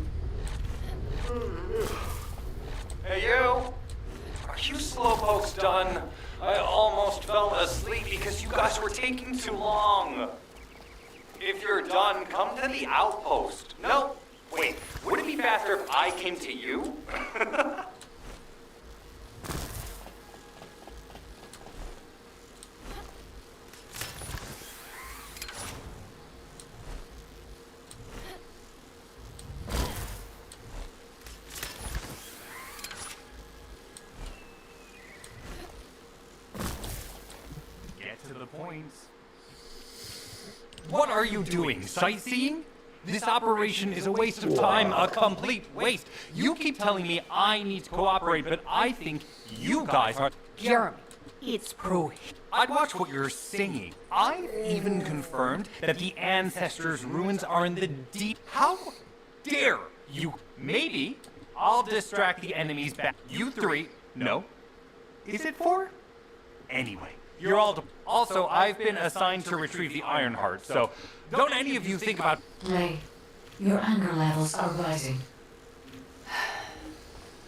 Hey, you! Are you slowpokes done? I almost fell asleep because you guys were taking too long. If you're done, come to the outpost. No, wait, would it be faster if I came to you? Get to the point. What are you doing? Sightseeing? This operation is a waste of time, a complete waste. You keep telling me I need to cooperate, but I think you guys are... Jeremy, it's prohibited. I'd watch what you're singing. I've even confirmed that the ancestors' ruins are in the deep... How dare you? Maybe I'll distract the enemies back. You three... No. Is it four? Anyway, you're all... Also, I've been assigned to retrieve the Ironheart, so don't any of you think about... Ray, your anger levels are rising.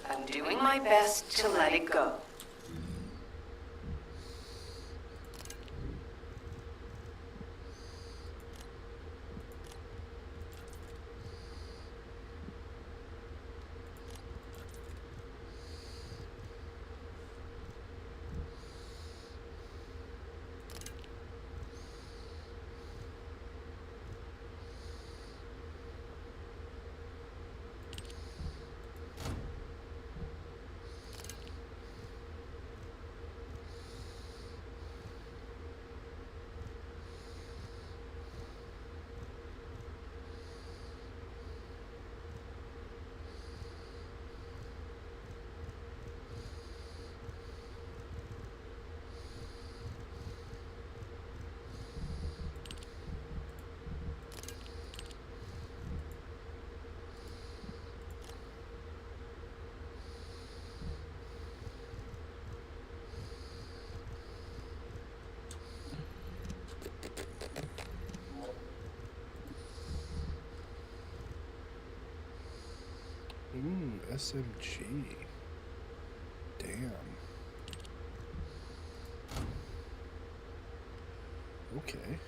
I'm doing my best to let it go. Ooh, SMG. Damn. Okay.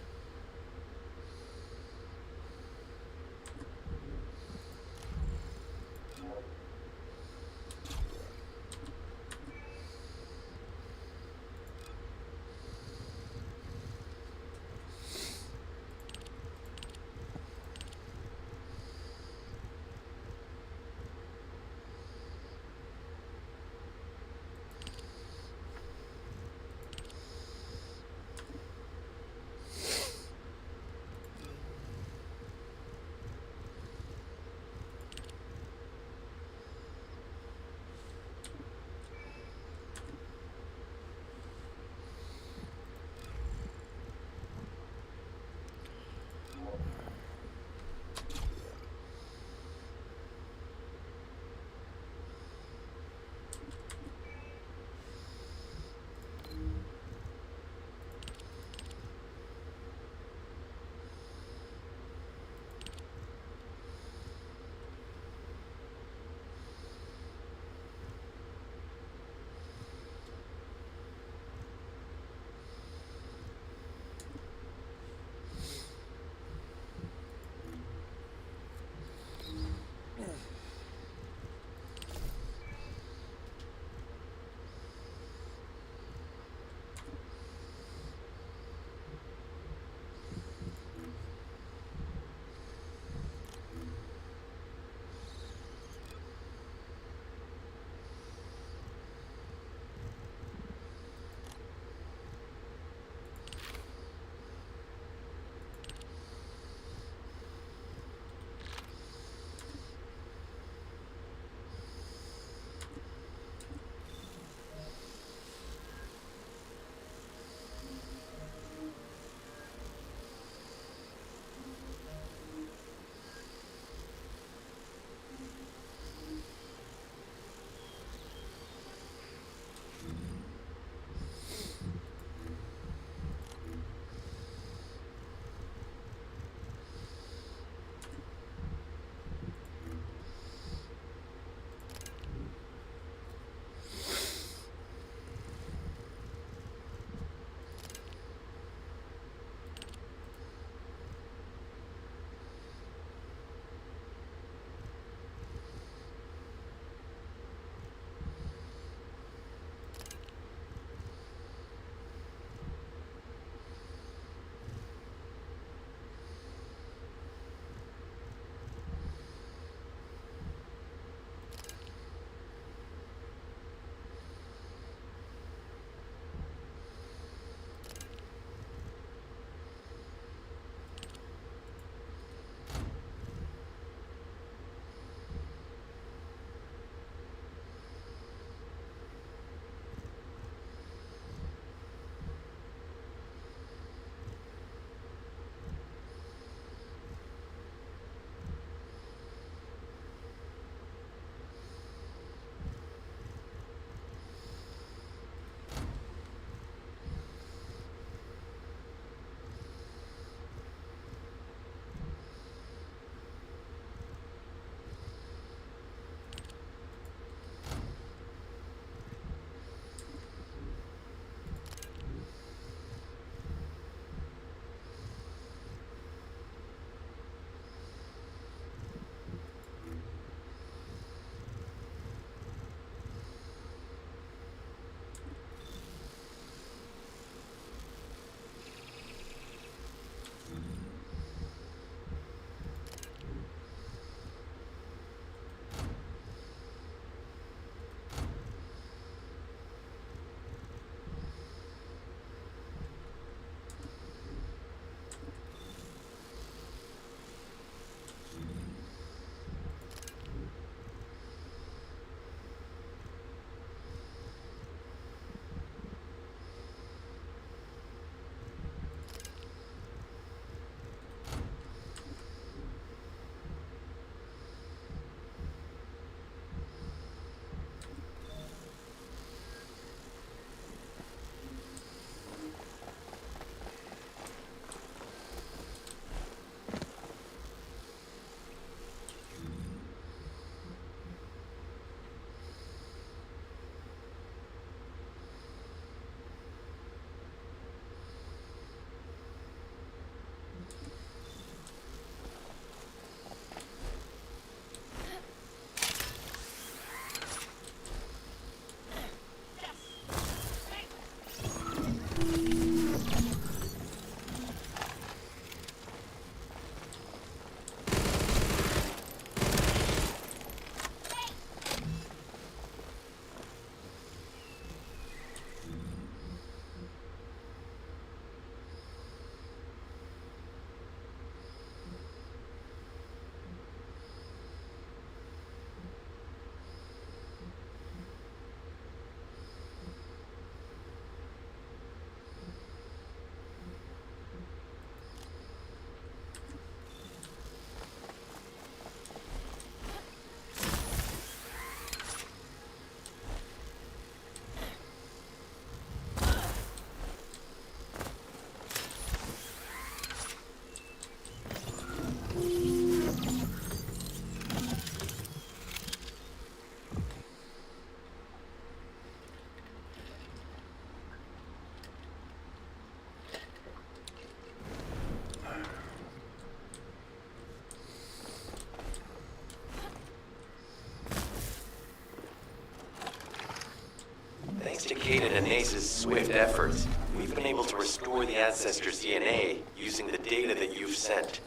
Thanks to Kate and Anase's swift efforts, we've been able to restore the Ancestors' DNA using the data that you've sent.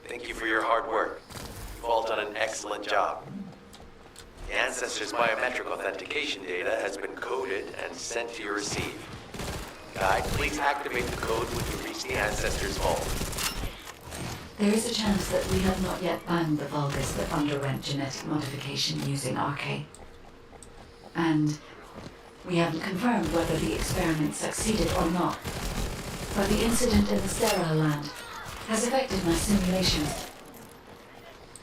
Thank you for your hard work. You've all done an excellent job. The Ancestors' biometric authentication data has been coded and sent to your receive. Guide, please activate the code when you reach the Ancestors' vault. There is a chance that we have not yet found the Vulgus that underwent genetic modification using RK. And we haven't confirmed whether the experiment succeeded or not. But the incident in the sterile land has affected my simulations.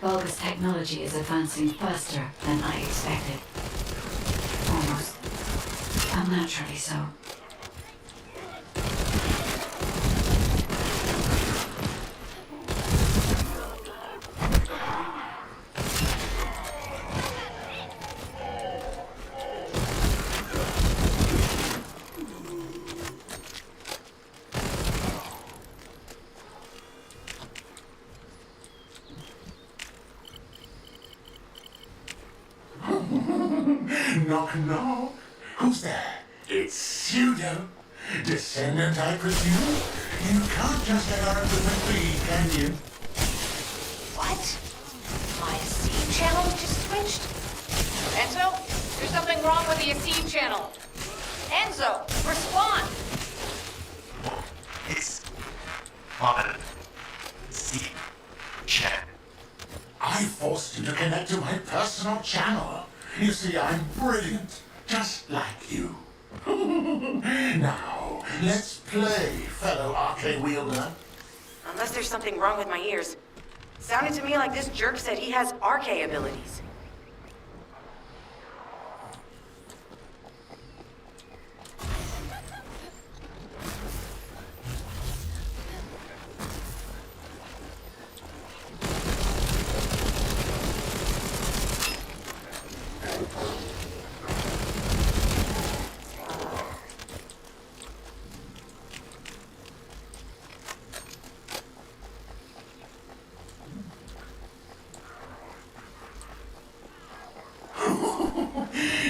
Vulgus technology is advancing faster than I expected. Almost unnaturally so. Knock, knock. Who's there? It's Pseudo. Descendant, I presume? You can't just enter up with a fee, can you? What? My seed channel just switched? Enzo, there's something wrong with the seed channel. Enzo, respond! It's on seed channel. I forced you to connect to my personal channel. You see, I'm brilliant, just like you. Now, let's play, fellow RK wielder. Unless there's something wrong with my ears. Sounded to me like this jerk said he has RK abilities.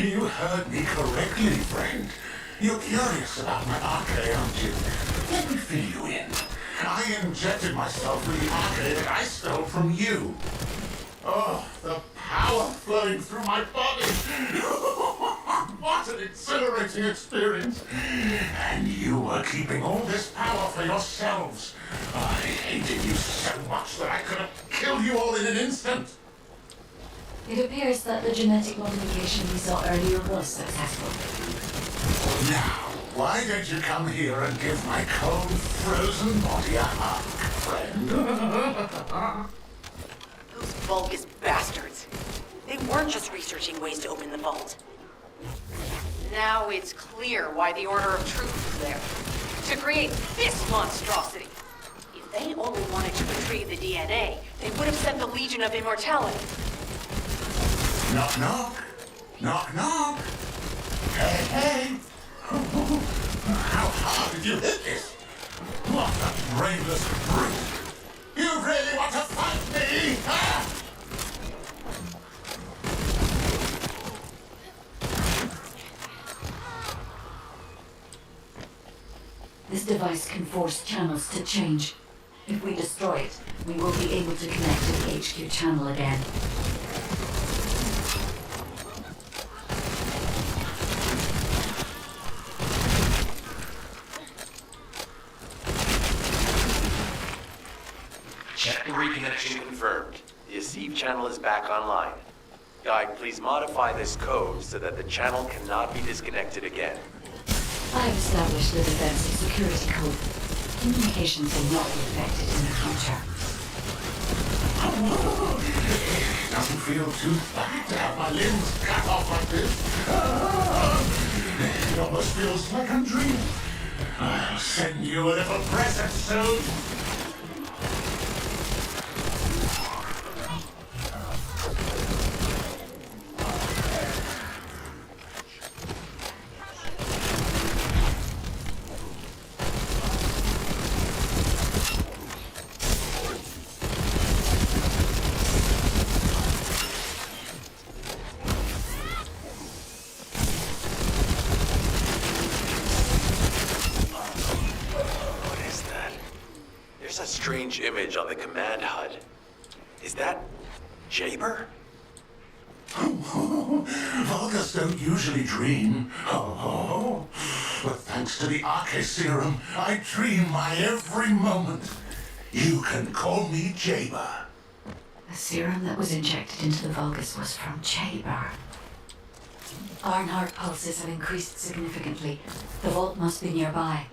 You heard me correctly, friend. You're curious about my RK, aren't you? Let me fill you in. I injected myself with the RK that I stole from you. Oh, the power flowing through my body. What an exhilarating experience. And you were keeping all this power for yourselves. I hated you so much that I could have killed you all in an instant. It appears that the genetic modification we saw earlier was successful. Now, why don't you come here and give my cold, frozen body a hug, friend? Those Vulgus bastards. They weren't just researching ways to open the vault. Now it's clear why the Order of Truth was there. To create this monstrosity. If they only wanted to retrieve the DNA, they would have sent the Legion of Immortality. Knock, knock. Knock, knock. Hey, hey. How hard did you hit this? What a brainless brute. You really want to fight me, huh? This device can force channels to change. If we destroy it, we will be able to connect to the HQ channel again. Check the reconnection confirmed. The Asive channel is back online. Guide, please modify this code so that the channel cannot be disconnected again. I have established the defensive security code. Communications will not be affected in the future. It doesn't feel too bad to have my limbs cut off like this. It almost feels like I'm dreaming. I'll send you a little present soon. strange image on the command HUD. Is that Jaber? Vulgus don't usually dream. But thanks to the Arche serum, I dream my every moment. You can call me Jaber. The serum that was injected into the Vulgus was from Jaber. Ironheart pulses have increased significantly. The vault must be nearby.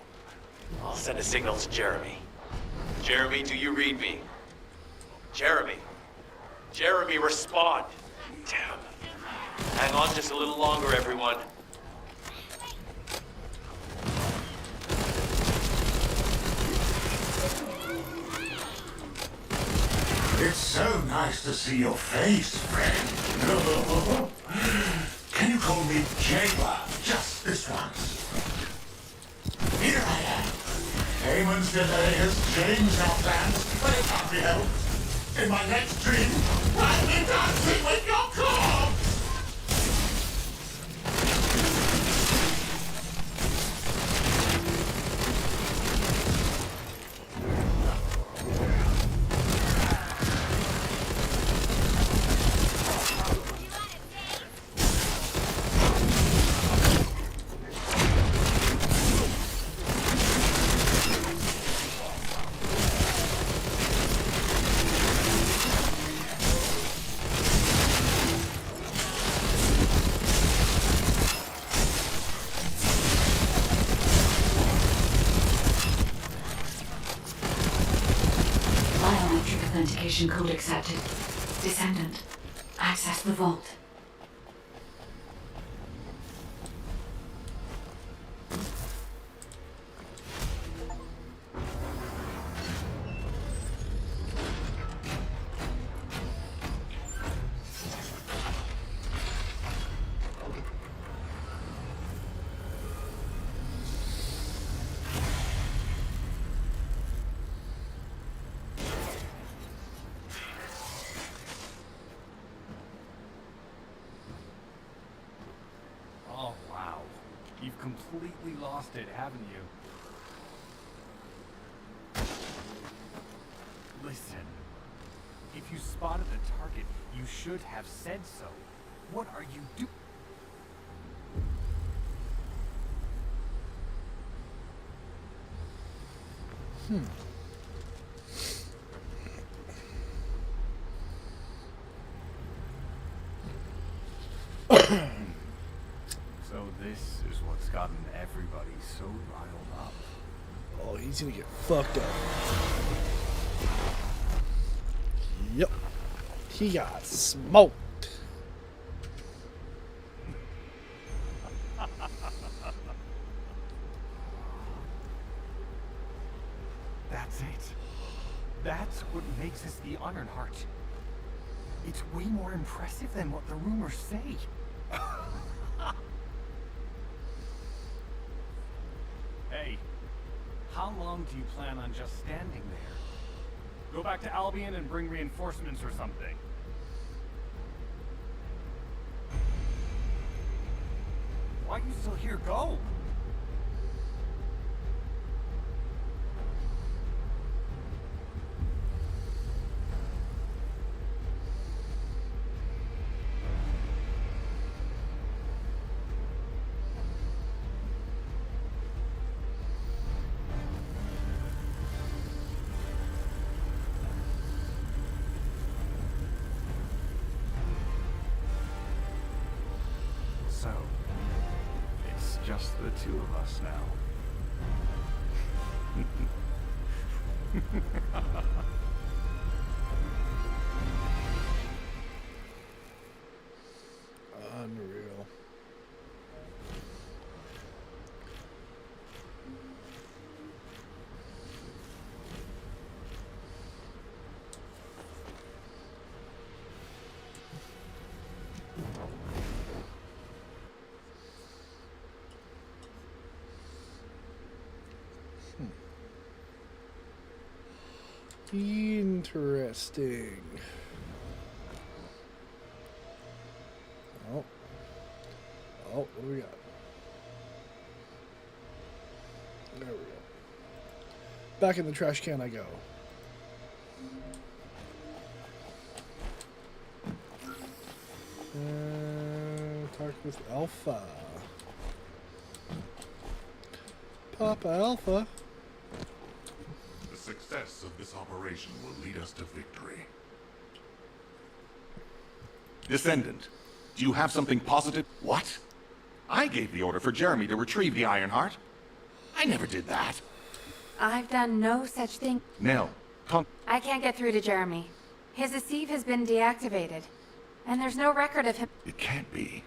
I'll send a signal to Jeremy. Jeremy, do you read me? Jeremy. Jeremy, respond. Damn. Hang on just a little longer, everyone. It's so nice to see your face, friend. Can you call me Jaber just this once? Here I am. Haemon's delay has changed our plans, but it can't be helped. In my next dream, I'll be dancing with your corpse! Authentication code accepted. Descendant. Access the vault. You've completely lost it, haven't you? Listen, if you spotted the target, you should have said so. What are you doing? So this is what's gotten everybody so riled up. Oh, he's gonna get fucked up. Yep. He got smoked. That's it. That's what makes us the Ironheart. It's way more impressive than what the rumors say. Hey, how long do you plan on just standing there? Go back to Albion and bring reinforcements or something. Why are you still here? Go! So, it's just the two of us now. Unreal. Interesting. Oh, what do we got? There we go. Back in the trash can I go. Talk with Alpha. Papa Alpha. The success of this operation will lead us to victory. Descendant, do you have something positive? What? I gave the order for Jeremy to retrieve the Ironheart. I never did that. I've done no such thing. Nell, I can't get through to Jeremy. His receive has been deactivated, and there's no record of him. It can't be.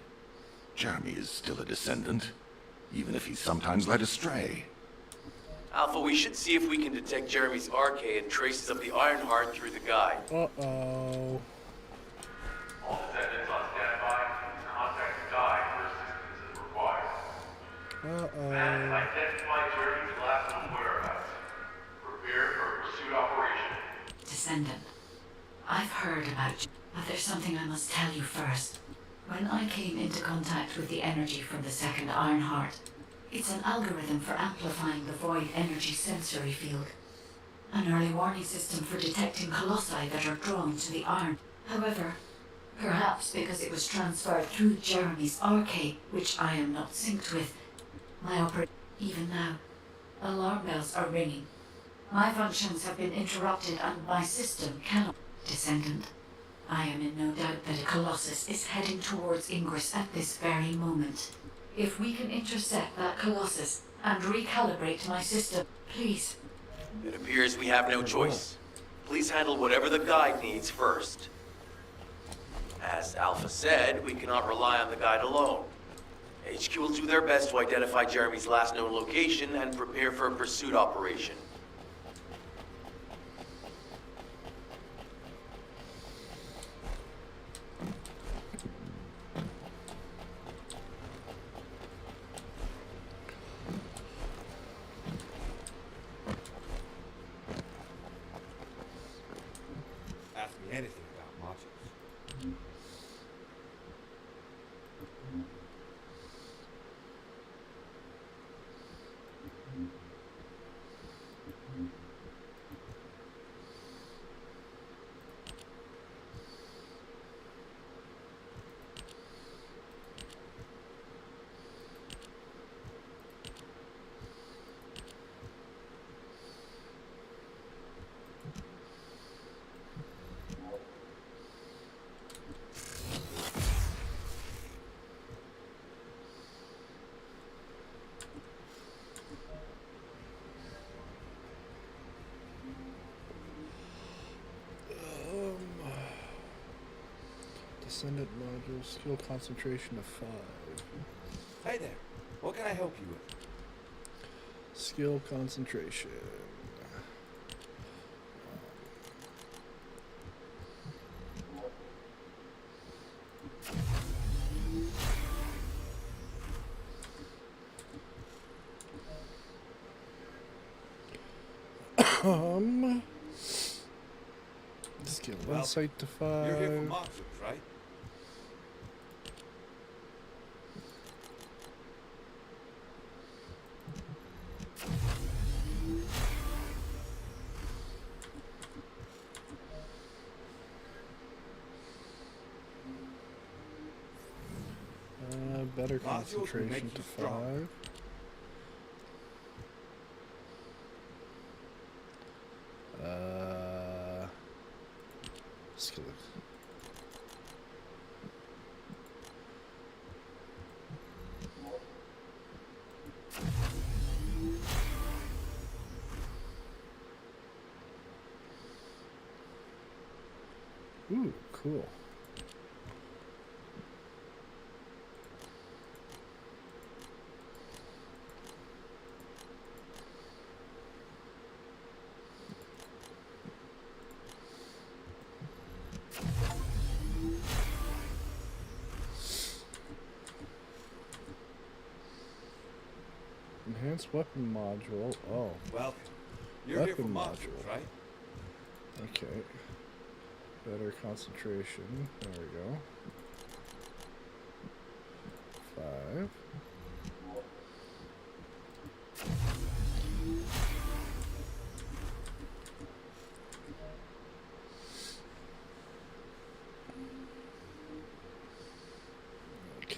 Jeremy is still a Descendant, even if he's sometimes led astray. Alpha, we should see if we can detect Jeremy's arcade and traces of the Ironheart through the guide. Uh-oh. All Descendants on standby. Contact the guide for assistance as required. And identify Jeremy's last known whereabouts. Prepare for a pursuit operation. Descendant, I've heard about you, but there's something I must tell you first. When I came into contact with the energy from the second Ironheart, it's an algorithm for amplifying the void energy sensory field. An early warning system for detecting colossi that are drawn to the iron. However, perhaps because it was transferred through Jeremy's arcade, which I am not synced with, even now, alarm bells are ringing. My functions have been interrupted and my system cannot. Descendant, I am in no doubt that a Colossus is heading towards Ingress at this very moment. If we can intercept that Colossus and recalibrate my system, please. It appears we have no choice. Please handle whatever the guide needs first. As Alpha said, we cannot rely on the guide alone. HQ will do their best to identify Jeremy's last known location and prepare for a pursuit operation. Ask me anything about modules. Descendant module, skill concentration of 5. Hey there. What can I help you with? Skill concentration. Skill insight to 5. You're here for modules, right? Better Modules will concentration make to you strong. 5. Skill. Ooh, cool. Enhanced weapon module. Oh. Welcome. You're here for Weapon modules, right? Okay. Better concentration. There we go. 5.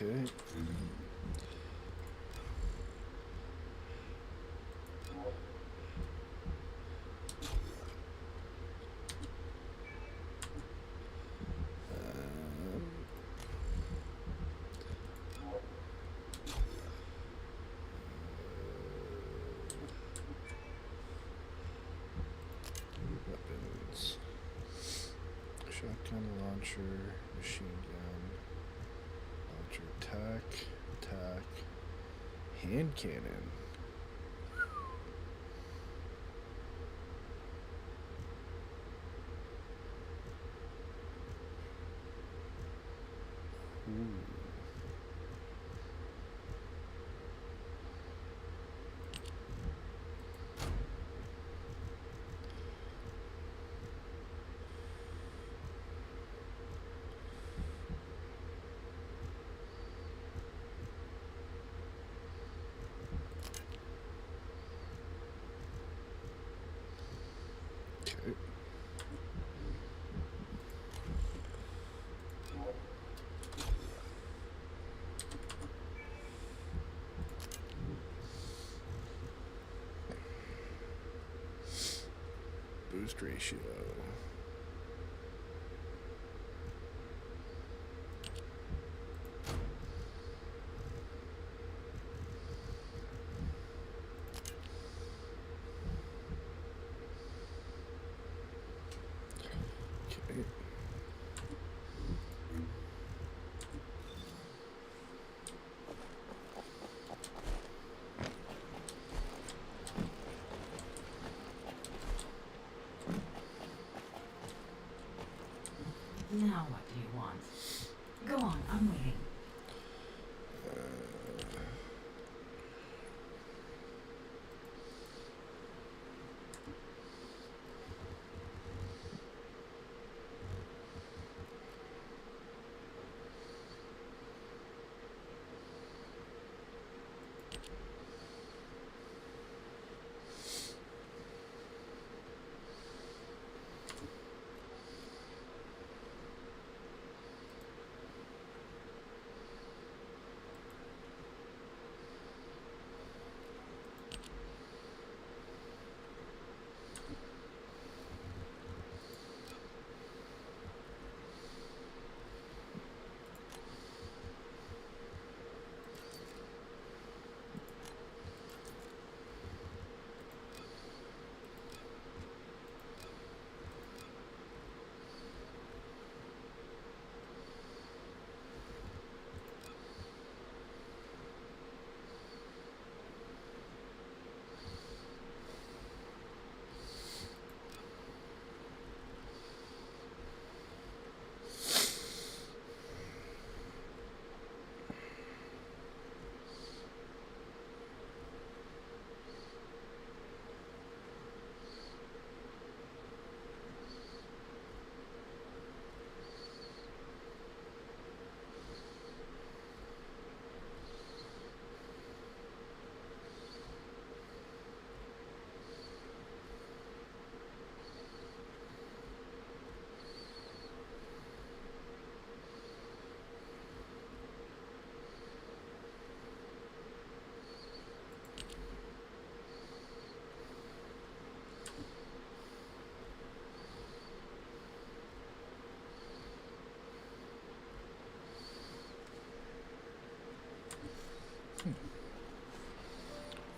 Okay. Weapons. Shotgun, launcher, machine gun, launcher, attack, hand cannon. Ooh. Okay. Boost ratio. Okay. Now what do you want? Go on, I'm waiting.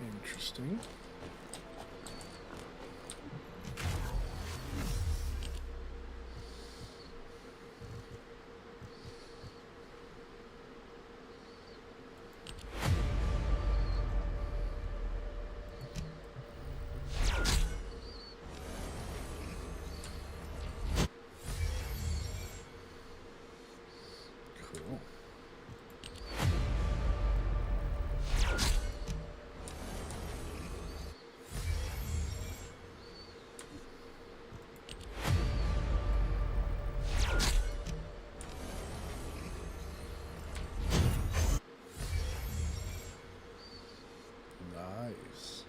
Interesting. Cool. Nice.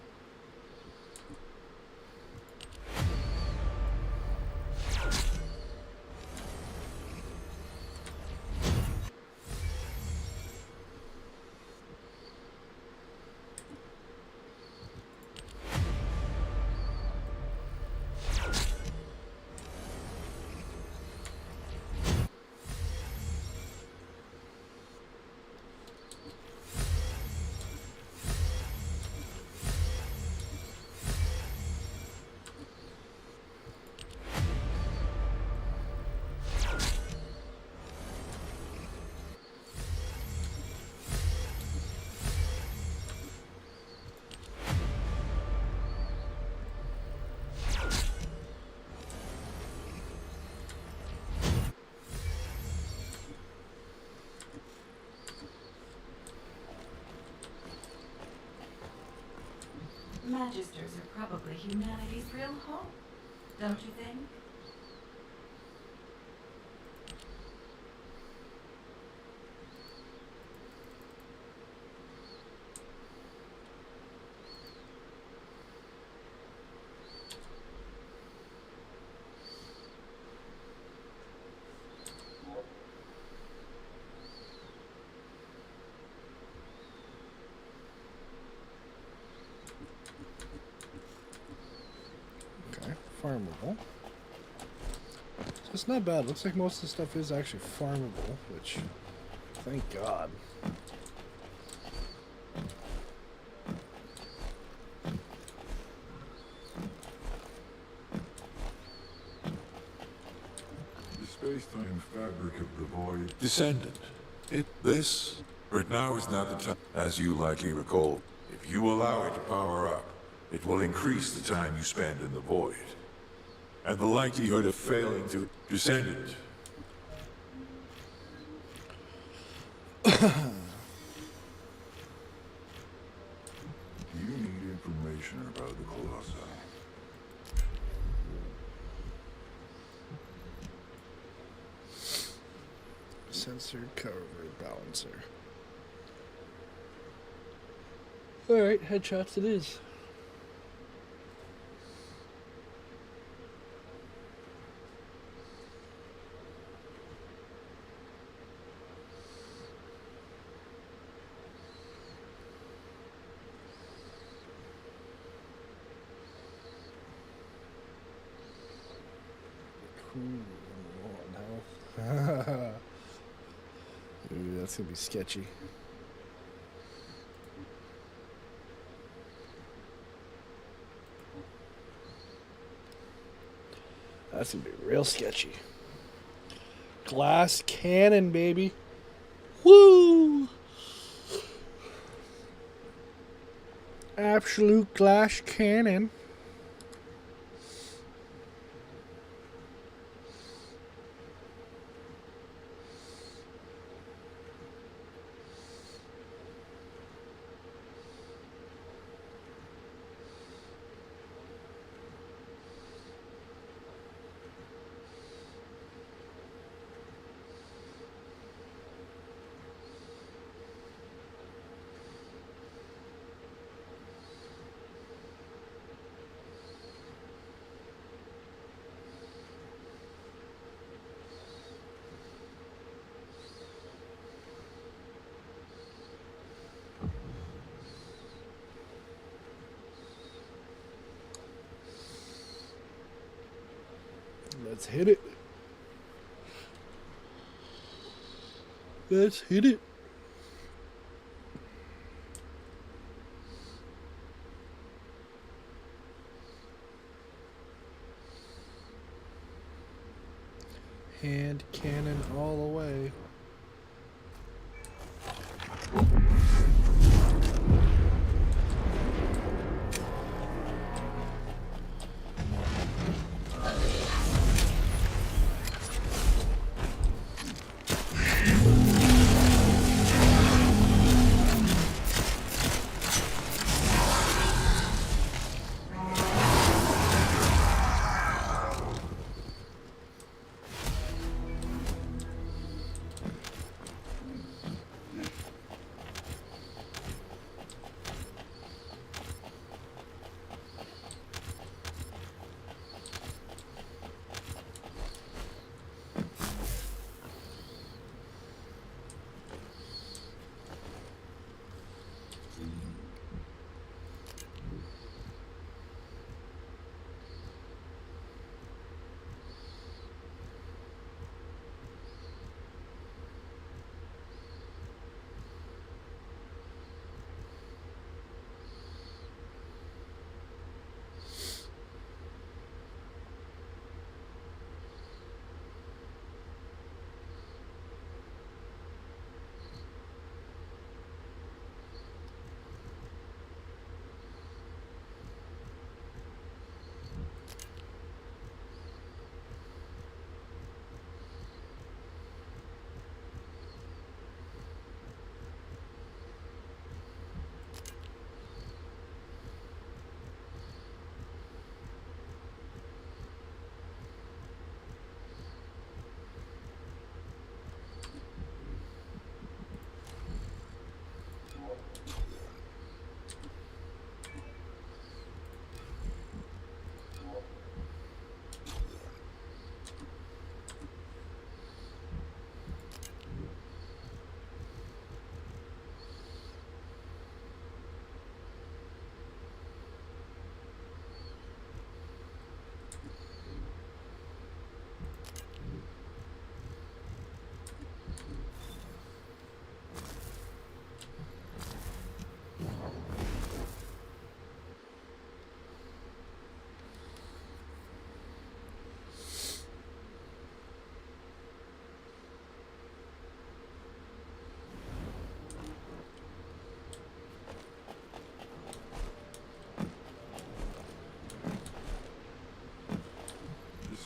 Magisters are probably humanity's real hope, don't you think? Farmable. So it's not bad. Looks like most of the stuff is actually farmable, which, thank God. The space-time fabric of the void. Descendant. This, right now is not the time. As you likely recall, if you allow it to power up, it will increase the time you spend in the void. And the likelihood of failing to Descendant. Do you need information about the Colossi? Sensor cover balancer. Alright, headshots it is. Ooh, that's gonna be sketchy. That's gonna be real sketchy. Glass cannon, baby. Woo! Absolute glass cannon. Let's hit it. Let's hit it. Hand cannon all the way.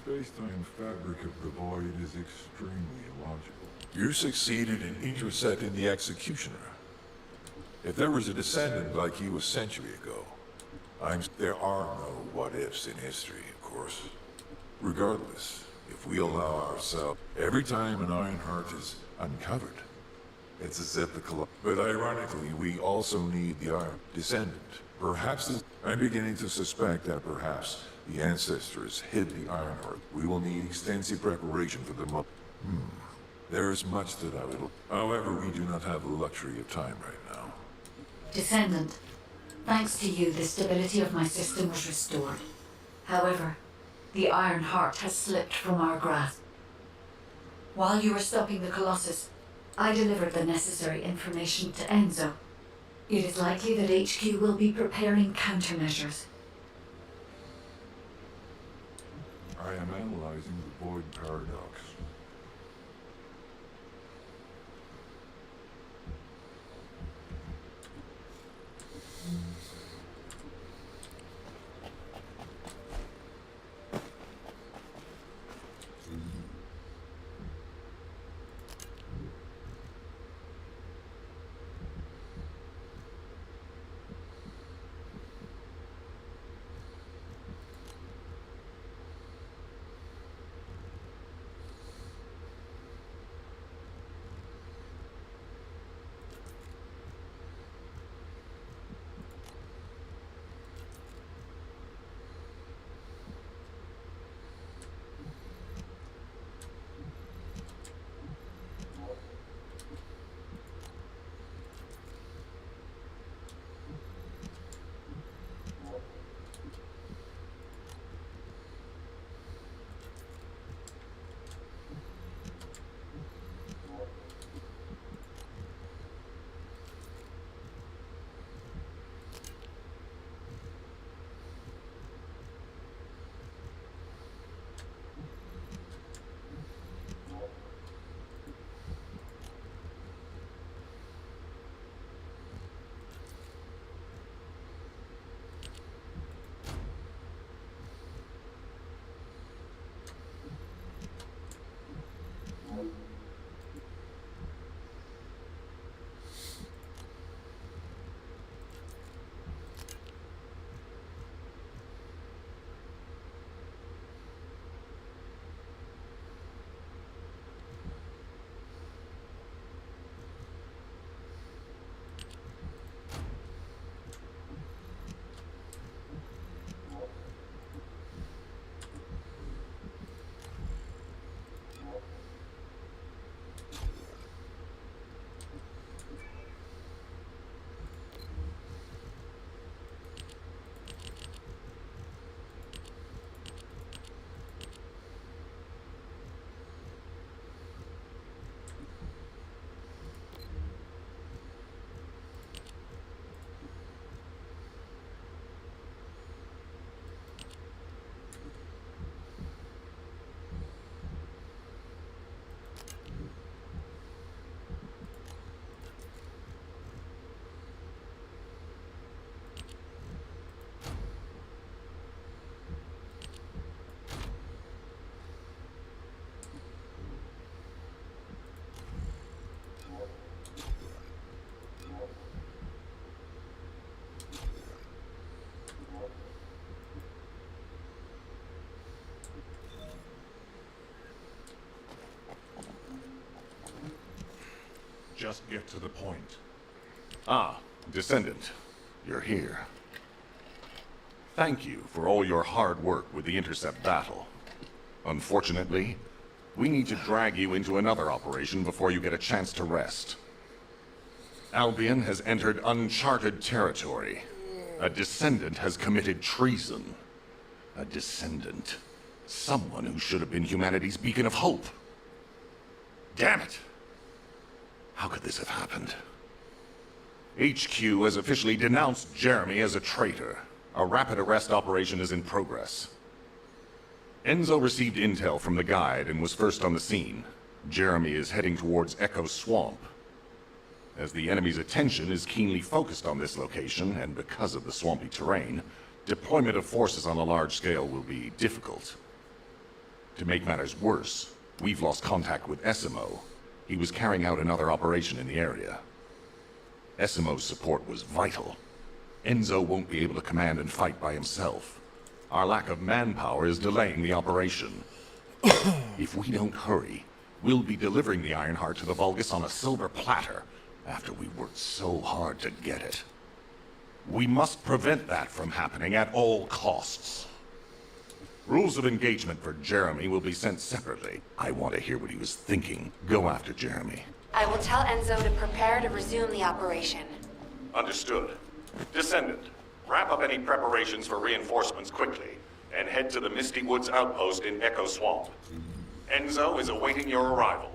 space-time fabric of the void is extremely illogical. You succeeded in intercepting the Executioner. If there was a Descendant like you a century ago, there are no what-ifs in history, of course. Regardless, if we allow ourselves, every time an Ironheart is uncovered, it's as if but ironically, we also need the Descendant. I'm beginning to suspect that perhaps the ancestors hid the Ironheart. We will need extensive preparation for the There is much that I would... However, we do not have the luxury of time right now. Descendant, thanks to you, the stability of my system was restored. However, the Ironheart has slipped from our grasp. While you were stopping the Colossus, I delivered the necessary information to Enzo. It is likely that HQ will be preparing countermeasures. I am analyzing the Void Paradox. Just get to the point. Ah, Descendant, you're here. Thank you for all your hard work with the intercept battle. Unfortunately, we need to drag you into another operation before you get a chance to rest. Albion has entered uncharted territory. A Descendant has committed treason. A Descendant. Someone who should have been humanity's beacon of hope. Damn it! How could this have happened? HQ has officially denounced Jeremy as a traitor. A rapid arrest operation is in progress. Enzo received intel from the guide and was first on the scene. Jeremy is heading towards Echo Swamp. As the enemy's attention is keenly focused on this location, and because of the swampy terrain, deployment of forces on a large scale will be difficult. To make matters worse, we've lost contact with Essimo. He was carrying out another operation in the area. Essimo's support was vital. Enzo won't be able to command and fight by himself. Our lack of manpower is delaying the operation. If we don't hurry, we'll be delivering the Ironheart to the Vulgus on a silver platter after we worked so hard to get it. We must prevent that from happening at all costs. Rules of engagement for Jeremy will be sent separately. I want to hear what he was thinking. Go after Jeremy. I will tell Enzo to prepare to resume the operation. Understood. Descendant, wrap up any preparations for reinforcements quickly, and head to the Misty Woods outpost in Echo Swamp. Enzo is awaiting your arrival.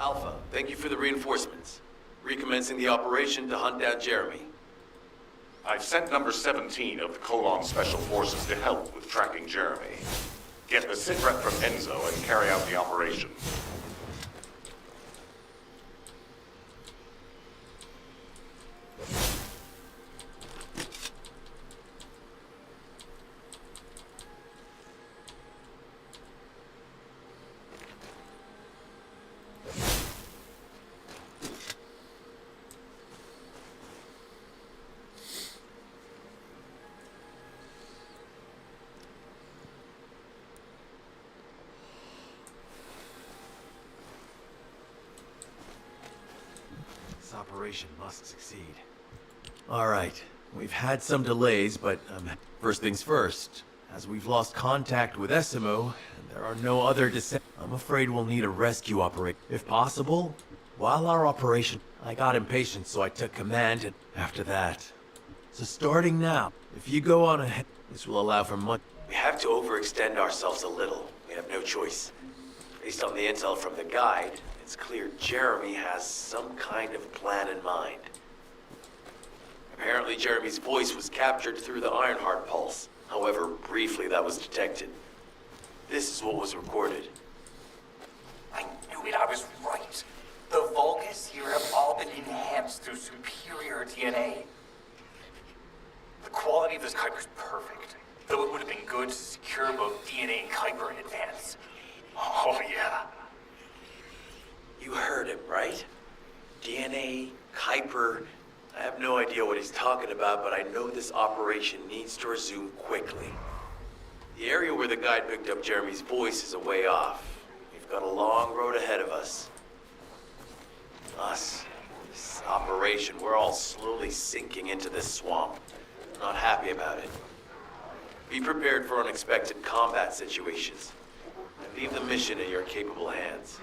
Alpha, thank you for the reinforcements. Recommencing the operation to hunt down Jeremy. I've sent number 17 of the Colon Special Forces to help with tracking Jeremy. Get the sitrep from Enzo and carry out the operation. Operation must succeed. Alright, we've had some delays, but first things first. As we've lost contact with Essimo, and there are no other I'm afraid we'll need a rescue operation. If possible, while our operation... I got impatient, so I took command, and after that. So starting now, if you go on ahead, this will allow for much... We have to overextend ourselves a little. We have no choice. Based on the intel from the guide, it's clear Jeremy has some kind of plan in mind. Apparently Jeremy's voice was captured through the Ironheart pulse. However, briefly that was detected. This is what was recorded. I knew it, I was right. The Vulgus here have all been enhanced through superior DNA. The quality of this Kuiper's perfect, though it would have been good to secure both DNA and Kuiper in advance. Oh yeah. You heard him, right? DNA, Kuiper. I have no idea what he's talking about, but I know this operation needs to resume quickly. The area where the guide picked up Jeremy's voice is a way off. We've got a long road ahead of us. Us, this operation, we're all slowly sinking into this swamp. Not happy about it. Be prepared for unexpected combat situations. And leave the mission in your capable hands.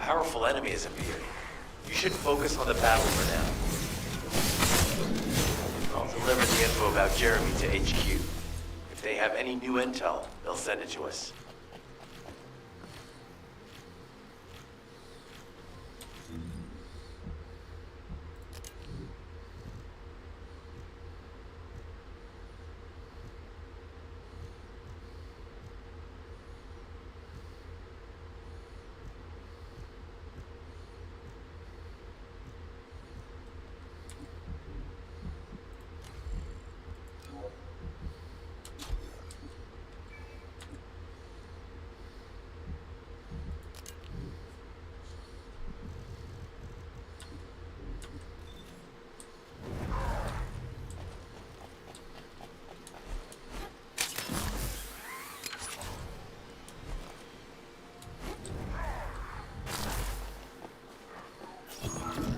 powerful enemy has appeared. You should focus on the battle for now. I'll deliver the info about Jeremy to HQ. If they have any new intel, they'll send it to us.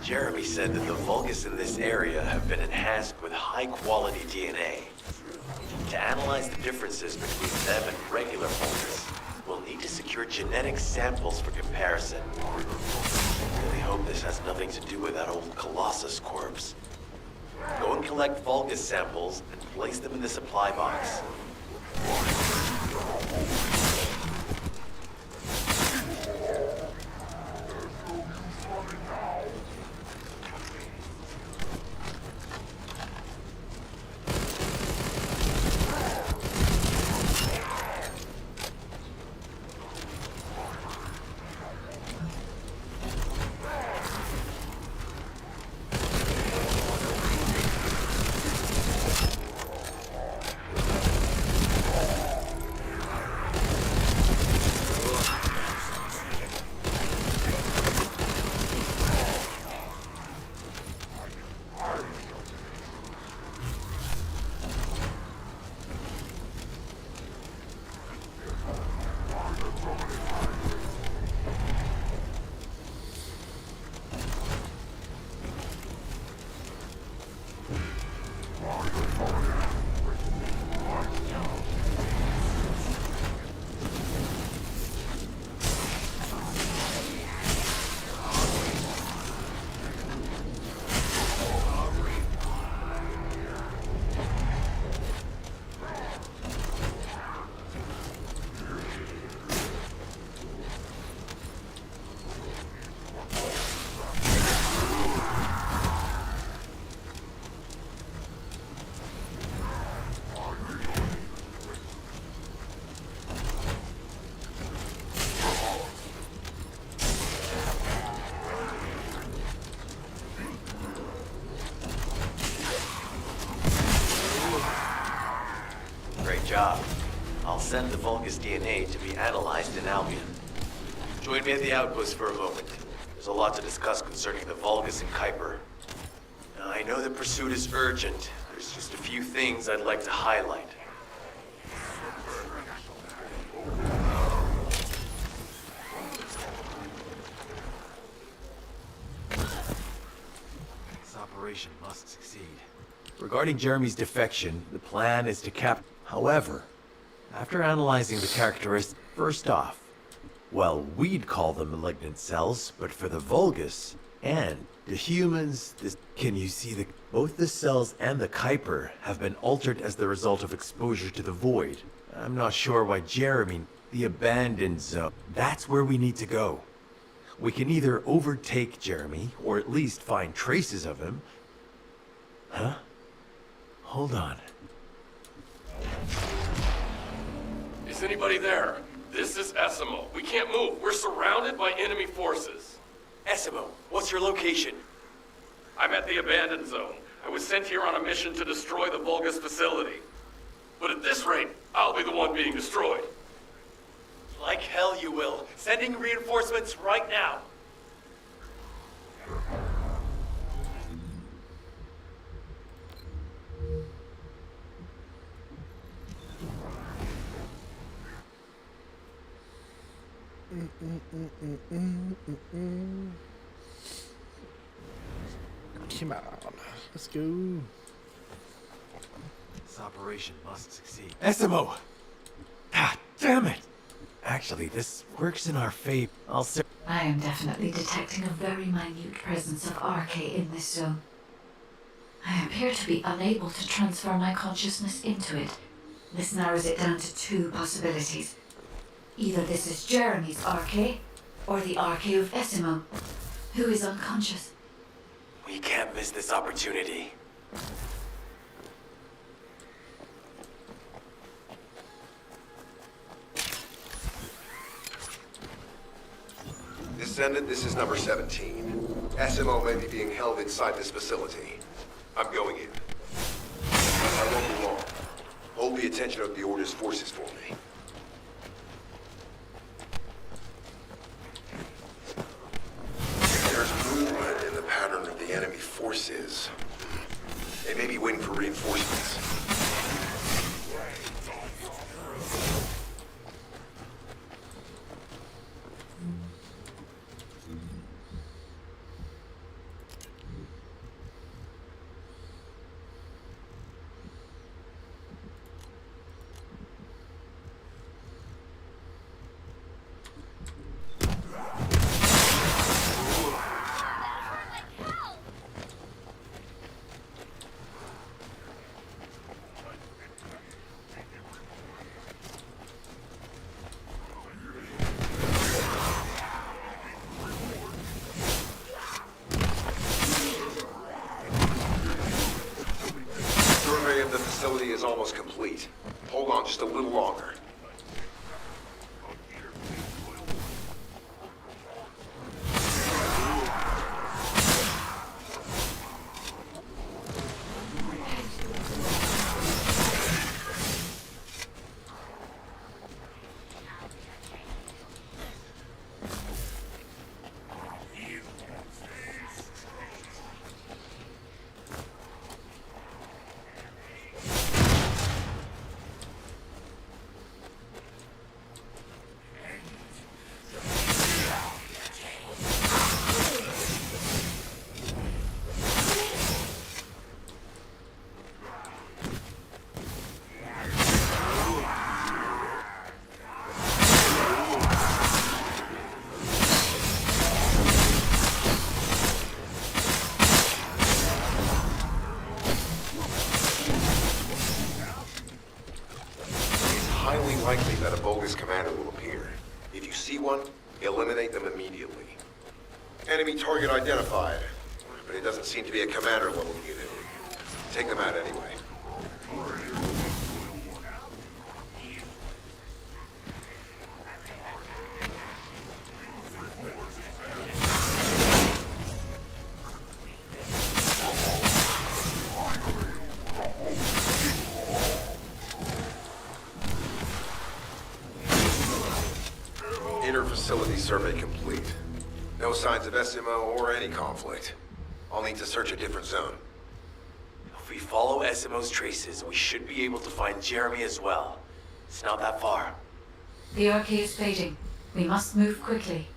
Jeremy said that the Vulgus in this area have been enhanced with high-quality DNA. To analyze the differences between them and regular Vulgus, we'll need to secure genetic samples for comparison. I really hope this has nothing to do with that old Colossus corpse. Go and collect Vulgus samples and place them in the supply box. Job. I'll send the Vulgus DNA to be analyzed in Albion. Join me at the outpost for a moment. There's a lot to discuss concerning the Vulgus and Kuiper. Now, I know the pursuit is urgent. There's just a few things I'd like to highlight. This operation must succeed. Regarding Jeremy's defection, the plan is to However, after analyzing the characteristics, first off, well, we'd call them malignant cells, but for the Vulgus and the humans, can you see both the cells and the Kuiper have been altered as the result of exposure to the void. I'm not sure why Jeremy, the abandoned zone, that's where we need to go. We can either overtake Jeremy, or at least find traces of him. Huh? Hold on. Is anybody there? This is Essimo. We can't move. We're surrounded by enemy forces. Essimo, what's your location? I'm at the abandoned zone. I was sent here on a mission to destroy the Vulgus facility. But at this rate, I'll be the one being destroyed. Like hell you will. Sending reinforcements right now. Come on, let's go. This operation must succeed. Essimo! Ah, damn it! Actually, this works in our favor. I am definitely detecting a very minute presence of RK in this zone. I appear to be unable to transfer my consciousness into it. This narrows it down to two possibilities. Either this is Jeremy's RK, or the RK of Esimo, who is unconscious. We can't miss this opportunity. Descendant, this is number 17. SMO may be being held inside this facility. I'm going in. I won't be long. Hold the attention of the Order's forces for me. There's movement in the pattern of the enemy forces. They may be waiting for reinforcements. The facility is almost complete. Hold on just a little longer. Likely that a bogus commander will appear. If you see one, eliminate them immediately. Enemy target identified, but it doesn't seem to be a commander level unit. Take them out anyway. Inter-facility survey complete. No signs of SMO or any conflict. I'll need to search a different zone. If we follow SMO's traces, we should be able to find Jeremy as well. It's not that far. The RK is fading. We must move quickly.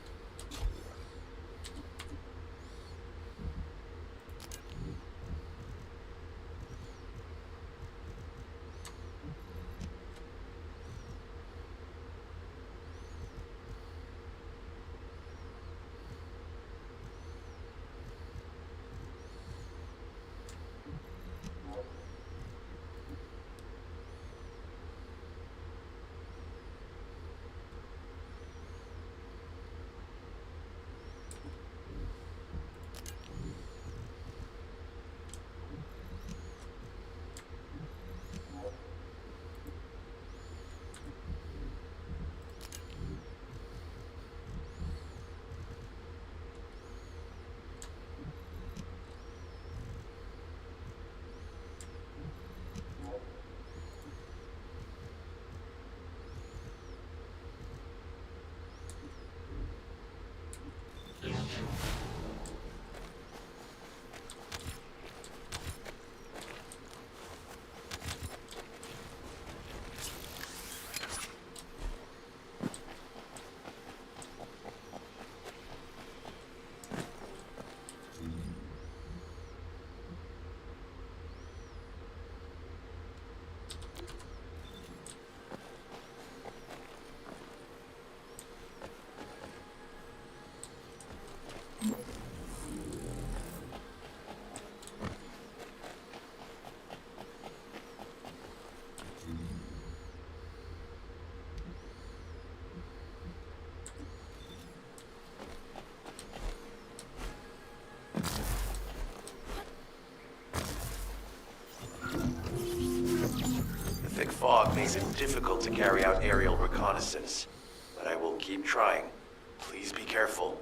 makes it difficult to carry out aerial reconnaissance. But I will keep trying. Please be careful.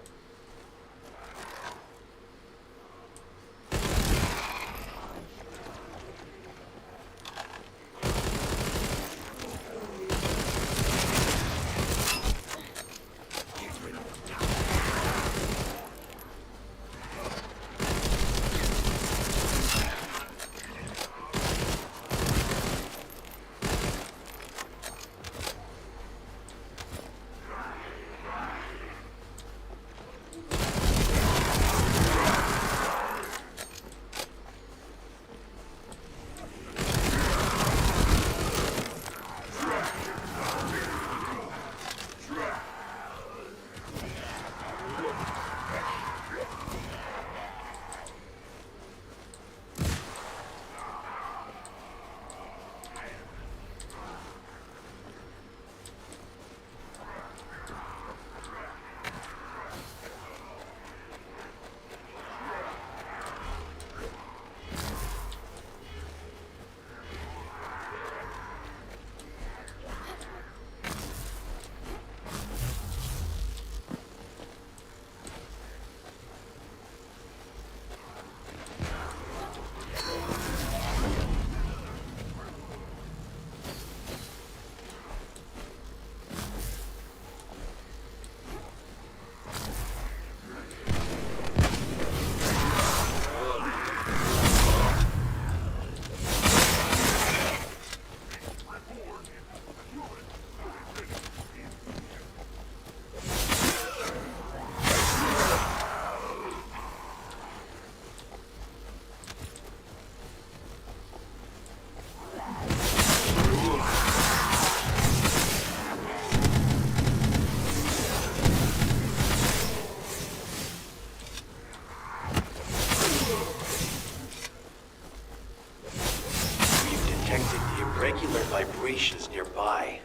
Irregular vibrations nearby.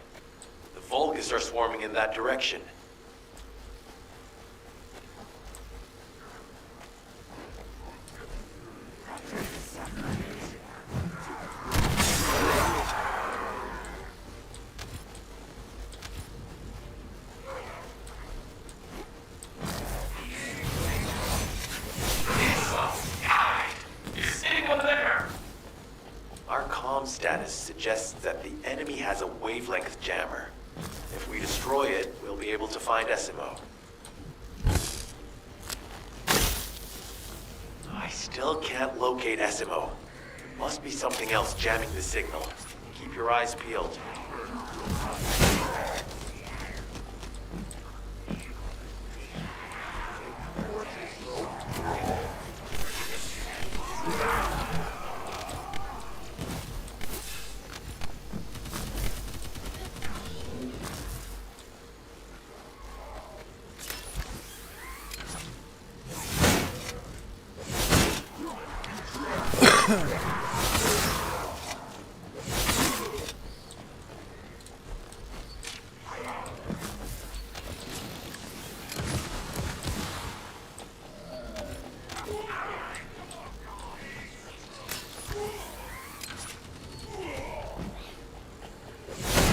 The Vulgus are swarming in that direction. Status suggests that the enemy has a wavelength jammer. If we destroy it, we'll be able to find SMO. I still can't locate SMO. There must be something else jamming the signal. Keep your eyes peeled.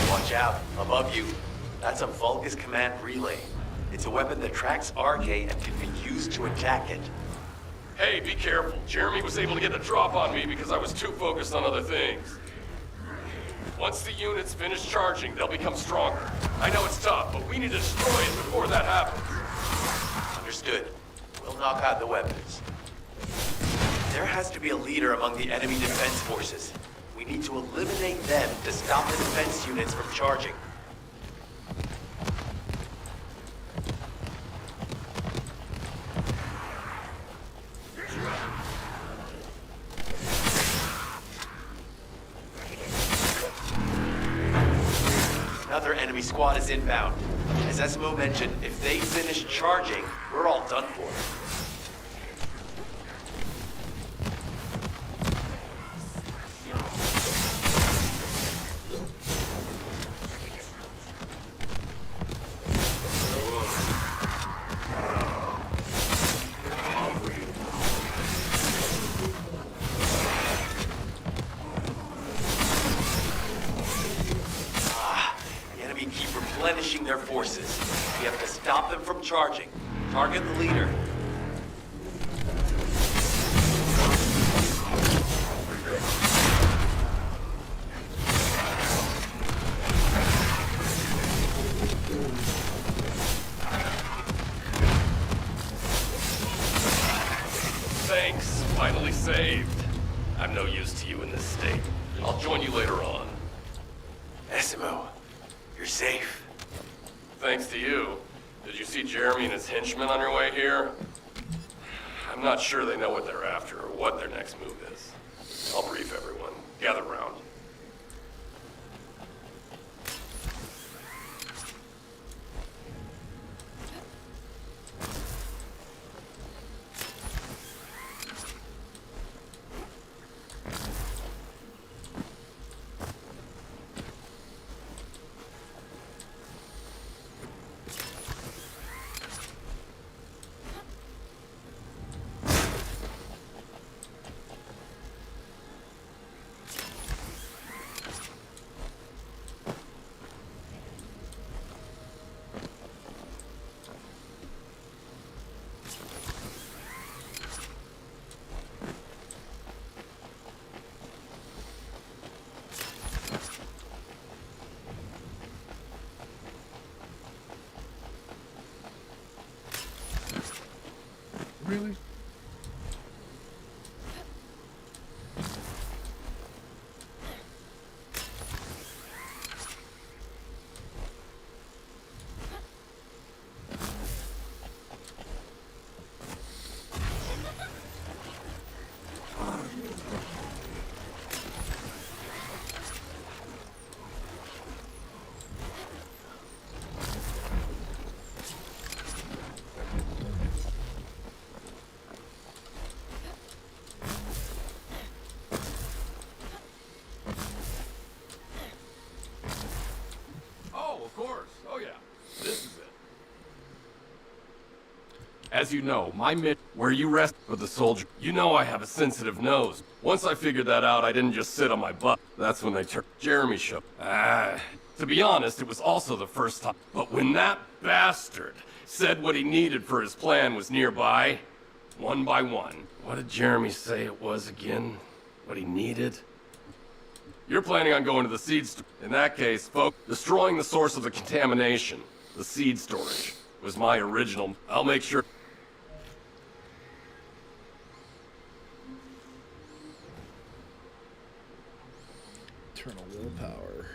Watch out, above you. That's a Vulgus command relay. It's a weapon that tracks RK and can be used to attack it. Hey, be careful. Jeremy was able to get the drop on me because I was too focused on other things. Once the units finish charging, they'll become stronger. I know it's tough, but we need to destroy it before that happens. Understood. We'll knock out the weapons. There has to be a leader among the enemy defense forces. We need to eliminate them to stop the defense units from charging. Another enemy squad is inbound. As SMO mentioned, if they finish charging, we're all done for. forces. We have to stop them from charging. Target the leader. Thanks. Finally saved. I'm no use to you in this state. I'll join you later on. Essimo, you're safe. Thanks to you. Did you see Jeremy and his henchmen on your way here? I'm not sure they know what they're after or what their next move is. I'll brief everyone. Gather round. Really? Oh, of course. Oh, yeah. This is it. As you know, my where you rest with the soldier. You know I have a sensitive nose. Once I figured that out, I didn't just sit on my butt. That's when they turned Jeremy show. To be honest, it was also the first time. But when that bastard said what he needed for his plan was nearby, one by one. What did Jeremy say it was again? What he needed? You're planning on going to the seed store. In that case, folks, destroying the source of the contamination, the seed storage, was my original. I'll make sure. Eternal willpower.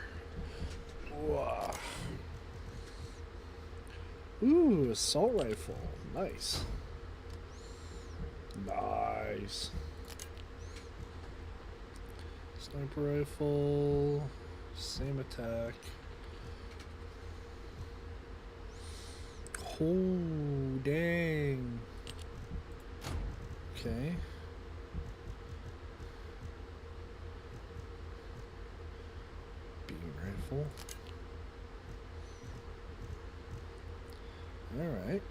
Wow. Ooh, assault rifle. Nice. Nice. Sniper rifle. Same attack. Oh, dang. Okay. Beam rifle. All right.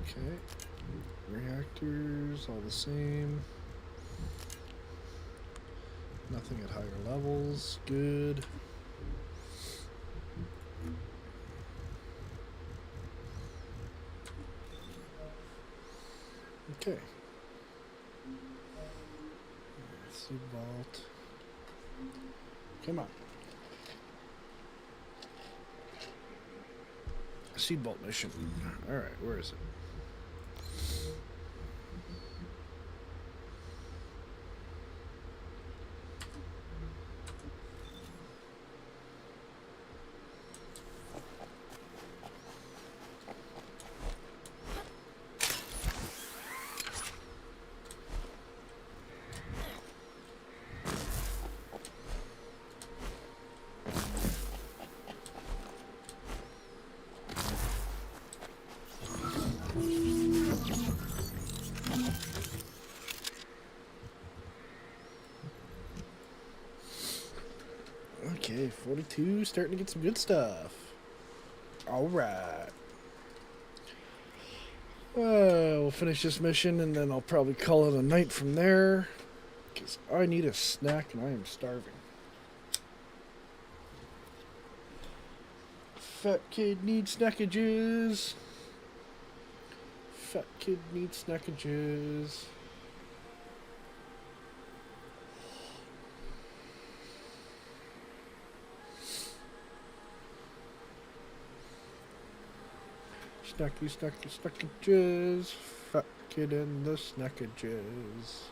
Okay. Reactors, all the same. Nothing at higher levels. Good. Okay. Seed vault. Come on. Seed vault mission. Alright, where is it? Okay, 42, starting to get some good stuff. Alright. We'll finish this mission and then I'll probably call it a night from there. Because I need a snack and I am starving. Fat kid needs snackages. Fat kid needs snackages. Snackages. Fat kid and the snackages.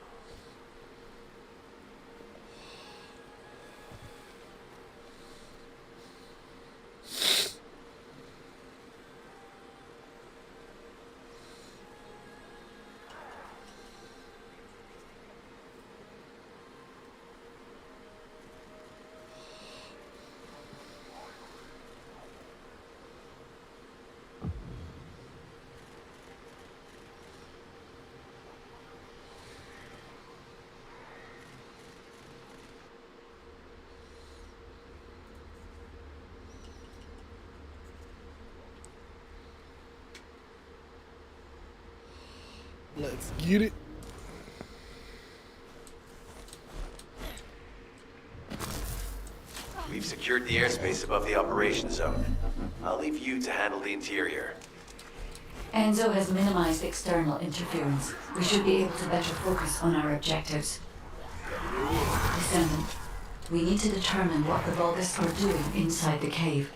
Let's get it. We've secured the airspace above the operations zone. I'll leave you to handle the interior. Enzo has minimized external interference. We should be able to better focus on our objectives. Descendant, we need to determine what the Vulgus are doing inside the cave.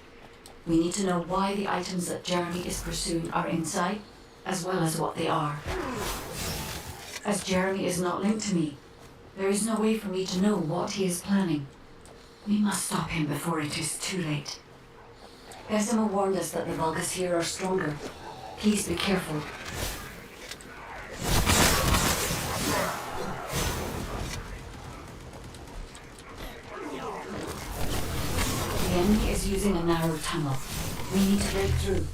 We need to know why the items that Jeremy is pursuing are inside, as well as what they are. As Jeremy is not linked to me, there is no way for me to know what he is planning. We must stop him before it is too late. Decima warned us that the Vulgus here are stronger. Please be careful. The enemy is using a narrow tunnel. We need to break through.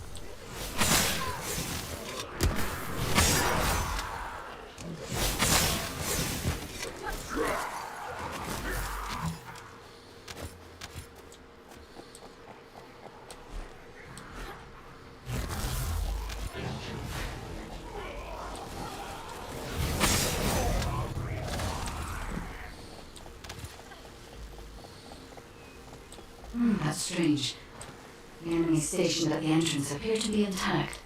That's strange. The enemies stationed at the entrance appear to be intact.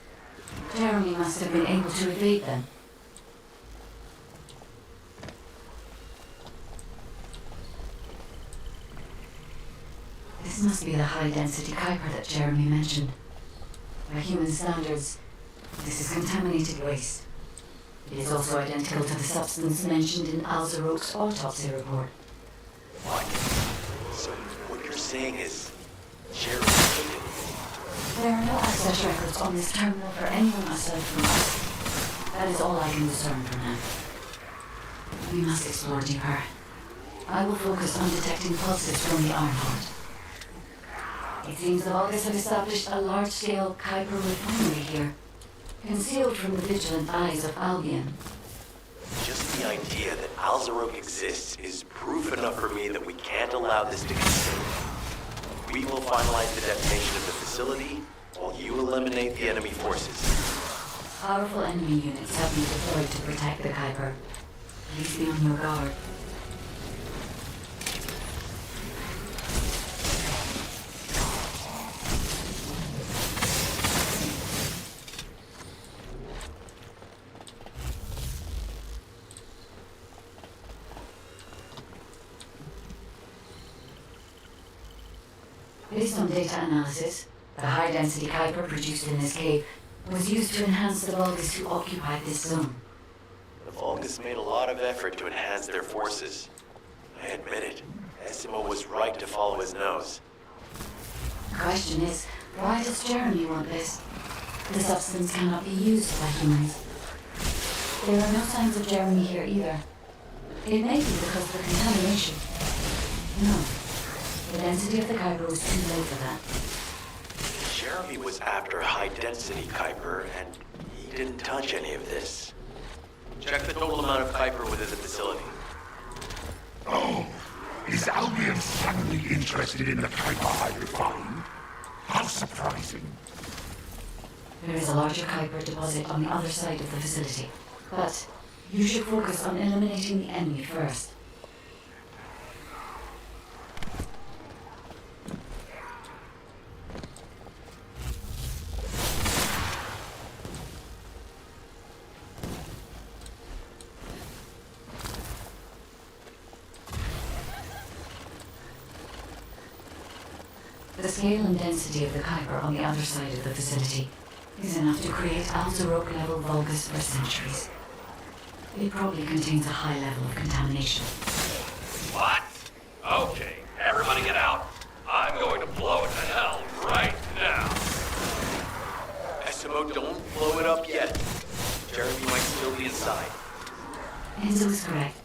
Jeremy must have been able to evade them. This must be the high-density Kuiper that Jeremy mentioned. By human standards, this is contaminated waste. It is also identical to the substance mentioned in Alzaroke's autopsy report. What? So what you're saying is Jeremy? There are no access records on this terminal for anyone aside from us. That is all I can discern for now. We must explore deeper. I will focus on detecting pulses from the Ironheart. It seems the Vulgus have established a large-scale Kuiper refinery here, concealed from the vigilant eyes of Albion. Just the idea that Alzaroke exists is proof enough for me that we can't allow this to continue. We will finalize the detonation of the facility while you eliminate the enemy forces. Powerful enemy units have been deployed to protect the Kuiper. Please be on your guard. Based on data analysis, the high-density Kuiper produced in this cave was used to enhance the Vulgus who occupied this zone. The Vulgus made a lot of effort to enhance their forces. I admit it. Decima was right to follow his nose. The question is, why does Jeremy want this? The substance cannot be used by humans. There are no signs of Jeremy here either. It may be because of the contamination. No. The density of the Kuiper was too low for that. Jeremy was after high-density Kuiper, and he didn't touch any of this. Check the total amount of Kuiper within the facility. Oh, is Albion suddenly only interested in the Kuiper I refined? How surprising. There is a larger Kuiper deposit on the other side of the facility, but you should focus on eliminating the enemy first. The scale and density of the Kuiper on the other side of the facility is enough to create Alzarok-level Vulgus for centuries. It probably contains a high level of contamination. What? Okay, everybody get out. I'm going to blow it to hell right now. Essimo, don't blow it up yet. Jeremy might still be inside. Enzo is correct.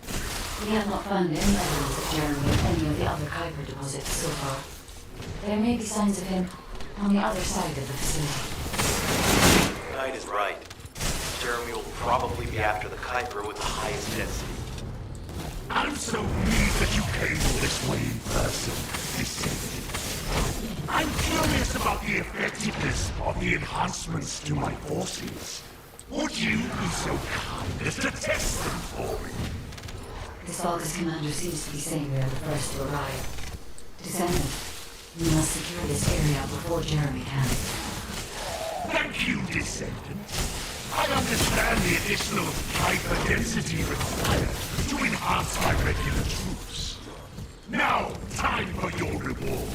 We have not found any evidence of Jeremy in any of the other Kuiper deposits so far. There may be signs of him on the other side of the facility. Knight is right. Jeremy will probably be after the Kuiper with the highest density. I'm so pleased that you came all this way in person, Descendent. I'm curious about the effectiveness of the enhancements to my forces. Would you be so kind as to test them for me? The Vulgus commander seems to be saying we are the first to arrive. Descendant, we must secure this area before Jeremy can. Thank you, Descendant. I understand the additional Kuiper density required to enhance my regular troops. Now, time for your reward.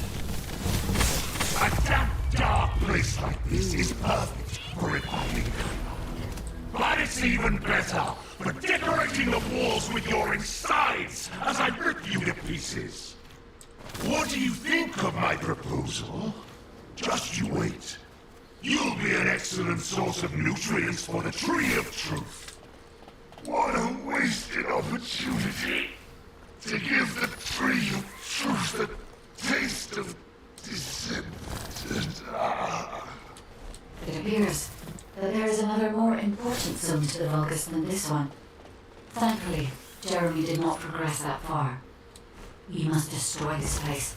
A damp, dark place like this is perfect for refining Kuiper. But it's even better for decorating the walls with your insides as I rip you to pieces. What do you think of my proposal? Just you wait. You'll be an excellent source of nutrients for the Tree of Truth. What a wasted opportunity to give the Tree of Truth the taste of Descendant. It appears that there is another more important zone to the Vulgus than this one. Thankfully, Jeremy did not progress that far. We must destroy this place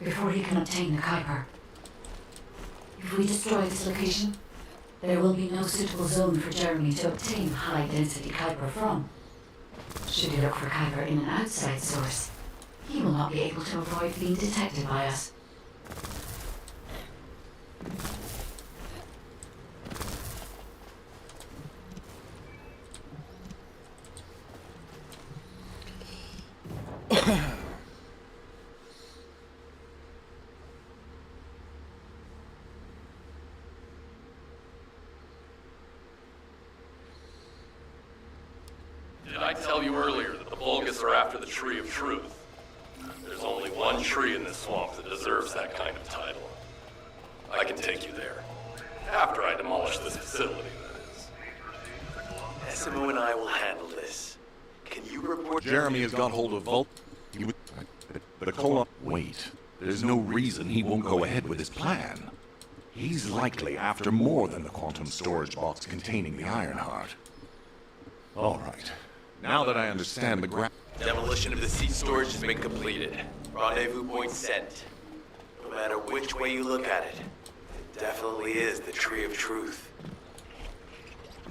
before he can obtain the Kuiper. If we destroy this location, there will be no suitable zone for Jeremy to obtain high-density Kuiper from. Should he look for Kuiper in an outside source, he will not be able to avoid being detected by us. Did I tell you earlier that the Vulgus are after the Tree of Truth? There's only one tree in this swamp that deserves that kind of title. I can take you there. After I demolish this facility, that is. Essimo and I will handle this. Can you report... Jeremy has got hold of the colon. Wait, there's no reason he won't go ahead with his plan. He's likely after more than the quantum storage box containing the Ironheart. All right. Now that I understand the Demolition of the seat storage has been completed. Rendezvous point sent. No matter which way you look at it, it definitely is the Tree of Truth.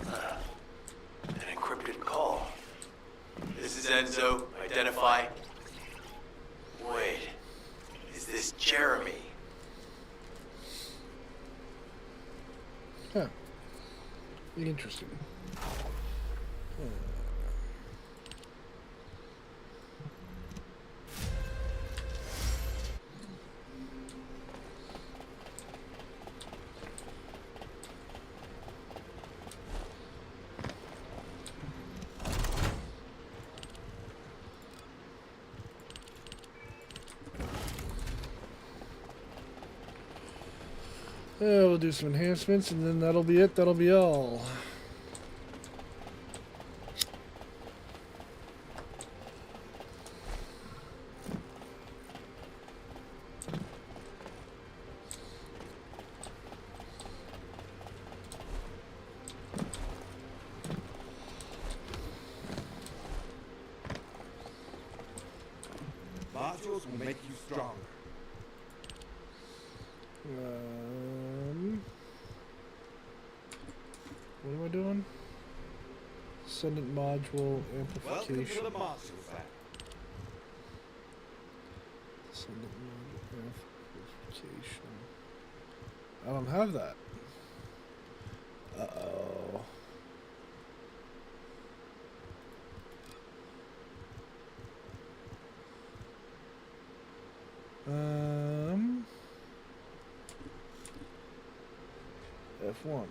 An encrypted call. This is Enzo. Identify. Wait. Is this Jeremy? Huh. Interesting. We'll do some enhancements and then that'll be it. That'll be all. Modules will make you stronger. What am I doing? Descendent module amplification. Welcome to the Marshall Fact. Descendant module amplification. I don't have that. Uh-oh. F1.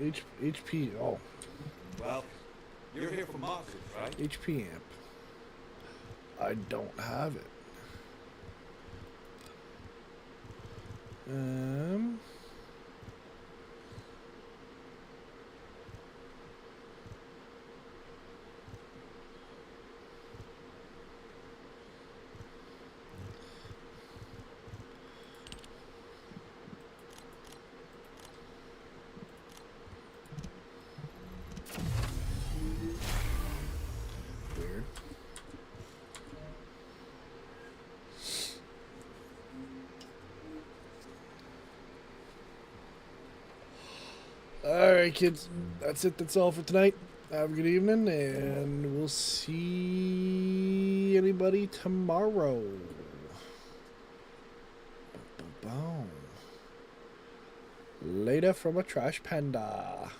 HP. Oh. Well, you're here for Marshall, right? HP amp. I don't have it. Weird. Alright, kids. That's it. That's all for tonight. Have a good evening, and we'll see anybody tomorrow. Boom. Later from a Trash Panda.